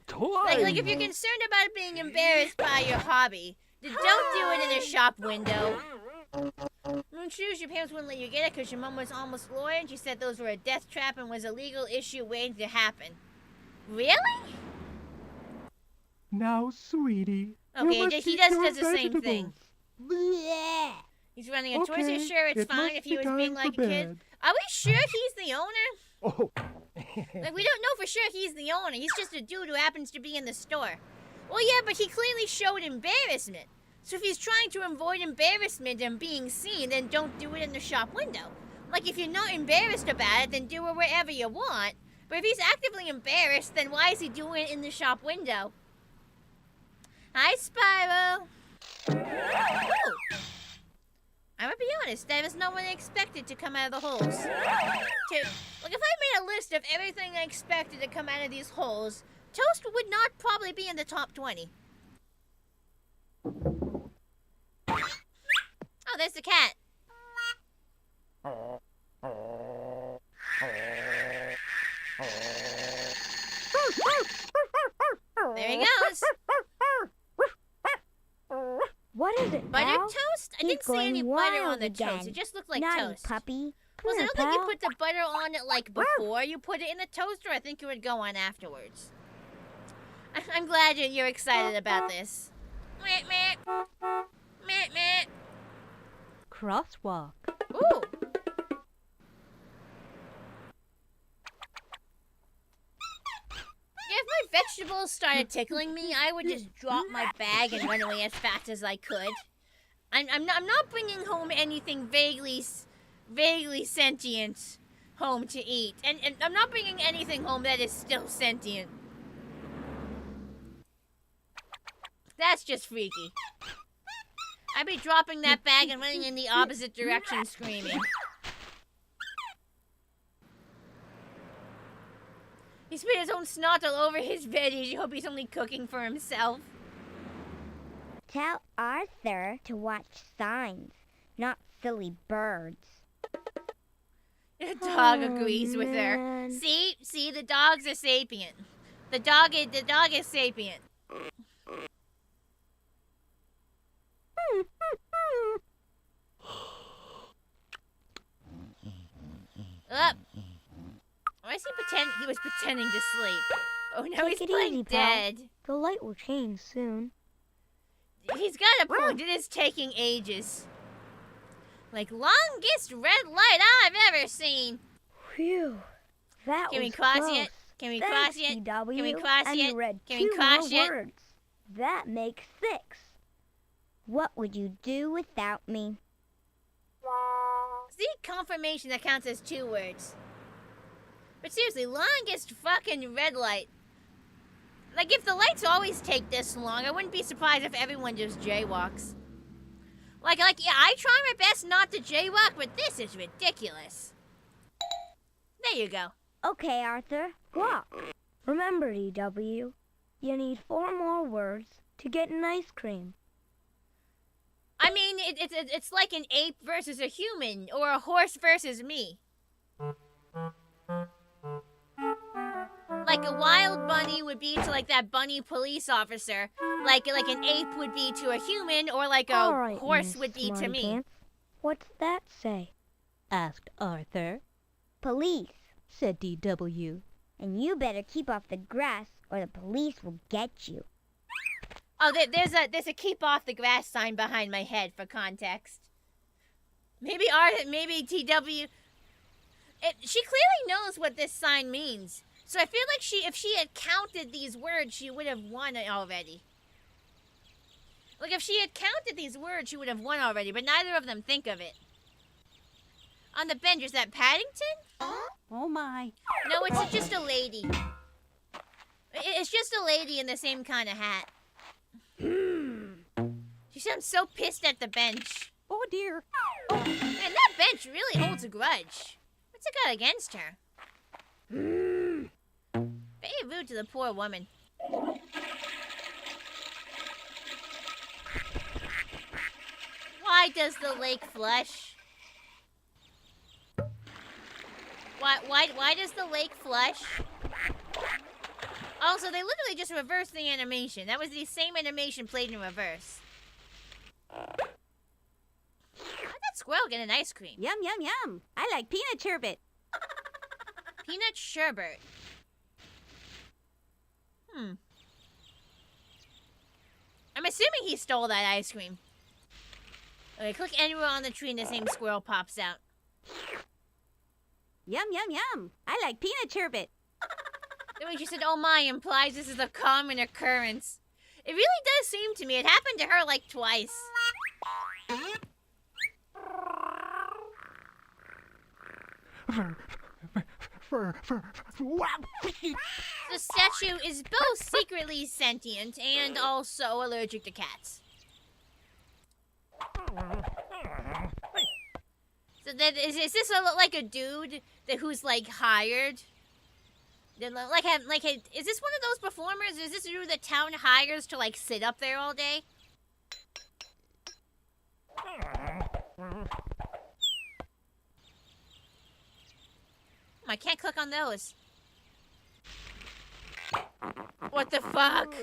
Toys! Like if you're concerned about being embarrassed by your hobby, then don't do it in a shop window. Moon shoes, your parents wouldn't let you get it because your mom was almost a lawyer and she said those were a death trap and was a legal issue waiting to happen. Really? Now, sweetie. Okay, he does the same vegetables. thing. Bleh. He's running a toy, so Okay, sure, it's it fine must if he be was being time like for a kid. bed. Are we sure he's the owner? Oh. Like, we don't know for sure he's the owner. He's just a dude who happens to be in the store. Well, yeah, but he clearly showed embarrassment. So if he's trying to avoid embarrassment and being seen, then don't do it in the shop window. Like, if you're not embarrassed about it, then do it wherever you want. But if he's actively embarrassed, then why is he doing it in the shop window? Hi, Spyro. Ooh. I'm gonna be honest, that was not what I expected to come out of the holes. Like, if I made a list of everything I expected to come out of these holes, Toast would not probably be in the top 20. Oh, there's the cat. There he goes. What is it, Butter pal? toast? I He's didn't see any going butter on wild the again. toast. It just looked like Naughty toast. puppy. Well, I Come don't here, think you pal. put the butter on it like before you put it in the toaster. I think it would go on afterwards. I'm glad you're excited about this. Meh, meh. Meh, meh. Crosswalk. Ooh. Yeah, if my vegetables started tickling me, I would just drop my bag and run away as fast as I could. I'm not bringing home anything vaguely sentient home to eat. And I'm not bringing anything home that is still sentient. That's just freaky. I'd be dropping that bag and running in the opposite direction screaming. He spit his own snot all over his veggies. You hope he's only cooking for himself. Tell Arthur to watch signs, not silly birds. The dog agrees with her. man. See, the dogs are sapient. The dog is sapient. Up. Why is he was pretending to sleep? Oh, now Take he's it playing easy, pal. dead. The light will change soon. He's got a point. It is taking ages. Like, longest red light I've ever seen. Phew. That Can we was cross close. it? Can we Thanks, cross it? DW. Can we cross and it? You read Can 2 we cross more it? words. That makes 6. What would you do without me? See, confirmation that counts as 2 words. But seriously, longest fucking red light. Like, if the lights always take this long, I wouldn't be surprised if everyone just jaywalks. Like, yeah, I try my best not to jaywalk, but this is ridiculous. There you go. Okay, Arthur, walk. Remember, DW, you need 4 more words to get an ice cream. I mean, it's like an ape versus a human, or a horse versus me. Like a wild bunny would be to like that bunny police officer, like an ape would be to a human, or like a horse would be to me. What's that say? Asked Arthur. Police, said DW. And you better keep off the grass or the police will get you. Oh, there's a keep off the grass sign behind my head for context. Maybe TW. She clearly knows what this sign means. So I feel like if she had counted these words, she would have won already. Like, if she had counted these words, she would have won already, but neither of them think of it. On the bench, is that Paddington? Oh my. No, it's just a lady. It's just a lady in the same kind of hat. She sounds so pissed at the bench. Oh dear. Oh, and that bench really holds a grudge. What's it got against her? Very rude to the poor woman. Why does the lake flush? Why does the lake flush? Also, they literally just reversed the animation. That was the same animation played in reverse. How'd that squirrel get an ice cream? Yum, yum, yum. I like peanut sherbet. Peanut sherbet. I'm assuming he stole that ice cream. Okay, click anywhere on the tree and the same squirrel pops out. Yum, yum, yum. I like peanut sherbet. The way she said, oh my, implies this is a common occurrence. It really does seem to me. It happened to her like twice. The statue is both secretly sentient and also allergic to cats. So is this like a dude who's like hired? Is this one of those performers? Is this a dude the town hires to like sit up there all day? I can't click on those. What the fuck?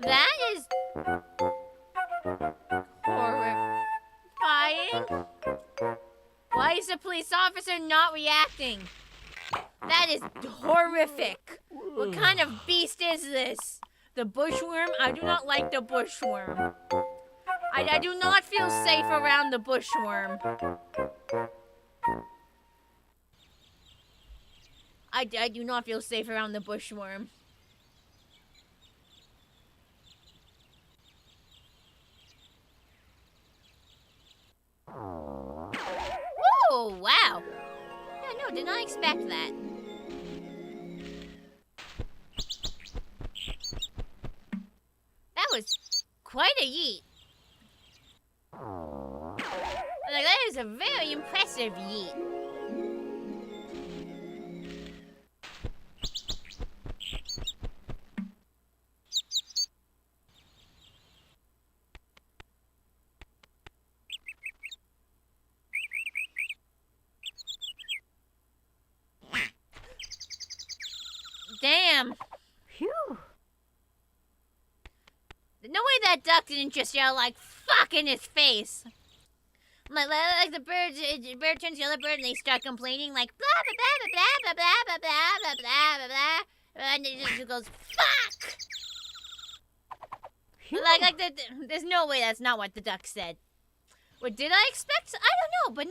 That is horrifying. Why is the police officer not reacting? That is horrific. What kind of beast is this? The bushworm? I do not like the bushworm. I do not feel safe around the bushworm. I do not feel safe around the bushworm. Oh, wow. Yeah, no, did not expect that. That was quite a yeet. Like, that is a very impressive yeet. Damn. Phew. No way that duck didn't just yell like, fuck in his face. Like the bird turns the other bird and they start complaining like blah blah blah blah blah blah blah blah blah blah blah, and it just goes fuck. There's no way that's not what the duck said. What did I expect? I don't know, but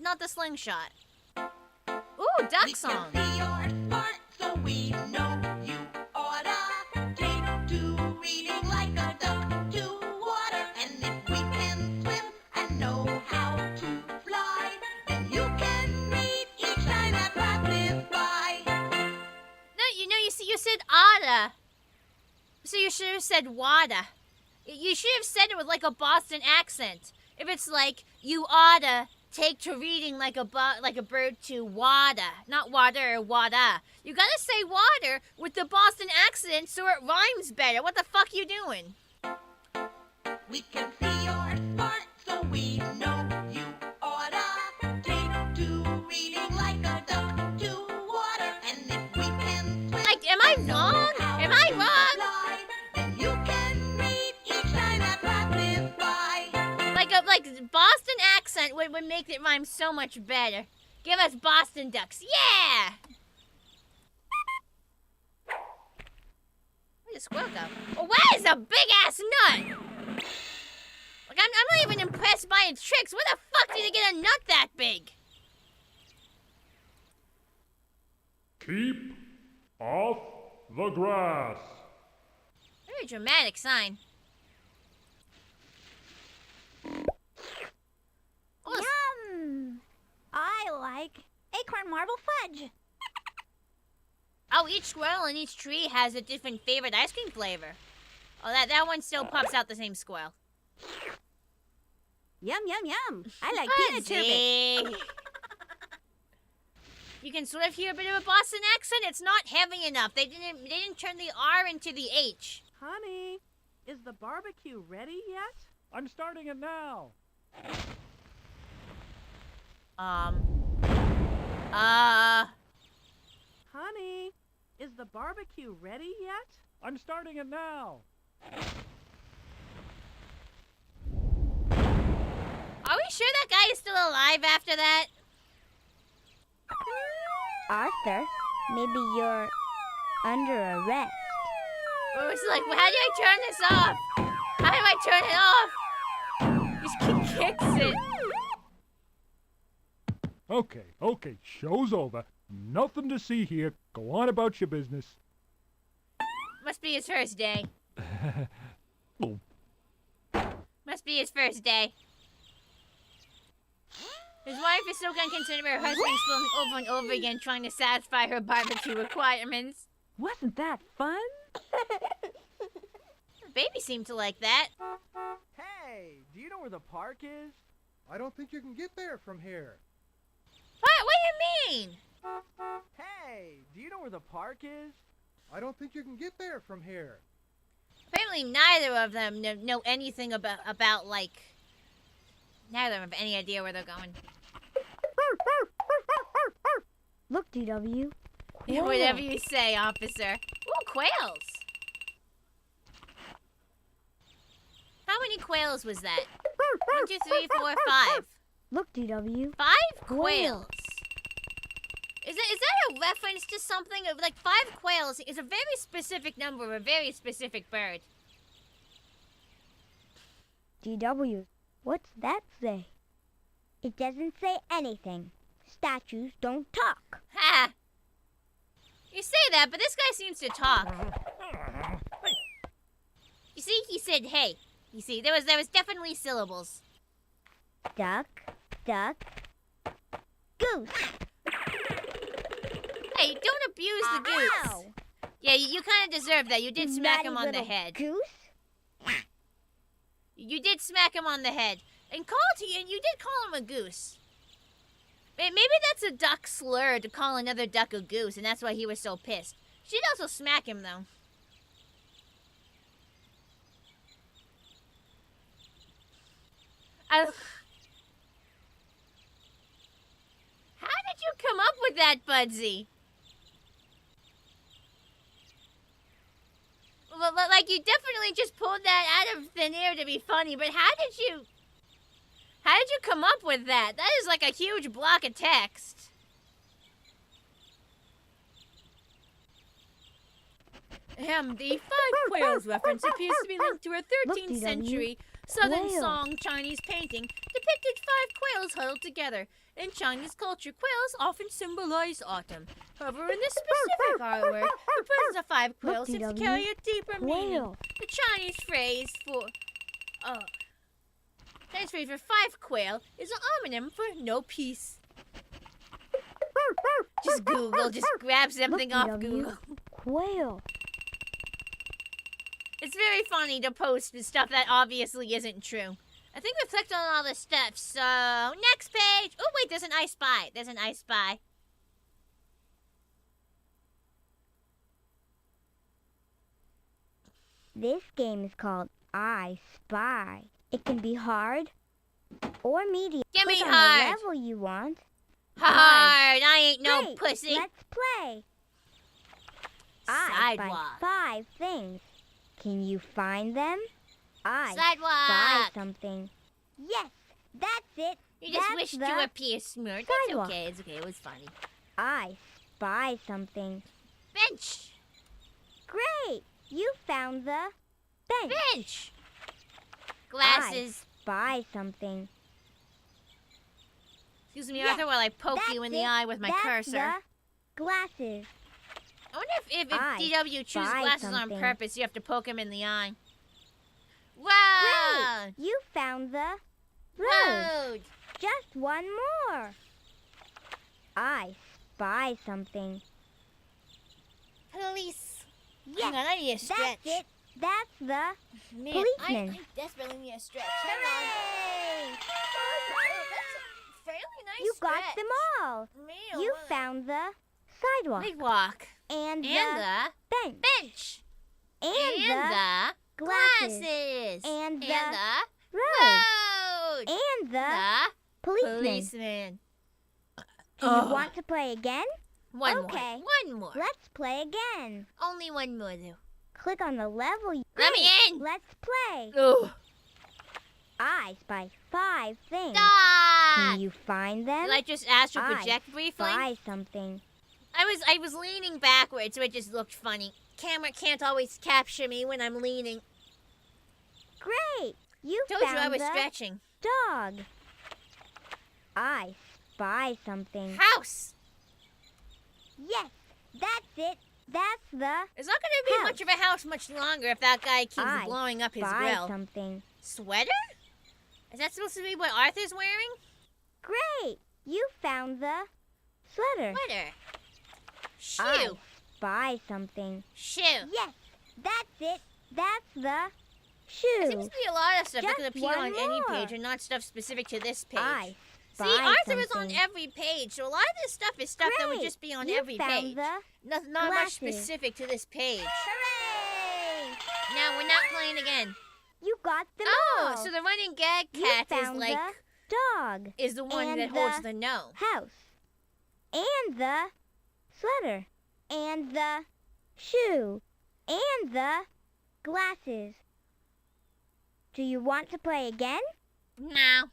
not the slingshot. Ooh, duck song. We can see you're smart, so we know you oughta take to reading like a duck to water. And if we can swim and know how to fly, then you can read each time that passes by. No, you said oughta. So you should have said wada. You should have said it with like a Boston accent. If it's like, you oughta take to reading like a bird to wada, not water or wada. You gotta say water with the Boston accent so it rhymes better. What the fuck you doing? We can see you're smart, so we know you oughta take to reading like a duck to water. And if we can swim, like, am I wrong? Am I wrong? Then you can read each time that passes by. Like Boston accent would make it rhyme so much better. Give us Boston ducks, yeah! Where'd the squirrel go? Oh, where is a big ass nut? Like I'm not even impressed by its tricks. Where the fuck did it get a nut that big? Keep off the grass. Very dramatic sign. Yum! I like acorn marble fudge. Oh, each squirrel in each tree has a different favorite ice cream flavor. Oh, that one still pops out the same squirrel. Yum, yum, yum. I like peanut turbot. You can sort of hear a bit of a Boston accent. It's not heavy enough. They didn't turn the R into the H. Honey, is the barbecue ready yet? I'm starting it now. Honey, is the barbecue ready yet? I'm starting it now. Are we sure that guy is still alive after that? Arthur, maybe you're under arrest. Oh, it's like, well, how do I turn this off? How do I turn it off? Just kicks it. Okay, show's over. Nothing to see here. Go on about your business. Must be his first day. Oh. Must be his first day. His wife is still gonna consider her husband exploding over and over again, trying to satisfy her barbecue requirements. Wasn't that fun? The baby seemed to like that. Hey, do you know where the park is? I don't think you can get there from here. What do you mean? Hey, do you know where the park is? I don't think you can get there from here. Apparently neither of them know anything about like... Neither of them have any idea where they're going. Look, DW. Whatever you say, officer. Ooh, quails. How many quails was that? 1, 2, 3, 4, 5. Look, DW. 5 quails. Is that a reference to something? Like 5 quails is a very specific number of a very specific bird. DW, what's that say? It doesn't say anything. Statues don't talk. Ha! You say that, but this guy seems to talk. You see, he said, hey. You see, there was definitely syllables. Duck, duck, goose. Hey, don't abuse the goose. Yeah, you kind of deserve that. You did smack him on the head. Goose? You did smack him on the head. And you did call him a goose. Maybe that's a duck slur to call another duck a goose, and that's why he was so pissed. She'd also smack him, though. How did you come up with that, Budsy? Like, you definitely just pulled that out of thin air to be funny, but how did you... How did you come up with that? That is like a huge block of text. The five quails reference appears to be linked to a 13th century southern song Chinese painting depicted five quails huddled together. In Chinese culture, quails often symbolize autumn. However, in this specific artwork, the presence of five quails seems to carry a deeper meaning. The Chinese phrase for five quail is an homonym for no peace. Just Google, just grab something off Google. Quail. It's very funny to post stuff that obviously isn't true. I think we clicked on all the stuff, so next page. Oh wait, there's an I Spy. There's an I Spy. This game is called I Spy. It can be hard or medium. Give me Click on hard. the level you want. Hard. I ain't no Great. pussy. Let's play. I spy Sidewalk. 5 things. Can you find them? I spy Sidewalk. something. Yes, that's it. You just That's wished the you appear smart. It's sidewalk. okay. It's okay. It was funny. I spy something. Bench. Great. You found the bench. Bench. Glasses. I spy something. Excuse me, Yes, Arthur, while I poke that's you in the it. eye with my That's cursor. the glasses. I wonder if I DW chooses spy glasses something. on purpose, you have to poke him in the eye. Wow! Great. You found the road. Road! Just one more. I spy something. Police! Yes, Hang on, I need a stretch. that's it. That's the Man, policeman. I desperately need a stretch. Hang on. Hooray! That's a fairly nice You stretch. got them all. Man, You what? found the sidewalk Sidewalk. and And the the bench bench. and the glasses. glasses and the the road road. and the The policeman. policeman. Do you want to play again? One Okay. more. One more. Let's play again. Only one more, though. Click on the level. Let me Great. in. Let's play. Ugh. I spy 5 things. Stop! Can you find them? Did I just astral I project briefly? Spy something. I was leaning backwards, so it just looked funny. Camera can't always capture me when I'm leaning. Great. You Told you found I was the stretching. dog. I spy something. House. Yes, that's it. That's the It's not going to be House. much of a house much longer if that guy keeps I blowing up his spy grill. something. Sweater? Is that supposed to be what Arthur's wearing? Great. You found the sweater. Sweater. Shoe. I spy something. Shoe. Yes, that's it. That's the There shoe. seems to be a lot of stuff that Just could appear one on any more. page and not stuff specific to this page. I See, spy Arthur is on something. every page, so a lot of this stuff is stuff that would Great. just be on You every found page. the Not much glasses. specific to this page. Hooray! Now we're not playing again. You got them Oh, all. so the running gag You cat is found like the dog is the one and that holds the the no. house and the sweater and the shoe and the glasses. Do you want to play again? No.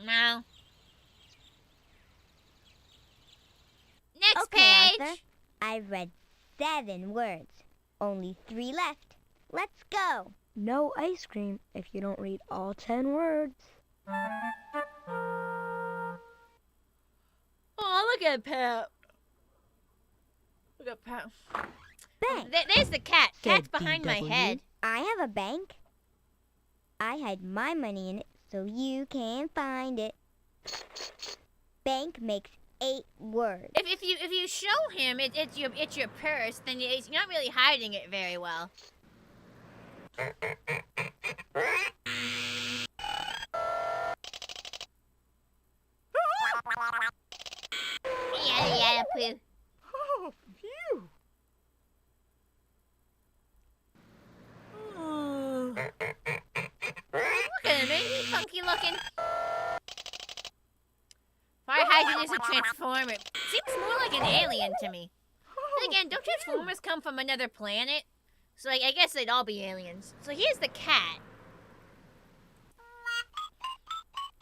No. Next Okay, page. Arthur. I've read 7 words. Only 3 left. Let's go. No ice cream if you don't read all 10 words. Oh, look at Pat. Look at Pat. Bank. There's the cat. Cat's Said behind my DW. head. I have a bank. I hide my money in it so you can find it. Bank makes 8 words. If you show him it's your purse, then you're not really hiding it very well. Yeah, poo. Oh, phew. Look at him, ain't he funky looking? Fire hydrant is a transformer. Seems more like an alien to me. Then again, don't transformers come from another planet? So I guess they'd all be aliens. So here's the cat.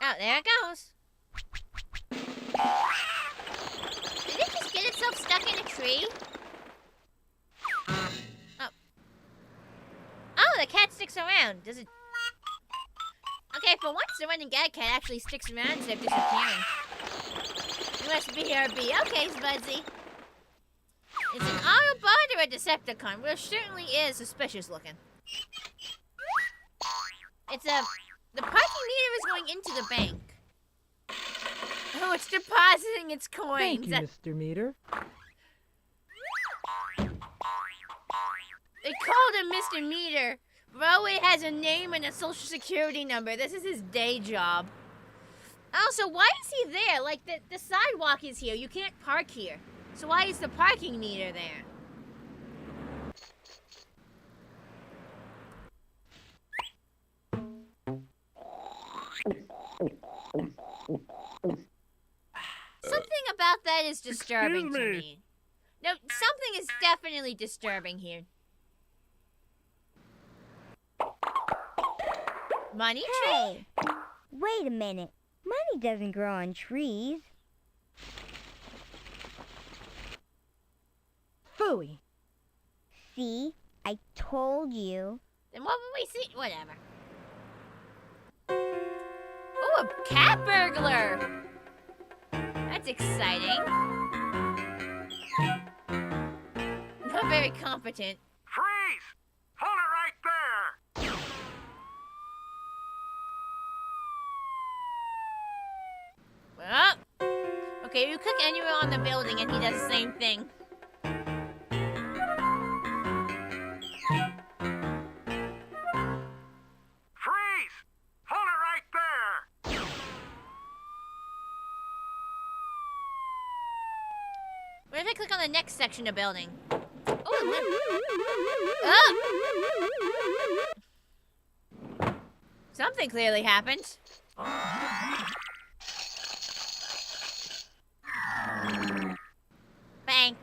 Oh, there it goes. Did it just get itself stuck in a tree? Oh. Oh, the cat sticks around. Does it... Okay, for once, the running gag cat actually sticks around instead of disappearing. USB RB. Okay, Spudsy. It's an Autobot or a Decepticon? Well, it certainly is suspicious looking. It's a... The parking meter is going into the bank. Oh, it's depositing its coins. Thank you, Mr. Meter. They called him Mr. Meter. Bro, it has a name and a social security number. This is his day job. Also, why is he there? Like, the sidewalk is here. You can't park here. So why is the parking meter there? Something about that is disturbing to me. No, something is definitely disturbing here. Money tree? Hey, wait a minute. Money doesn't grow on trees. Phooey. See? I told you. Then what would we see? Whatever. Oh, a cat burglar! That's exciting. Not very competent. Freeze! Hold it right there! Well, okay, you click anywhere on the building and he does the same thing. Freeze! Hold it right there! What if I click on the next section of building? Oh, something clearly happened. Bank.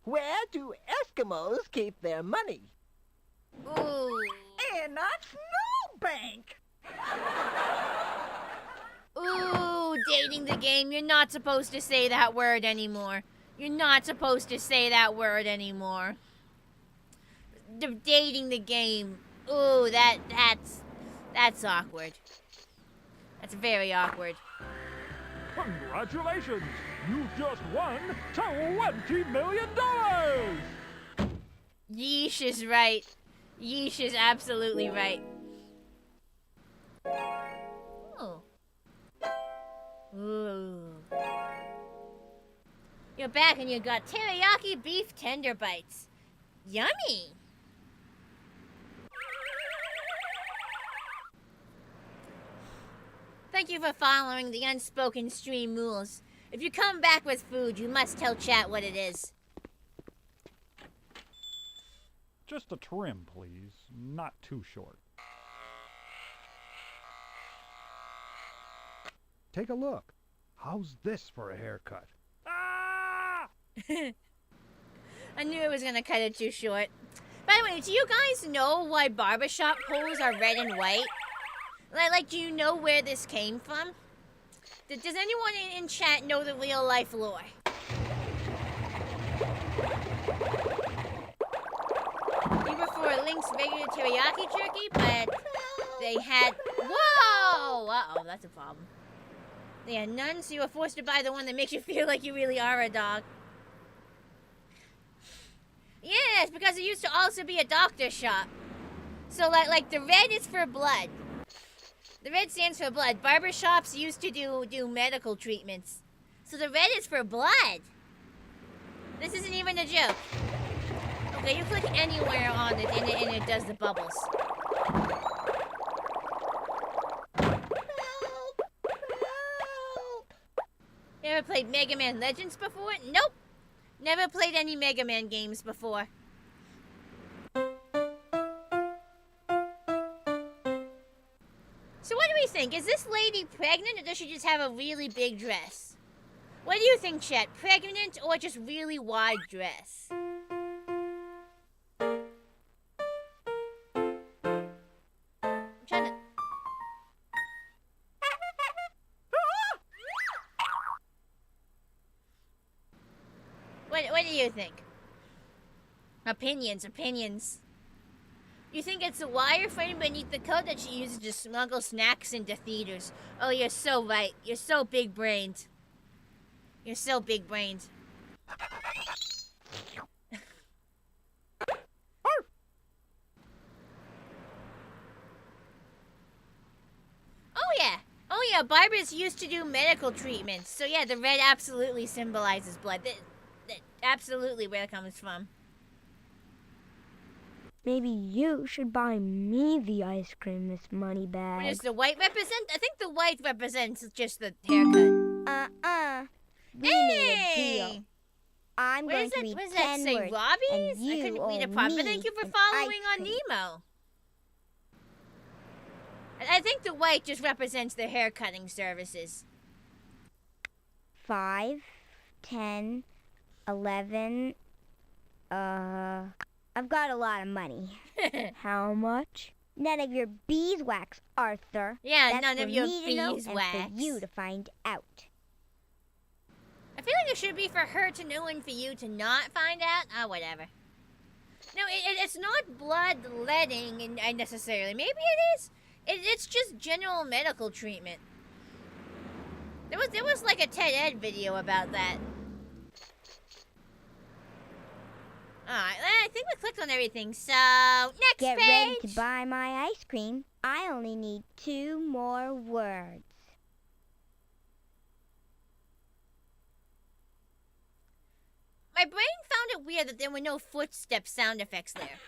Where do Eskimos keep their money? Ooh. In a snowbank. Ooh, dating the game. You're not supposed to say that word anymore. You're not supposed to say that word anymore. Dating the game. Ooh, that's awkward. That's very awkward. Congratulations! You've just won $20 million! Yeesh is right. Yeesh is absolutely right. Oh. Ooh. You're back and you got teriyaki beef tender bites. Yummy! Thank you for following the unspoken stream rules. If you come back with food, you must tell chat what it is. Just a trim, please. Not too short. Take a look. How's this for a haircut? Ah! I knew it was gonna cut it too short. By the way, do you guys know why barbershop poles are red and white? Like, do you know where this came from? Does anyone in chat know the real life lore? You prefer Link's regular teriyaki jerky, but they had... Whoa! Uh-oh, that's a problem. They had none, so you were forced to buy the one that makes you feel like you really are a dog. Yes, because it used to also be a doctor shop. So, like the red is for blood. The red stands for blood. Barbershops used to do medical treatments. So the red is for blood. This isn't even a joke. Okay, you click anywhere on it and it does the bubbles. You ever played Mega Man Legends before? Nope. Never played any Mega Man games before. So what do we think? Is this lady pregnant or does she just have a really big dress? What do you think, chat? Pregnant or just really wide dress? I'm trying to... What do you think? Opinions. You think it's a wireframe beneath the coat that she uses to smuggle snacks into theaters? Oh, you're so right. You're so big-brained. You're so big-brained. Oh yeah, barbers used to do medical treatments. So yeah, the red absolutely symbolizes blood. That absolutely where it comes from. Maybe you should buy me the ice cream, Miss Moneybag. What does the white represent? I think the white represents just the haircut. We made a deal. I'm going to read what does 10 that say, words, Robbie's? and you I couldn't read owe it properly. me Thank you for an following ice on cream. Nemo. I think the white just represents the hair cutting services. 5, 10, 11. I've got a lot of money. How much? None of your beeswax, Arthur. Yeah, That's none for of your me to know beeswax. and for you to find out. I feel like it should be for her to know and for you to not find out. Oh, whatever. No, it's not bloodletting and necessarily. Maybe it is. It's just general medical treatment. There was like a TED Ed video about that. Alright, I think we clicked on everything, so next Get page. ready to buy my ice cream. I only need 2 more words. My brain found it weird that there were no footstep sound effects there.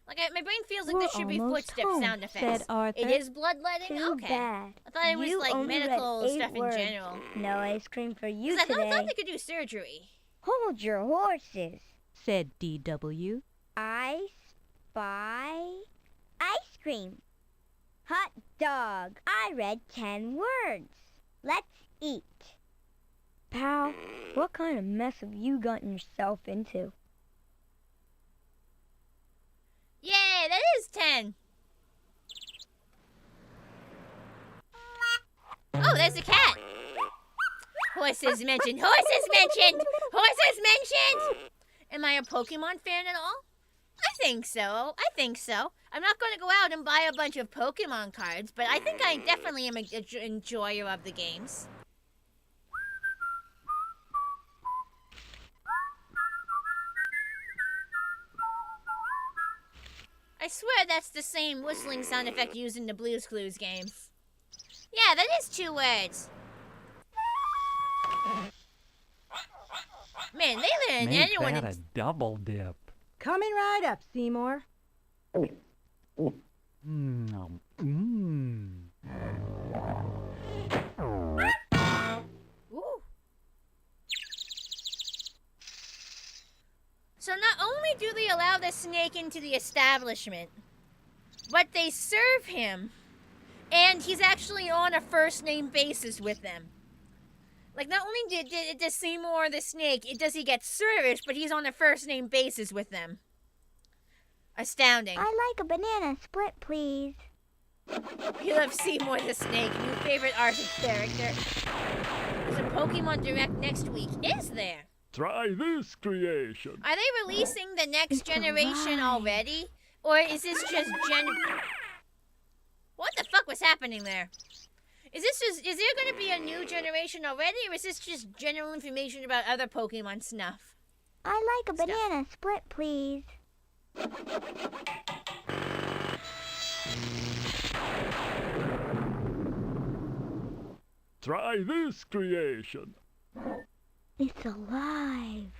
Like, my brain feels like there should be footstep sound effects. Said Arthur. It is bloodletting? Too Okay. bad. I thought it was You like only read medical 8 stuff words. in general. No ice cream for you 'Cause I today. thought they could do surgery. Hold your horses. Said DW. I spy ice cream. Hot dog. I read 10 words. Let's eat. Pal, what kind of mess have you gotten yourself into? Yay, that is 10. Oh, there's a cat. Horses mentioned. Horses mentioned. Horses mentioned. Am I a Pokemon fan at all? I think so. I'm not going to go out and buy a bunch of Pokemon cards, but I think I definitely am an enjoyer of the games. I swear that's the same whistling sound effect used in the Blue's Clues games. Yeah, that is 2 words. Man, they learn Make anyone. that a double dip. Coming right up, Seymour. Ooh. So not only do they allow the snake into the establishment, but they serve him, and he's actually on a first-name basis with them. Like, not only does Seymour the snake, does he get service, but he's on a first-name basis with them. Astounding. I like a banana split, please. You love Seymour the snake, new favorite Arctic character. There's a Pokemon Direct next week, is there? Try this creation. Are they releasing the next generation already? Or is this just What the fuck was happening there? Is there gonna be a new generation already, or is this just general information about other Pokemon snuff? I like a banana split, please. Try this creation. It's alive.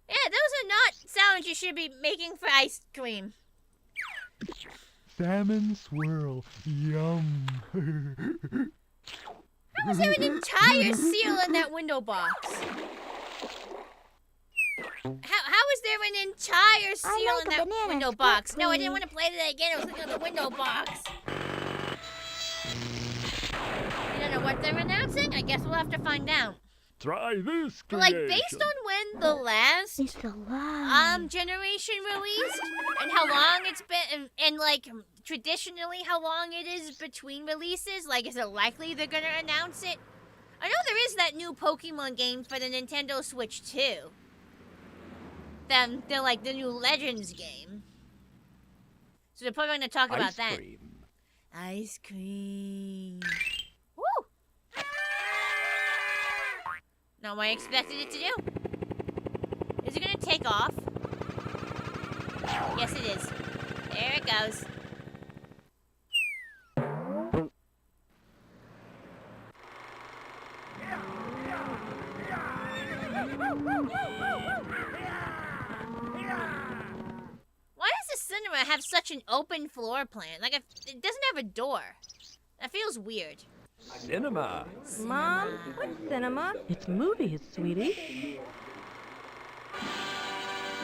Yeah, those are not sounds you should be making for ice cream. Salmon swirl. Yum. How is there an entire seal in that window box? How is there an entire seal in that window box? No, I didn't want to play that again. I was looking at the window box. You don't know what they're announcing? I guess we'll have to find out. Try this creation. Like, based on when the last generation released, and how long it's been, and like traditionally how long it is between releases, like, is it likely they're gonna announce it I know there is that new Pokemon game for the Nintendo Switch too. They're like the new Legends game. So they're probably going to talk about that. Ice cream. Woo! Not what I expected it to do. Is it going to take off? Yes, it is. There it goes. Why does the cinema have such an open floor plan? Like, it doesn't have a door. That feels weird. Cinema. Mom, what's cinema? It's movies, sweetie.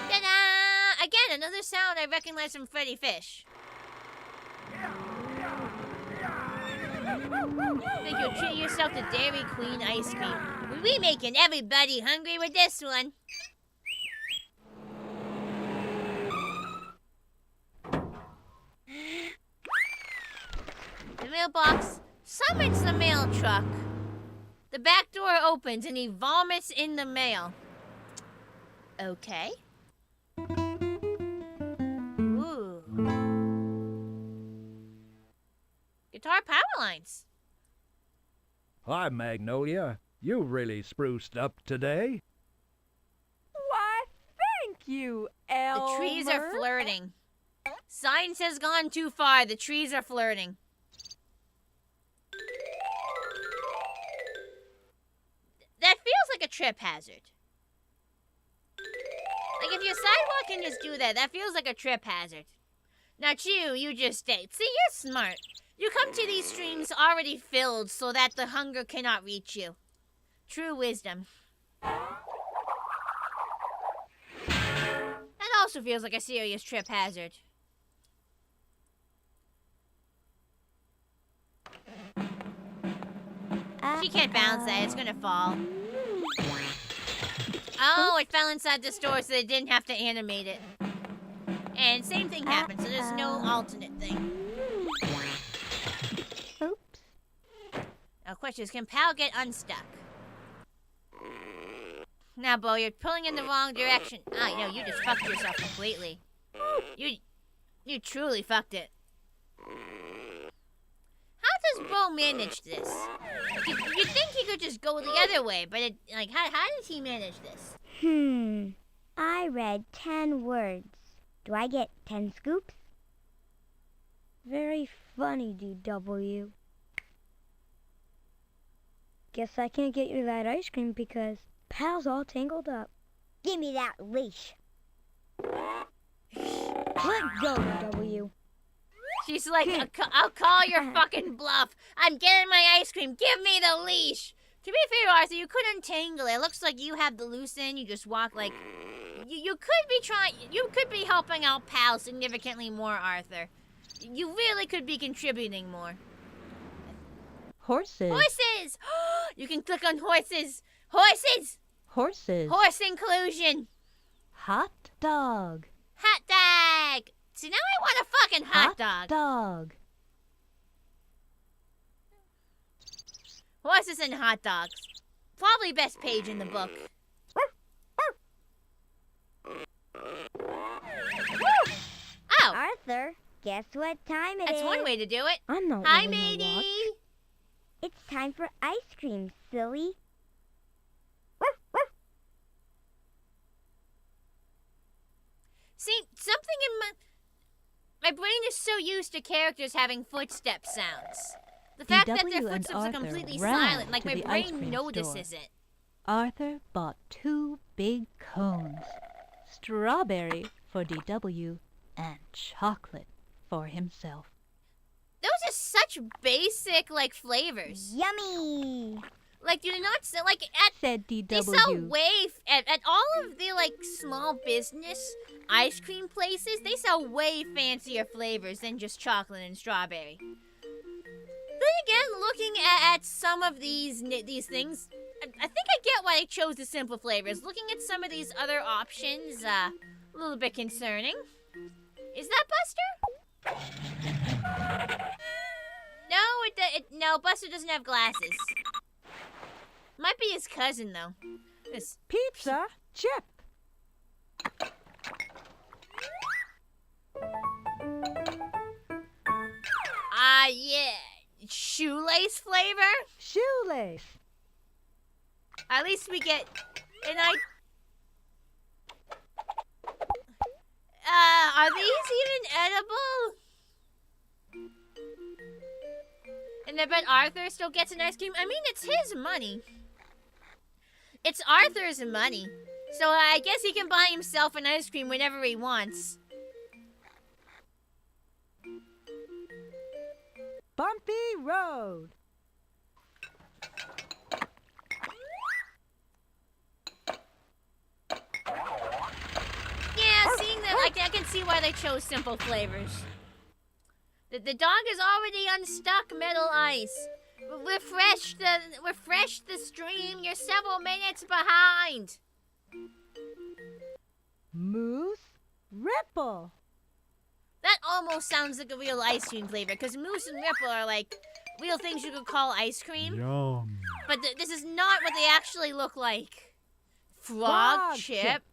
Ta-da! Again, another sound I recognize from Freddy Fish. Think you'll treat yourself to Dairy Queen ice cream. We making everybody hungry with this one. The mailbox summons the mail truck. The back door opens and he vomits in the mail. Okay. Ooh. Guitar power lines. Hi, Magnolia. You really spruced up today. Why, thank you, Elmer. The trees are flirting. Science has gone too far. The trees are flirting. That feels like a trip hazard. Like, if your sidewalk can just do that, that feels like a trip hazard. Now, you just stayed. See, you're smart. You come to these streams already filled so that the hunger cannot reach you. True wisdom. That also feels like a serious trip hazard. She can't balance that. It's gonna fall. Oh, it fell inside the store so they didn't have to animate it. And same thing happened, so there's no alternate thing. Oops. Now, question is, can Pal get unstuck? Now, Bo, you're pulling in the wrong direction. Ah, you just fucked yourself completely. You truly fucked it. How does Bo manage this? You'd think he could just go the other way, but how does he manage this? I read 10 words. Do I get 10 scoops? Very funny, DW. Guess I can't get you that ice cream because Pal's all tangled up. Give me that leash. Let go, DW. She's like, I'll call your fucking bluff. I'm getting my ice cream. Give me the leash. To be fair, Arthur, you could untangle it. It looks like you have the loose end. You just walk like... You could be helping out Pal significantly more, Arthur. You really could be contributing more. Horses. Horses! You can click on horses. Horses! Horses. Horse inclusion. Hot dog. Hot dog! See, now I want a fucking hot dog. Dog. Horses and hot dogs. Probably best page in the book. Oh! Arthur, guess what time it is? That's one way to do it. I'm not Hi, wearing a matey. watch. It's time for ice cream, silly. See, something in my brain is so used to characters having footstep sounds. The fact that their DW and footsteps are Arthur completely ran silent, like to my the ice brain cream notices store. it. Arthur bought 2 big cones. Strawberry for DW and chocolate for himself. Those are such basic, flavors. Yummy! Do not sell, said DW. They sell at all of the, small business ice cream places, they sell way fancier flavors than just chocolate and strawberry. Then again, looking at some of these things, I think I get why they chose the simple flavors. Looking at some of these other options, a little bit concerning. Is that Buster? No, no, Buster doesn't have glasses. Might be his cousin, though. This Pizza chip. Yeah. Shoelace flavor? Shoelace. At least we get are these even edible? And I bet Arthur still gets an ice cream. I mean, it's his money. It's Arthur's money. So I guess he can buy himself an ice cream whenever he wants. Bumpy road. Yeah, seeing that, I can see why they chose simple flavors. The dog is already unstuck metal ice. Refresh the stream. You're several minutes behind. Moose Ripple. That almost sounds like a real ice cream flavor, because Moose and Ripple are like real things you could call ice cream. Yum. But this is not what they actually look like. Frog chip.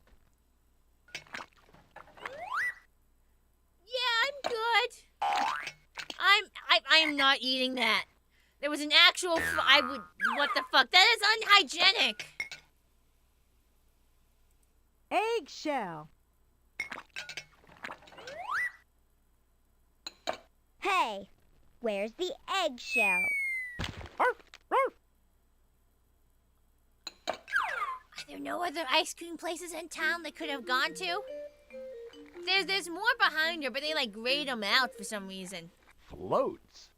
Yeah, I'm good. I'm not eating that. There was an actual. What the fuck? That is unhygienic. Eggshell. Hey, where's the eggshell? Are there no other ice cream places in town they could have gone to? There's more behind her, but they like grayed them out for some reason. Floats.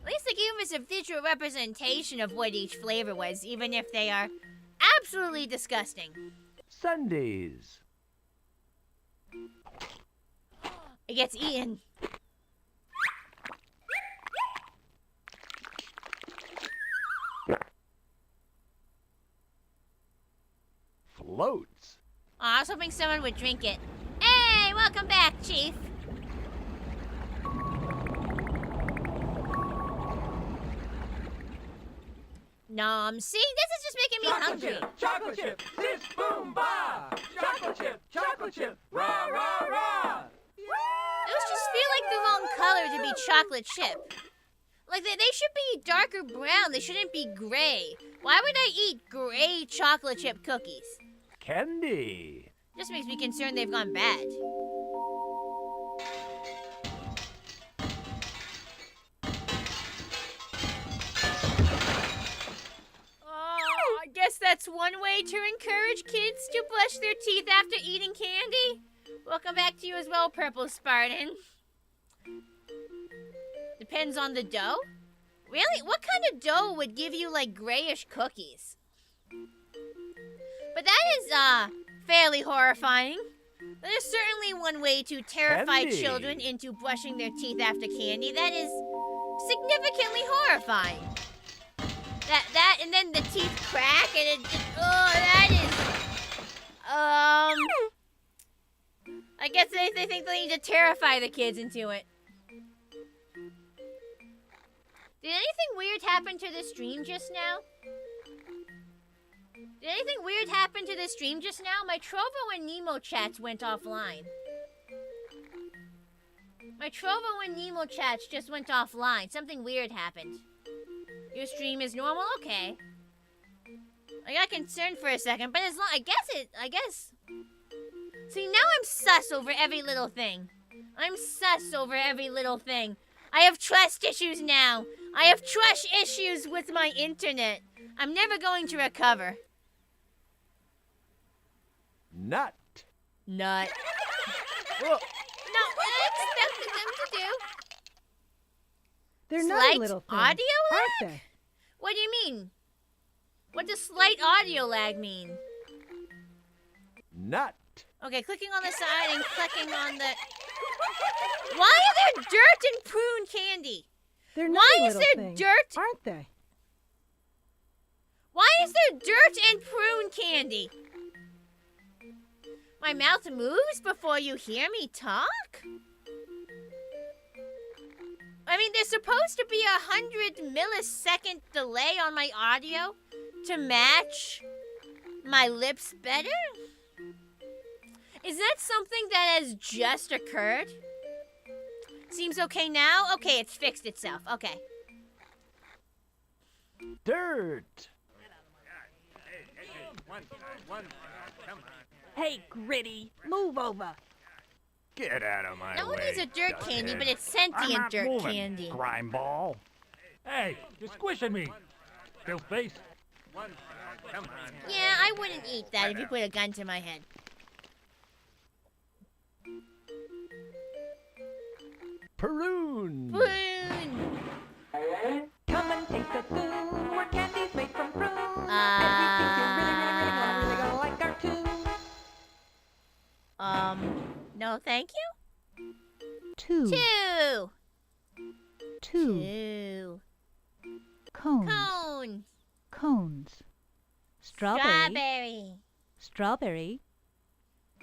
At least they gave us a visual representation of what each flavor was, even if they are absolutely disgusting. Sundays. It gets eaten. Floats. Oh, I was hoping someone would drink it. Hey, welcome back, Chief. Nom, see, this is just making me hungry. Chocolate chip, sis, boom, ba. Chocolate chip, rah, rah, rah. Those just feel like the wrong color to be chocolate chip. Like, they should be darker brown. They shouldn't be gray. Why would I eat gray chocolate chip cookies? Candy. Just makes me concerned they've gone bad. Oh, I guess that's one way to encourage kids to brush their teeth after eating candy. Welcome back to you as well, Purple Spartan. Depends on the dough? Really? What kind of dough would give you, like, grayish cookies? But that is, fairly horrifying. That is certainly one way to terrify children into brushing their teeth after candy. That is significantly horrifying. That, and then the teeth crack, and that is, I guess they think they need to terrify the kids into it. Did anything weird happen to the stream just now? Did anything weird happen to the stream just now? My Trovo and Nemo chats went offline. My Trovo and Nemo chats just went offline. Something weird happened. Your stream is normal? Okay. I got concerned for a second, but as long, I guess. See, now I'm sus over every little thing. I'm sus over every little thing. I have trust issues now. I have trust issues with my internet. I'm never going to recover. Nut. Nut. No, what I expected them to do. They're not slight a little thing, audio lag? aren't they? What do you mean? What does slight audio lag mean? Nut. Okay, clicking on the side and clicking on the... Why are there dirt and prune candy? They're not Why a is little there thing, dirt? aren't they? Why is there dirt and prune candy? My mouth moves before you hear me talk? I mean, there's supposed to be 100 millisecond delay on my audio to match my lips better? Is that something that has just occurred? Seems okay now? Okay, it's fixed itself. Okay. Dirt. Hey, Gritty, move over. Get out of my No one way. needs a dirt candy, but it's I'm sentient not dirt moving, candy. grime ball. Hey, you're squishing me. Still face. Yeah, I wouldn't eat that if you put a gun to my head. Prunes. Boon! Come and taste the spoon where candy's made from prunes. Everything you really gonna like our tunes. No thank you? Two. Two. Cones. Cones. Cones. Strawberry. Strawberry. Strawberry.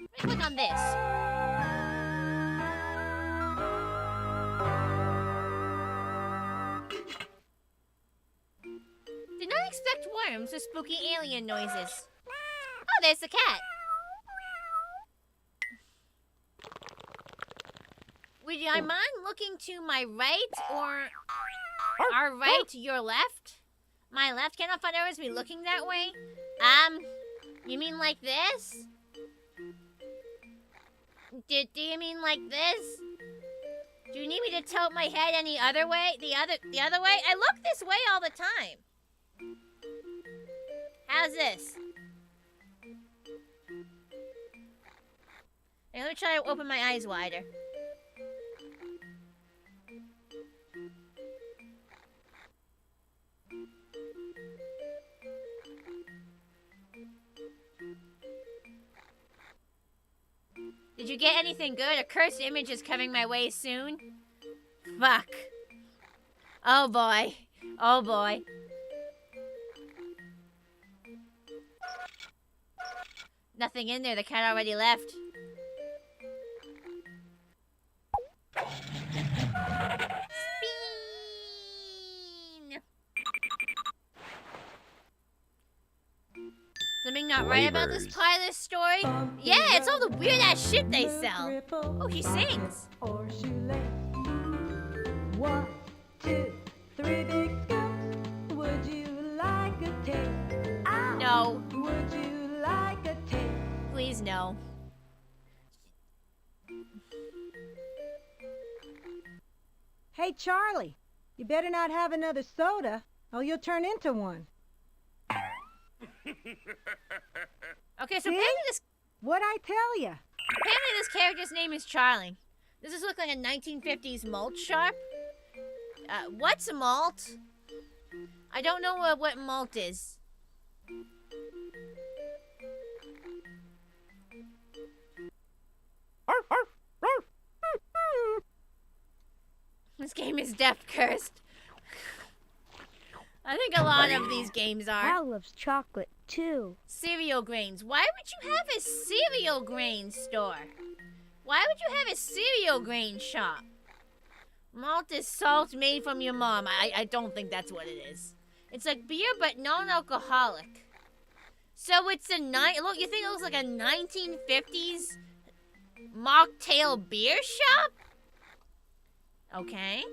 Let me click on this. Did not expect worms with spooky alien noises. Oh, there's the cat. Would I mind looking to my right or our right to your left? My left? Cannot find others be looking that way? You mean like this? Do you mean like this? Do you need me to tilt my head any other way? The other way? I look this way all the time. How's this? Hey, let me try to open my eyes wider. Did you get anything good? A cursed image is coming my way soon. Fuck. Oh boy. Oh boy. Nothing in there. The cat already left. Spin! Something not right about this pilot story? Yeah, it's all the weird ass shit they sell. Oh, she sings. Or shoelace. 1, 2, 3 big scoops. Would you like a taste? No. Would you like a taste? Please, no. Hey, Charlie, you better not have another soda, or you'll turn into one. Okay, so See? apparently this What'd I tell ya? character's name is Charlie. Does this look like a 1950s malt shop? What's a malt? I don't know what malt is. This game is death cursed. I think a lot of these games are. Al loves chocolate too. Cereal grains. Why would you have a cereal grain store? Why would you have a cereal grain shop? Malt is salt made from your mom. I don't think that's what it is. It's like beer but non-alcoholic. So it's look, you think it looks like a 1950s mocktail beer shop? Okay.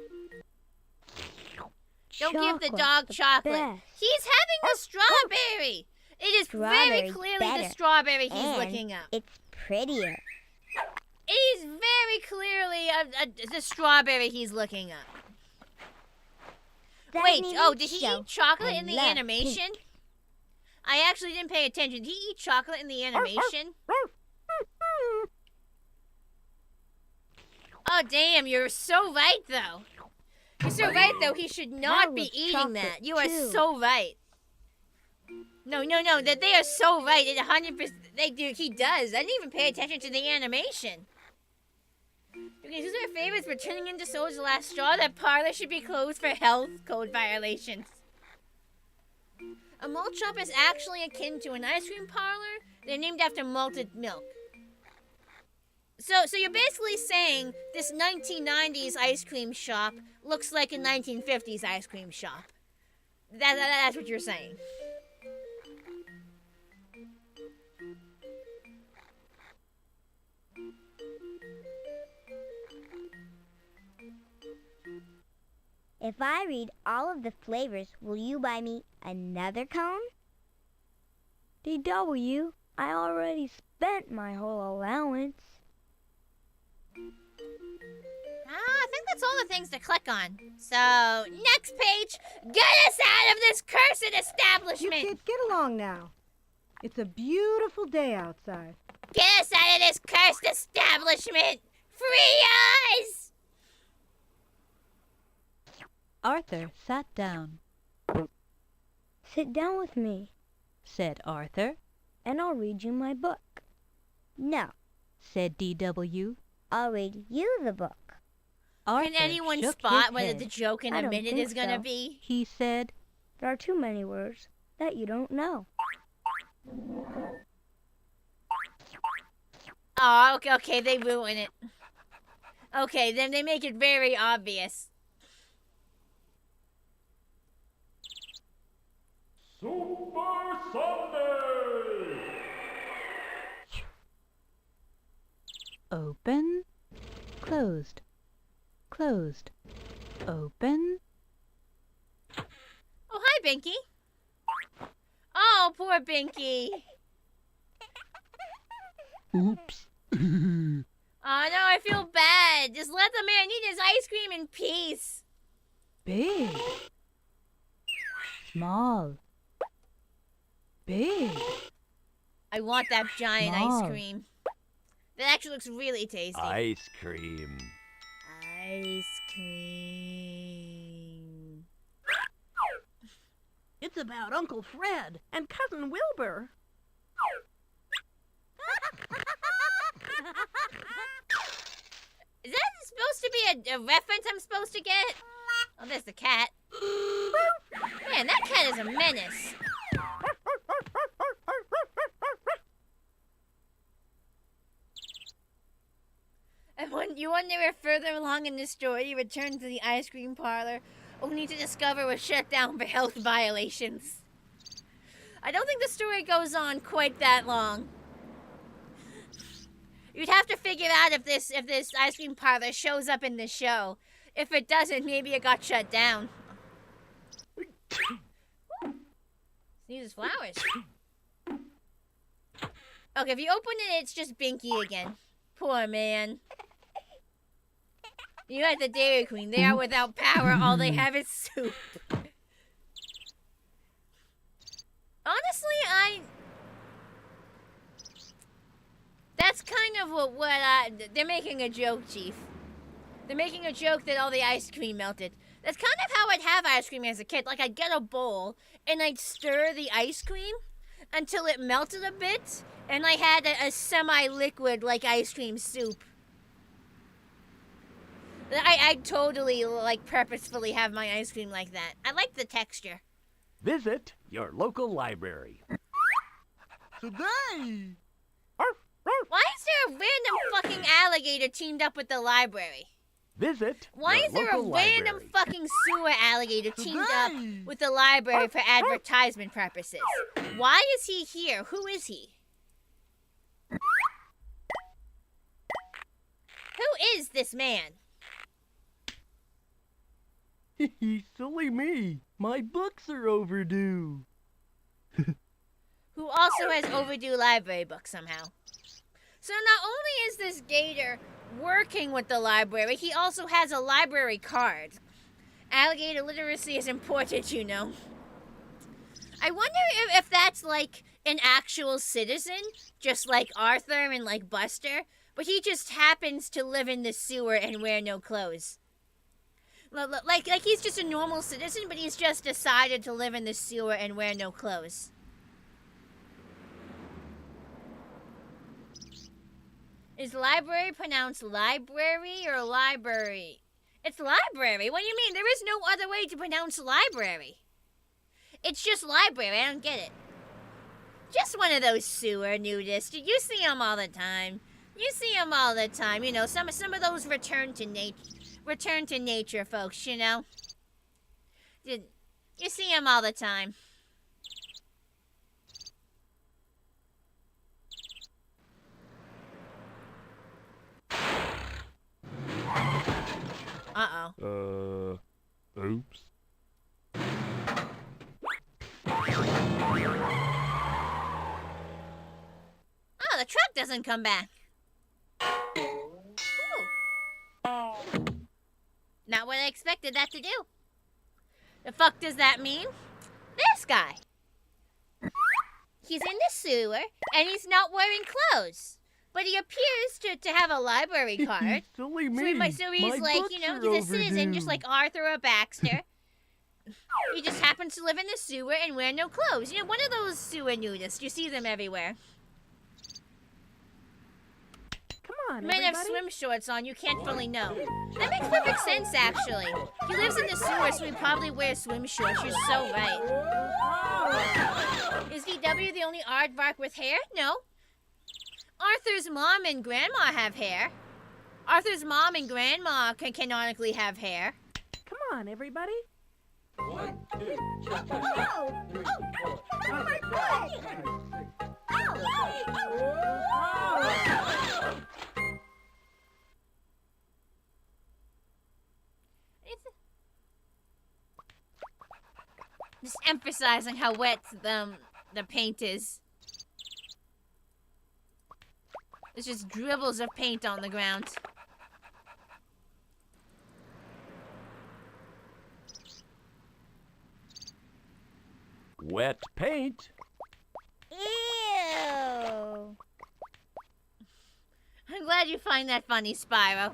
Don't give the dog chocolate. best. He's having the strawberry. It is very Strawberry's clearly the better. strawberry he's And looking up. it's prettier. It is very clearly the strawberry he's looking up. Wait, Doesn't oh, even did he show. eat chocolate I in the love animation? I actually didn't pay attention. Did he eat chocolate in the animation? Oh, damn, you're so right, though. You're so right, though. He should not be was eating chocolate, that. You are too. so right. No, that they are so right. It 100%. They do. He does. I didn't even pay attention to the animation. Okay, who's our favorites for turning into Soldier's Last Straw? That parlor should be closed for health code violations. A malt shop is actually akin to an ice cream parlor. They're named after malted milk. So you're basically saying this 1990s ice cream shop looks like a 1950s ice cream shop. That's what you're saying. If I read all of the flavors, will you buy me another cone? DW, I already spent my whole allowance. I think that's all the things to click on. So, next page, get us out of this cursed establishment! You kids, get along now. It's a beautiful day outside. Get us out of this cursed establishment! Free us! Arthur sat down. Sit down with me, said Arthur. And I'll read you my book. No, said DW. I'll read you the book. Arthur Can anyone shook spot his whether head. the joke in I a don't minute think is gonna so. be? He said, There are too many words that you don't know. Oh, okay, they ruin it. Okay, then they make it very obvious. Super Sunday! open, closed, closed, open. Oh, hi, Binky. Oh, poor Binky. Oops. Oh, no, I feel bad. Just let the man eat his ice cream in peace. Big, small, big. I want that giant Small. ice cream. That actually looks really tasty. Ice cream. Ice cream. It's about Uncle Fred and Cousin Wilbur. Is that supposed to be a reference I'm supposed to get? Oh, there's the cat. Man, that cat is a menace. And when you wonder if further along in the story you return to the ice cream parlor, only to discover it was shut down for health violations. I don't think the story goes on quite that long. You'd have to figure out if this ice cream parlor shows up in the show. If it doesn't, maybe it got shut down. Sneezes flowers. Okay, if you open it, it's just Binky again. Poor man. You like the Dairy Queen. They are without power. All they have is soup. Honestly, that's kind of they're making a joke, Chief. They're making a joke that all the ice cream melted. That's kind of how I'd have ice cream as a kid. Like, I'd get a bowl, and I'd stir the ice cream until it melted a bit, and I had a semi-liquid, like, ice cream soup. I'd totally, like, purposefully have my ice cream like that. I like the texture. Visit your local library. Today! Why is there a random fucking alligator teamed up with the library? Visit Why your is there a local random library. fucking sewer alligator teamed up with the library for advertisement purposes? Why is he here? Who is he? Who is this man? Silly me. My books are overdue. Who also has overdue library books somehow. So not only is this gator working with the library, he also has a library card. Alligator literacy is important, you know. I wonder if that's like an actual citizen, just like Arthur and like Buster, but he just happens to live in the sewer and wear no clothes. Like he's just a normal citizen, but he's just decided to live in the sewer and wear no clothes. Is library pronounced library or library? It's library. What do you mean? There is no other way to pronounce library. It's just library. I don't get it. Just one of those sewer nudists. You see them all the time. You see them all the time, you know. Some of those return to nature folks, you know. You see them all the time. Oops. Oh, the truck doesn't come back. Not what I expected that to do. The fuck does that mean? This guy. He's in the sewer, and he's not wearing clothes. But he appears to have a library card. Silly me. So he's My like, you know, books he's a are citizen, overdue. just like Arthur or Baxter. He just happens to live in the sewer and wear no clothes. You know, one of those sewer nudists. You see them everywhere. Come on, Men have everybody. swim shorts on, you can't fully know. That makes perfect sense, actually. He lives in the sewer, so he probably wears swim shorts. You're so right. Is DW the only aardvark with hair? No. Arthur's mom and grandma have hair. Arthur's mom and grandma can canonically have hair. Come on, everybody. 1, 2, 3, 4. Just emphasizing how wet the paint is. There's just dribbles of paint on the ground. Wet paint. Ew. I'm glad you find that funny, Spyro.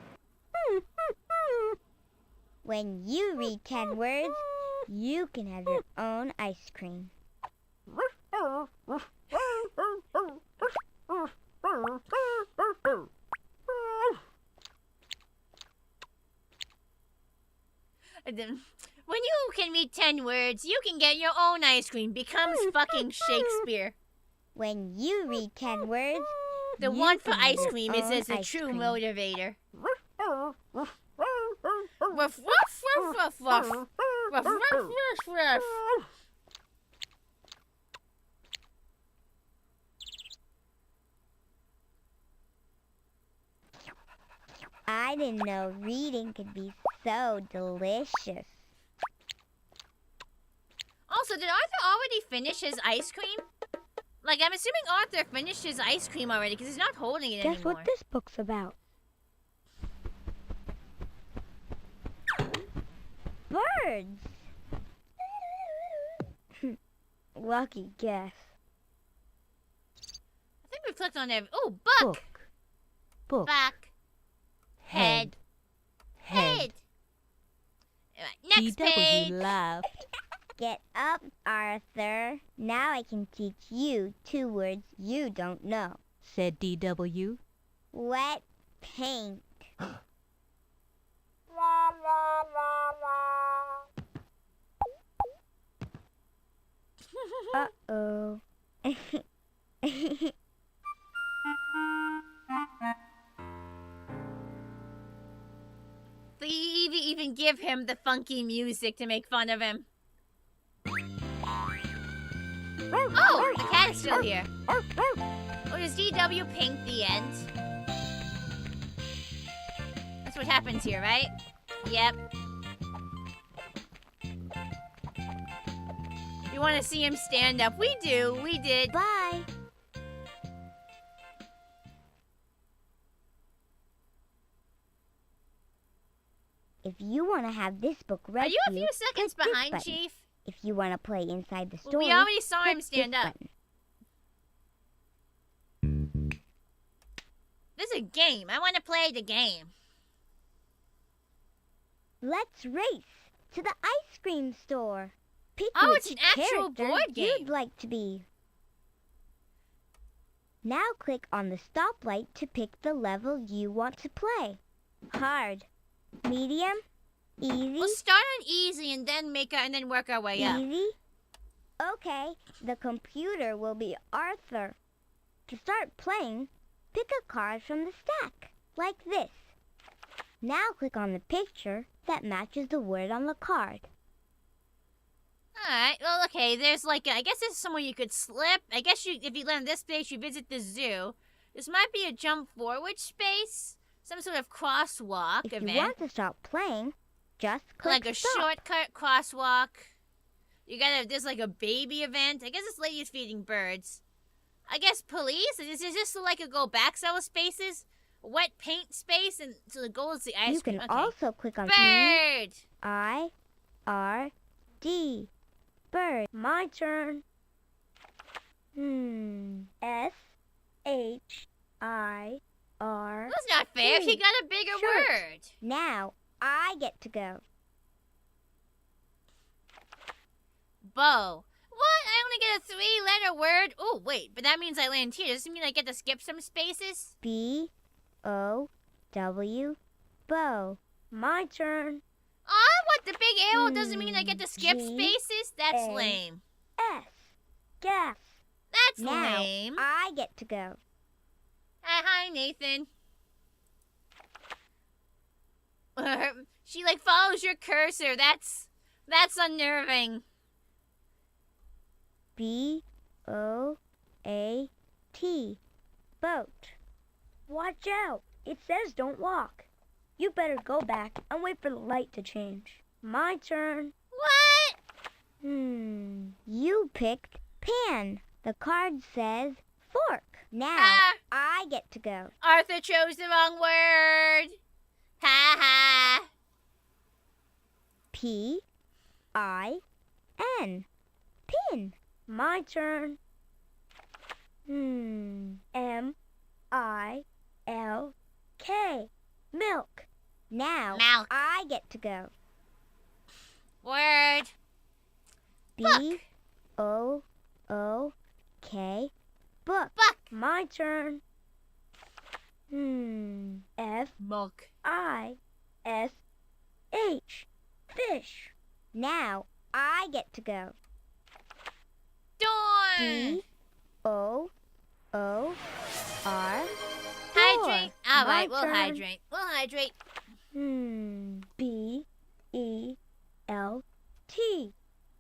When you read 10 words, you can have your own ice cream. When you can read 10 words, you can get your own ice cream. Becomes fucking Shakespeare. When you read 10 words, The you want for can have ice your cream own is a ice true cream. motivator. Ruff, ruff, ruff, ruff, ruff. Ruff, ruff, ruff, ruff. I didn't know reading could be so delicious. Also, did Arthur already finish his ice cream? Like, I'm assuming Arthur finished his ice cream already because he's not holding it Guess anymore. what this book's about? Birds! Lucky guess. I think we clicked on every... Oh, book! Book. Back. Head. Head. Next page. DW laughed. Get up, Arthur. Now I can teach you 2 words you don't know. Said DW. Wet paint. Uh-oh. They even give him the funky music to make fun of him. Oh, the cat is still here. Oh, does DW paint the end? That's what happens here, right? Yep. You want to see him stand up? We do. We did. Bye. If you want to have this book read Are you a to few seconds click this behind, button. Chief? If you want to play inside the Well, story, we already saw him click stand this up. button. This is a game. I want to play the game. Let's race to the ice cream store. Pick Oh, which it's an actual character board game. you'd like to be. Now click on the stoplight to pick the level you want to play. Hard, medium, easy, We'll start on easy and then work our way up. easy. Okay, the computer will be Arthur. To start playing, pick a card from the stack, like this. Now click on the picture that matches the word on the card. Alright, well, okay, there's like, I guess this is somewhere you could slip. I guess if you land this space, you visit the zoo. This might be a jump forward space. Some sort of crosswalk If event. you want to stop playing, just click like a stop. shortcut crosswalk. There's like a baby event. I guess this lady's feeding birds. I guess police? Is this so I could go back several spaces? Wet paint space, and so the goal is the ice You cream. can Okay. also click on Bird! P-I-R-D. Bird. My turn. S-H-I-R. That's not fair. She got a bigger Shirt. word. Now, I get to go. Bow. What? I only get a 3-letter word? Oh, wait, but that means I land here. Does this mean I get to skip some spaces? B-O-W. Bow. My turn. What? The big arrow doesn't mean I get to skip G spaces? That's A lame. S. Gas. That's Now, lame. I get to go. Hi, Nathan. She, like, follows your cursor. That's unnerving. B-O-A-T. Boat. Watch out. It says don't walk. You better go back and wait for the light to change. My turn. What? You picked pan. The card says fork. Now, I get to go. Arthur chose the wrong word. Ha ha. P-I-N. Pin. My turn. M-I-L-K. Milk. Now, Milk. I get to go. Word. B-O-O-K. Book. Book. My turn. Milk. F-I-S-H. Fish. Now, I get to go. Dawn. D-O-O-R. Hydrate. All right, we'll turn. hydrate. We'll hydrate. B-E-L-T.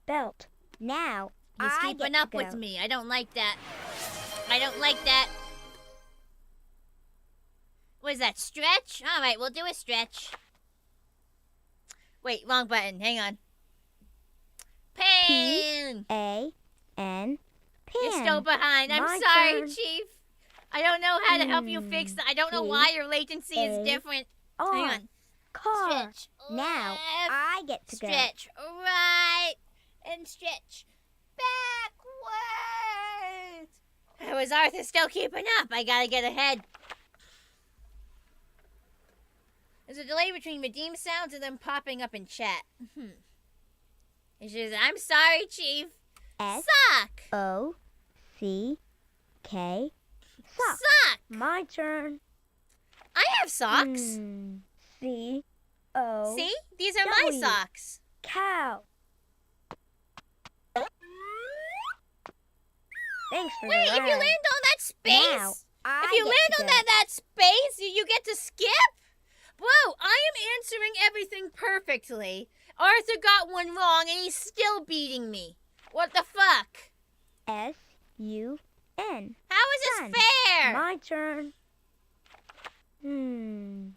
Belt. Now, He's I keeping get up to with go. me. I don't like that. I don't like that. What is that, stretch? All right, we'll do a stretch. Wait, wrong button. Hang on. Pan. P-A-N. Pan. You're still behind. I'm My sorry, turn. Chief. I don't know how to help you fix that. I don't know why your latency is different. Hang on. Car. Stretch. Now, Left. I get to go. Stretch right. And stretch backwards. How is Arthur still keeping up? I gotta get ahead. There's a delay between redeem sounds and them popping up in chat. It says, I'm sorry, Chief. Sock. O-C-K. Sock. Sock. My turn. I have socks. C-O. See? These are my W. socks. Cow. Thanks for Wait, the if you ride. land on that space, Now, I if you get land to on go. that space, you get to skip? Whoa, I am answering everything perfectly. Arthur got one wrong and he's still beating me. What the fuck? S-U-N. How is this Sun. fair? My turn.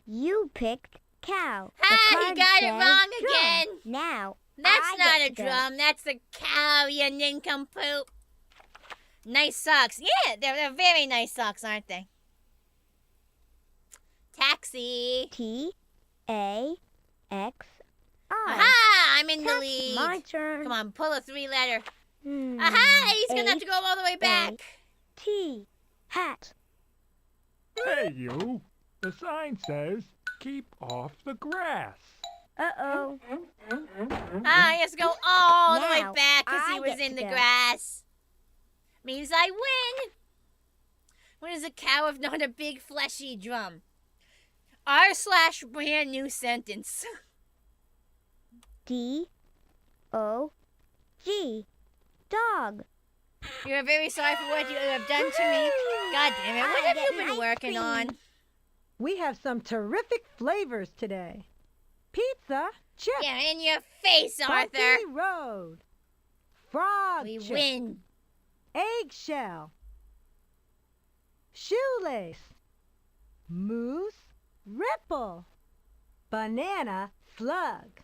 You picked cow. The Ha, you card got it says wrong drum. again. Now, That's I not get a to go. drum, that's the cow, you nincompoop. Nice socks. Yeah, they're very nice socks, aren't they? Taxi. T-A-X-I. Aha, I'm in the Taxi. lead. My turn. Come on, pull a 3-letter. Aha, he's gonna have to go all the way back. T. Hat. Hey, you. The sign says, keep off the grass. Uh-oh. He has to go all the way Now, back because he I was get in to the go. grass. Means I win. What is a cow if not a big fleshy drum? R/brand new sentence. D-O-G. Dog. You're very sorry for what you have done to me. God damn it, what have you been working on? We have some terrific flavors today. Pizza, chip. Yeah, in your face, Arthur. Bumpy road. Frog We chip. win. Eggshell. Shoelace. Moose ripple. Banana slug.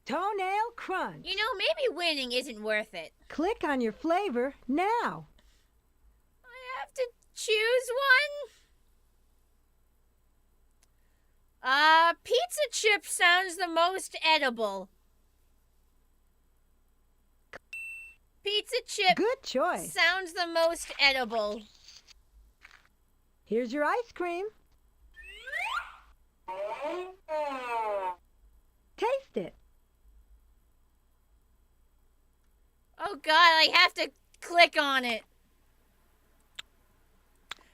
Toenail crunch. You know, maybe winning isn't worth it. Click on your flavor now. I have to choose one. Pizza chip sounds the most edible. Pizza chip. Good choice. Sounds the most edible. Here's your ice cream. Taste it. Oh God, I have to click on it.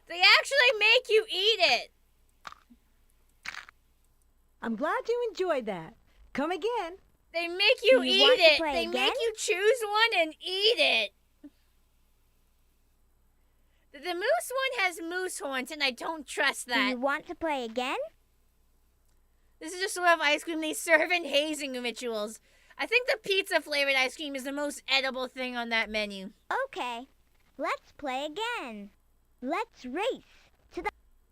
They actually make you eat it. I'm glad you enjoyed that. Come again. They make you Do you eat want to it. play They again? make you choose one and eat it. The moose one has moose horns, and I don't trust Do that. you want to play again? This is just sort of ice cream they serve in hazing rituals. I think the pizza flavored ice cream is the most edible thing on that menu. Okay, let's play again. Let's race to the...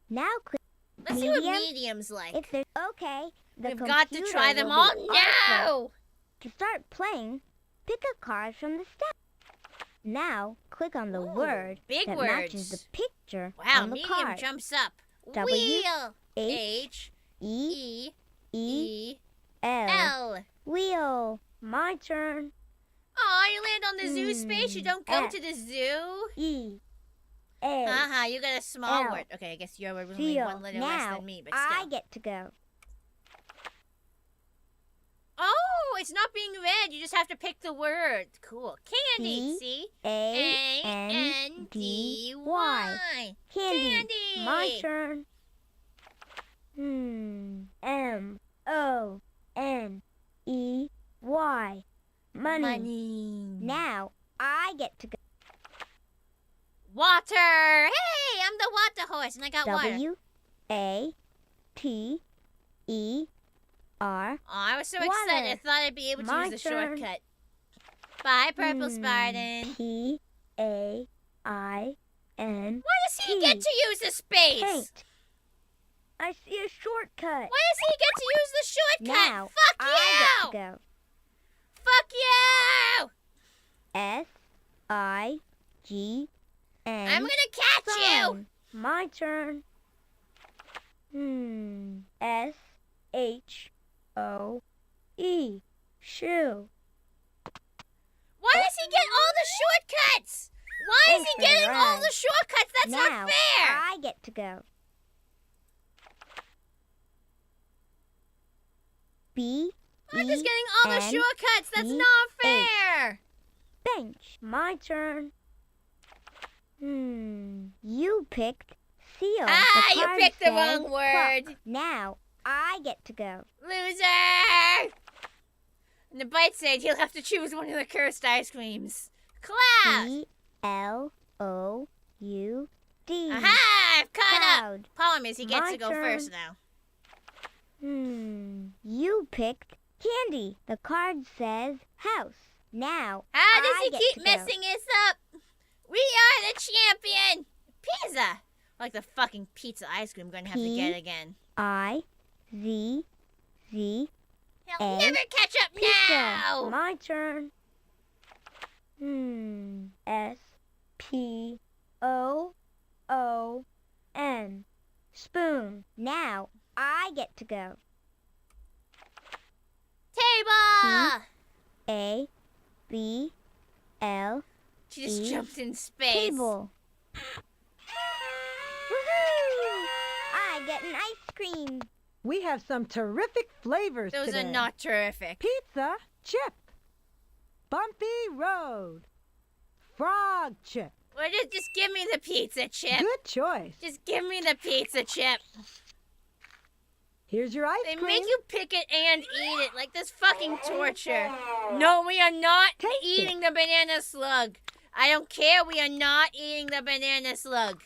Now click Let's see what medium's like. If there's... Okay, the We've got to computer try them will all be now. awesome. To start playing, pick a card from the stack. Now, click on the word big that words. matches the picture Wow, on the medium card. jumps up. W, Wheel. H, E, E, L. L. Wheel. My turn. Oh, you land on the zoo space. You don't go F. to the zoo. E, A. You got a small L. word. Okay, I guess your word was only Seal. one letter less Now, than me, but still. I get to go. Oh, it's not being read. You just have to pick the word. Cool. Candy. C, See? A-N-D-Y. A-N-D-Y. Candy. My turn. M-O-N-E-Y. Money. Now, I get to go. Water. Hey, I'm the water horse, and I got water. W-A-T-E-R. Oh, I was so excited. I thought I'd be able to My use the turn. shortcut. Bye, Purple Spartan. P-A-I-N. Why does he get to use the space? Paint. I see a shortcut. Why does he get to use the shortcut? Now, Fuck I you! get to go. Fuck you! S-I-G-N. I'm gonna catch you! My turn. S-H-O-E. Shoe. Why does he get all the shortcuts? Why is Thanks he for the getting all ride. the shortcuts? That's Now, not fair! I get to go. B. I'm just getting all the shortcuts. That's not fair. Bench. My turn. You picked seal. The You card picked the says wrong word. clock. Now, I get to go. Loser! And the bite said he'll have to choose one of the cursed ice creams. Cloud! C-L-O-U-D. Aha! I've caught Cloud. up. Problem is he gets My to go turn. first now. You picked candy. The card says house. Now, How does I he get keep to go. messing us up? We are the champion! Pizza! Like the fucking pizza ice cream I'm gonna have to get again. I-Z-Z. He'll never catch up Pizza. now! My turn. S-P-O-O-N. Spoon. Now, I get to go. Table! A-B-L. She just jumped in space. Table. Woohoo! I get an ice cream. We have some terrific flavors Those today. are not terrific. Pizza chip. Bumpy road. Frog chip. Well, just give me the pizza chip. Good choice. Just give me the pizza chip. Here's your ice They cream. make you pick it and eat it like this fucking torture. No, we are not eating the banana slug. I don't care. We are not eating the banana slug.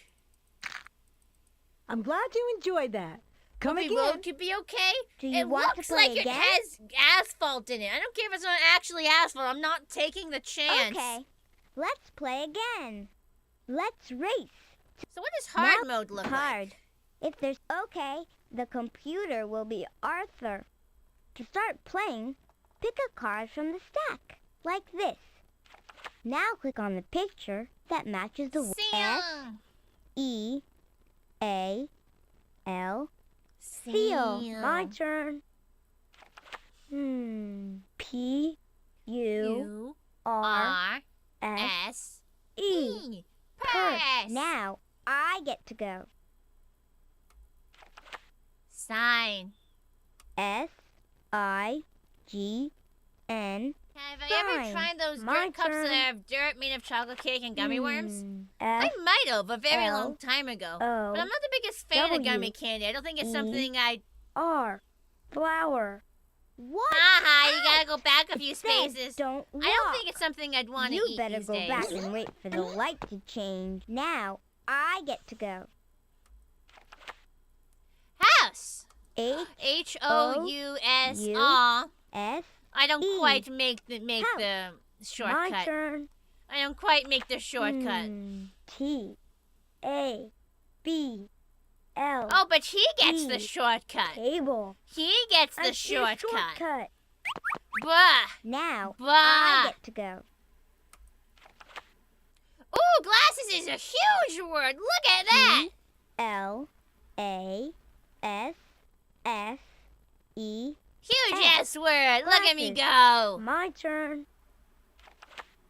I'm glad you enjoyed that. Come Ruby again. Road could be okay. Do you It want to looks play like again? it has asphalt in it. I don't care if it's not actually asphalt. I'm not taking the chance. Okay, let's play again. Let's race. So what does hard Now, mode look hard. like? If there's okay, the computer will be Arthur. To start playing, pick a card from the stack, like this. Now click on the picture that matches the S, E, A, L, Seal. My turn. P, U, R, S, E. Purse. Now I get to go. Sign. S, I, G, N. Have I ever Sign. tried those My dirt cups turn. that have dirt made of chocolate cake and gummy worms? F, I might have a very L, long time ago. O, But I'm not the biggest fan of gummy W, candy. I don't think it's E, something I... R, flower. What? Haha, you gotta go back a few Says spaces. don't walk. I don't think it's something I'd want to You eat better these go days. back and wait for the light to change. Now I get to go. House. H, H-O-U-S-R. S, I don't E. quite make the My shortcut. turn. I don't quite make the shortcut. T, A, B, L. Oh, but he gets E. the shortcut. Table. He gets the I see a shortcut. shortcut. Bah. Now Bah. I get to go. Ooh, glasses is a huge word. Look at that. L, A, S, S, E. Huge S. S word. Look at me Glasses. go. My turn.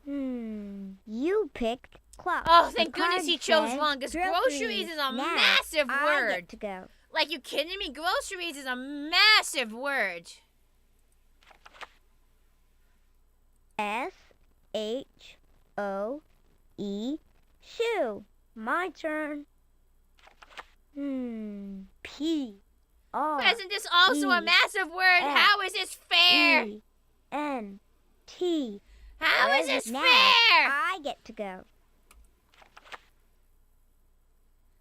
You picked clock. Oh, The thank goodness card he chose said wrong, because groceries. groceries is a Now massive I word. get to go. Like, you kidding me? Groceries is a massive word. S, H, O, E. Shoe. My turn. P, R. Isn't this also a E, massive word? F, How is this fair? E, N, T. How is this now fair? I get to go.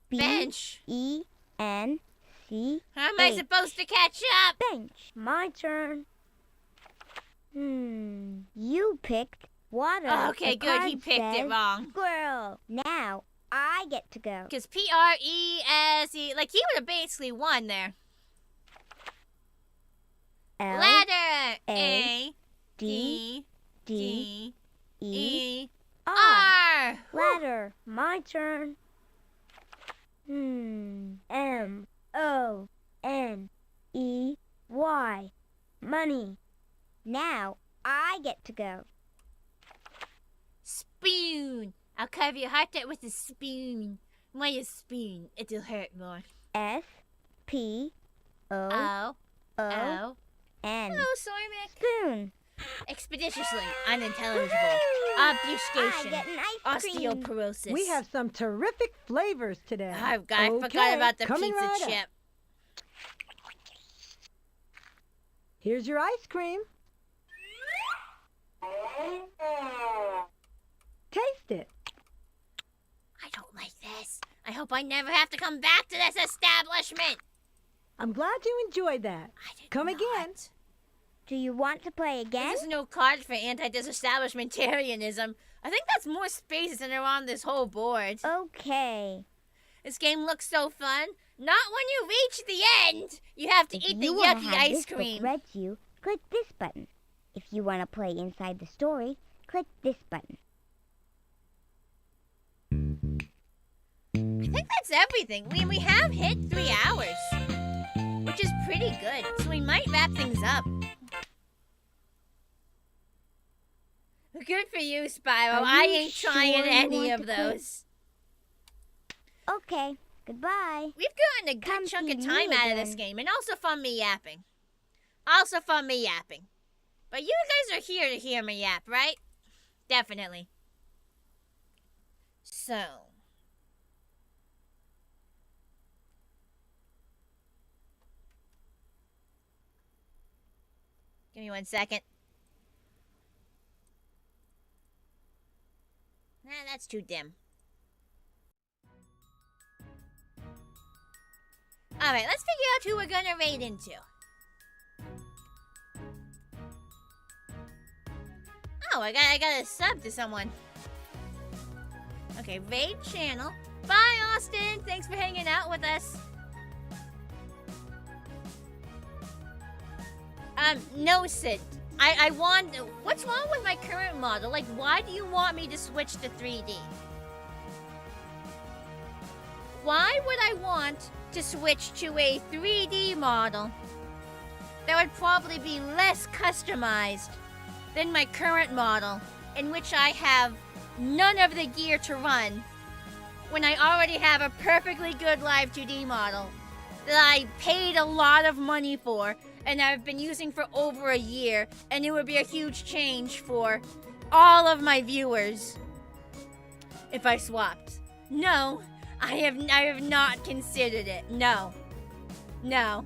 B, Bench. E, N, C. How am I H. supposed to catch up? Bench. My turn. You picked water. Oh, okay, The good. He card picked it says wrong. Squirrel. Now I get to go. Because P-R-E-S-E, like, he would have basically won there. L, Ladder. A, D, D, E, R. R. Ladder. My turn. M, O, N, E, Y. Money. Now I get to go. Spoon. I'll carve your heart out with a spoon. Why a spoon? It'll hurt more. S, P, O, O. O, O. N. Hello, Sormic. Spoon. Expeditiously unintelligible. I Obfuscation. get an ice cream. Osteoporosis. We have some terrific flavors today. I forgot Okay, about the coming pizza right up. chip. Here's your ice cream. Taste it. I don't like this. I hope I never have to come back to this establishment. I'm glad you enjoyed that. Come again. Do you want to play again? There's no card for anti-disestablishmentarianism. I think that's more spaces than are on this whole board. Okay. This game looks so fun. Not when you reach the end. You have to If eat the you wanna yucky have ice this book cream. read to you, click this button. If you want to play inside the story, click this button. I think that's everything. We have hit 3 hours, which is pretty good. So we might wrap things up. Good for you, Spyro. Are I you ain't sure trying you any want of to quit? those. Okay, goodbye. We've gotten a good Come chunk of see time me out of this again. game, and also fun me yapping. But you guys are here to hear me yap, right? Definitely. So. Give me 1 second. Nah, That's too dim. Alright, let's figure out who we're gonna raid into. Oh, I got a sub to someone. Okay, raid channel. Bye, Austin! Thanks for hanging out with us. No, Sid. I want... What's wrong with my current model? Like, why do you want me to switch to 3D? Why would I want to switch to a 3D model that would probably be less customized than my current model, in which I have none of the gear to run, when I already have a perfectly good Live 2D model that I paid a lot of money for and I've been using for over a year, and it would be a huge change for all of my viewers if I swapped. No, I have not considered it. No. No.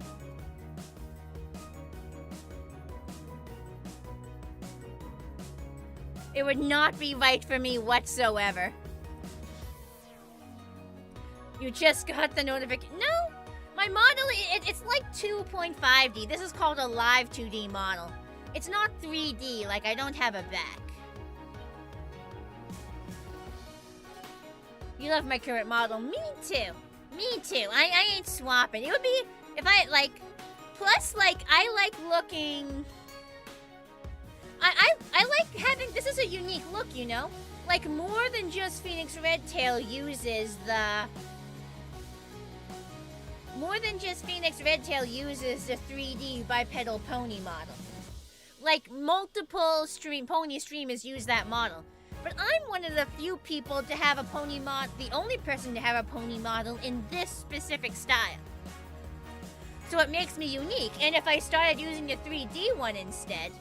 It would not be right for me whatsoever. You just got the notification. No! My model, it's like 2.5D. This is called a live 2D model. It's not 3D, like I don't have a back. You love my current model. Me too. Me too. I ain't swapping. It would be, if I, like, plus, like, I like looking... I like having, this is a unique look, you know? Like, more than just Phoenix Redtail uses the... More than just Phoenix Redtail uses the 3D bipedal pony model. Like, multiple pony streamers use that model. But I'm one of the few people to have a pony mod, the only person to have a pony model in this specific style. So it makes me unique, and if I started using the 3D one instead,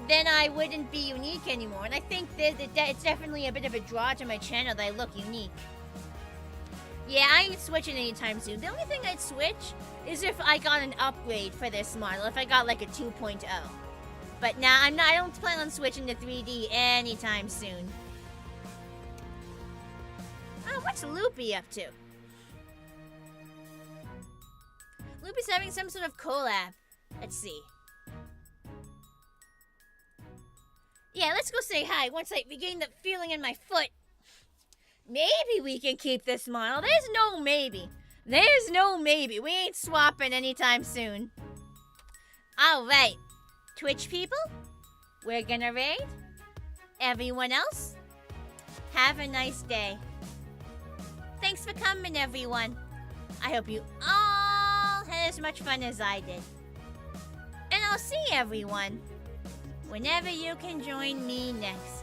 then I wouldn't be unique anymore. And I think that it's definitely a bit of a draw to my channel that I look unique. Yeah, I ain't switching anytime soon. The only thing I'd switch is if I got an upgrade for this model, if I got like a 2.0. But nah, I don't plan on switching to 3D anytime soon. Oh, what's Loopy up to? Loopy's having some sort of collab. Let's see. Yeah, let's go say hi once I regain the feeling in my foot. Maybe we can keep this model. There's no maybe. There's no maybe. We ain't swapping anytime soon. Alright. Twitch people, we're gonna raid. Everyone else, have a nice day. Thanks for coming, everyone. I hope you all had as much fun as I did. And I'll see everyone whenever you can join me next.